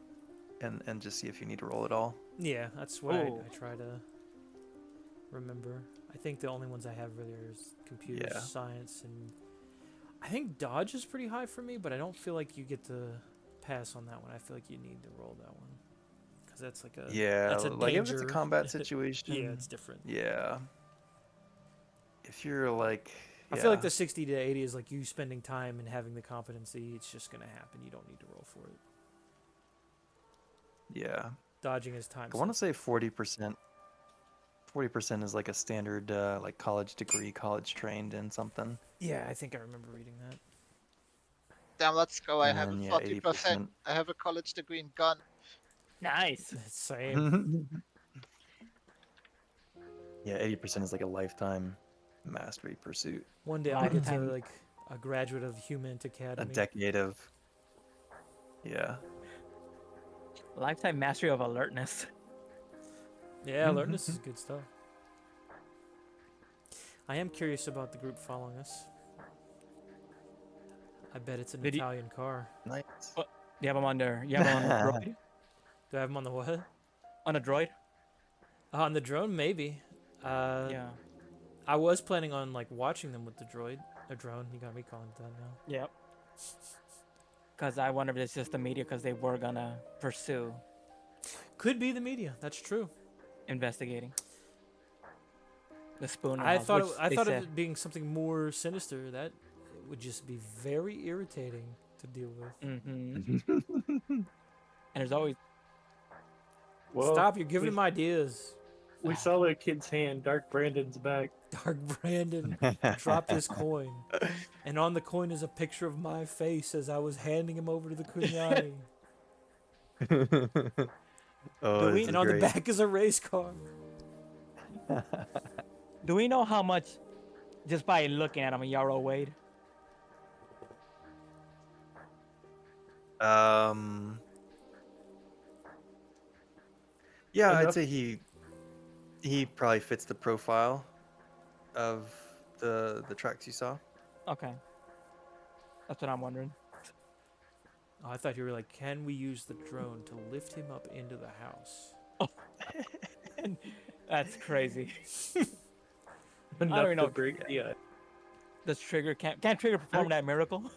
[SPEAKER 2] and just see if you need to roll it all.
[SPEAKER 1] Yeah, that's what
[SPEAKER 3] Ooh.
[SPEAKER 1] I try to remember. I think the only ones I have really are computer
[SPEAKER 2] Yeah.
[SPEAKER 1] science, and I think dodge is pretty high for me, but I don't feel like you get to pass on that one. I feel like you need to roll that one because that's like a
[SPEAKER 2] Yeah,
[SPEAKER 1] that's a
[SPEAKER 2] like if it's a
[SPEAKER 1] danger.
[SPEAKER 2] combat situation.
[SPEAKER 1] Yeah, it's different.
[SPEAKER 2] Yeah. If you're like
[SPEAKER 1] I feel like
[SPEAKER 2] yeah.
[SPEAKER 1] the 60 to 80 is like you spending time and having the competency. It's just gonna happen. You don't need to roll for it.
[SPEAKER 2] Yeah.
[SPEAKER 1] Dodging is time.
[SPEAKER 2] I want to say 40%. 40% is like a standard like college degree, college trained in something.
[SPEAKER 1] Yeah, I think I remember reading that.
[SPEAKER 7] Damn, let's go. I
[SPEAKER 2] And
[SPEAKER 7] have a
[SPEAKER 2] then, yeah,
[SPEAKER 7] 40%.
[SPEAKER 2] 80%.
[SPEAKER 7] I have a college degree in gun.
[SPEAKER 3] Nice.
[SPEAKER 1] Same.
[SPEAKER 2] Yeah, 80% is like a lifetime mastery pursuit.
[SPEAKER 1] One day I'll get to
[SPEAKER 3] Lifetime.
[SPEAKER 1] like a graduate of Human
[SPEAKER 2] A
[SPEAKER 1] Academy.
[SPEAKER 2] decade of yeah.
[SPEAKER 3] Lifetime mastery of alertness.
[SPEAKER 1] Yeah, alertness is good stuff. I am curious about the group following us. I bet it's an
[SPEAKER 3] Did you-
[SPEAKER 1] Italian car.
[SPEAKER 2] Nice.
[SPEAKER 3] You have him on there. You have him on the droid.
[SPEAKER 1] Do I have them on the what?
[SPEAKER 3] On a droid.
[SPEAKER 1] On the drone, maybe.
[SPEAKER 3] Yeah.
[SPEAKER 1] I was planning on like watching them with the droid, a drone. You got me calling it that now.
[SPEAKER 3] Yep. Because I wonder if it's just the media because they were gonna pursue
[SPEAKER 1] Could be the media. That's true.
[SPEAKER 3] investigating the Spooner.
[SPEAKER 1] I
[SPEAKER 3] House,
[SPEAKER 1] thought
[SPEAKER 3] which
[SPEAKER 1] I
[SPEAKER 3] they
[SPEAKER 1] thought of
[SPEAKER 3] said-
[SPEAKER 1] it being something more sinister. That would just be very irritating to deal with.
[SPEAKER 3] Mhm. And there's always
[SPEAKER 6] Well,
[SPEAKER 1] Stop! You're giving
[SPEAKER 6] we-
[SPEAKER 1] him ideas.
[SPEAKER 6] We saw that kid's hand. Dark Brandon's back.
[SPEAKER 1] Dark Brandon dropped his coin, and on the coin is a picture of my face as I was handing him over to the Kunyani.
[SPEAKER 2] Oh,
[SPEAKER 3] Do we-
[SPEAKER 2] this
[SPEAKER 1] And
[SPEAKER 2] is
[SPEAKER 1] on the
[SPEAKER 2] great.
[SPEAKER 1] back is a race car.
[SPEAKER 3] Do we know how much just by looking at him Yarrow weighed?
[SPEAKER 2] Yeah, I'd
[SPEAKER 6] Enough?
[SPEAKER 2] say he probably fits the profile of the tracks you saw.
[SPEAKER 3] Okay. That's what I'm wondering.
[SPEAKER 1] Oh, I thought you were like, can we use the drone to lift him up into the house?
[SPEAKER 3] That's crazy.
[SPEAKER 6] Enough
[SPEAKER 3] don't even know.
[SPEAKER 6] to break the ice.
[SPEAKER 3] Does Trigger can't Trigger perform that miracle?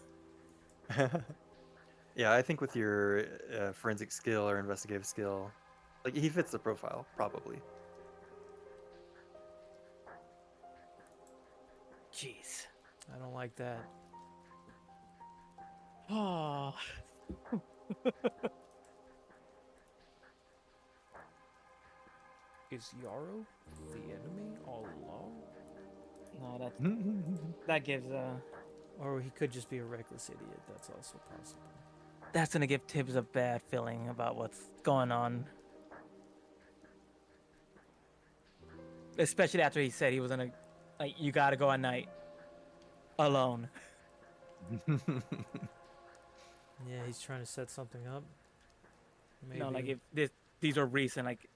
[SPEAKER 2] Yeah, I think with your forensic skill or investigative skill, like he fits the profile probably.
[SPEAKER 3] Jeez.
[SPEAKER 1] I don't like that.
[SPEAKER 3] Oh.
[SPEAKER 1] Is Yarrow the enemy all along?
[SPEAKER 3] No, that gives
[SPEAKER 1] Or he could just be a reckless idiot. That's also possible.
[SPEAKER 3] that's gonna give Tibbs a bad feeling about what's going on. Especially after he said he was gonna, like, you gotta go at night alone.
[SPEAKER 1] Yeah, he's trying to set something up. Maybe.
[SPEAKER 3] No, like if these are recent, like,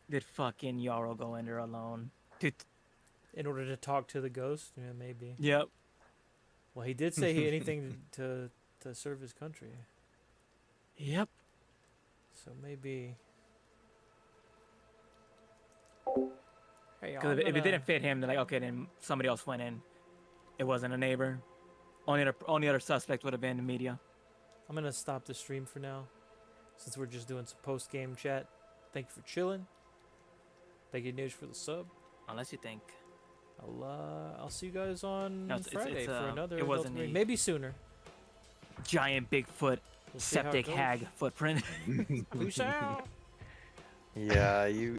[SPEAKER 3] did fucking Yarrow go in there alone?
[SPEAKER 1] in order to talk to the ghost. Yeah, maybe.
[SPEAKER 3] Yep.
[SPEAKER 1] Well, he did say anything to serve his country.
[SPEAKER 3] Yep.
[SPEAKER 1] So maybe. Hey,
[SPEAKER 3] Because if it didn't fit him, then like, okay, then somebody else went in. It wasn't a neighbor. Only other suspect would have been the media.
[SPEAKER 1] I'm gonna stop the stream for now, since we're just doing some post-game chat. Thank you for chilling. Thank you, News, for the sub.
[SPEAKER 3] Unless you think.
[SPEAKER 1] I'll see you guys on
[SPEAKER 3] No, it's-
[SPEAKER 1] Friday for another.
[SPEAKER 3] it wasn't
[SPEAKER 1] Adult Ring.
[SPEAKER 3] a-
[SPEAKER 1] Maybe sooner.
[SPEAKER 3] Giant Bigfoot,
[SPEAKER 1] We'll see how it
[SPEAKER 3] septic
[SPEAKER 1] goes.
[SPEAKER 3] hag footprint.
[SPEAKER 1] Peace out.
[SPEAKER 2] Yeah, you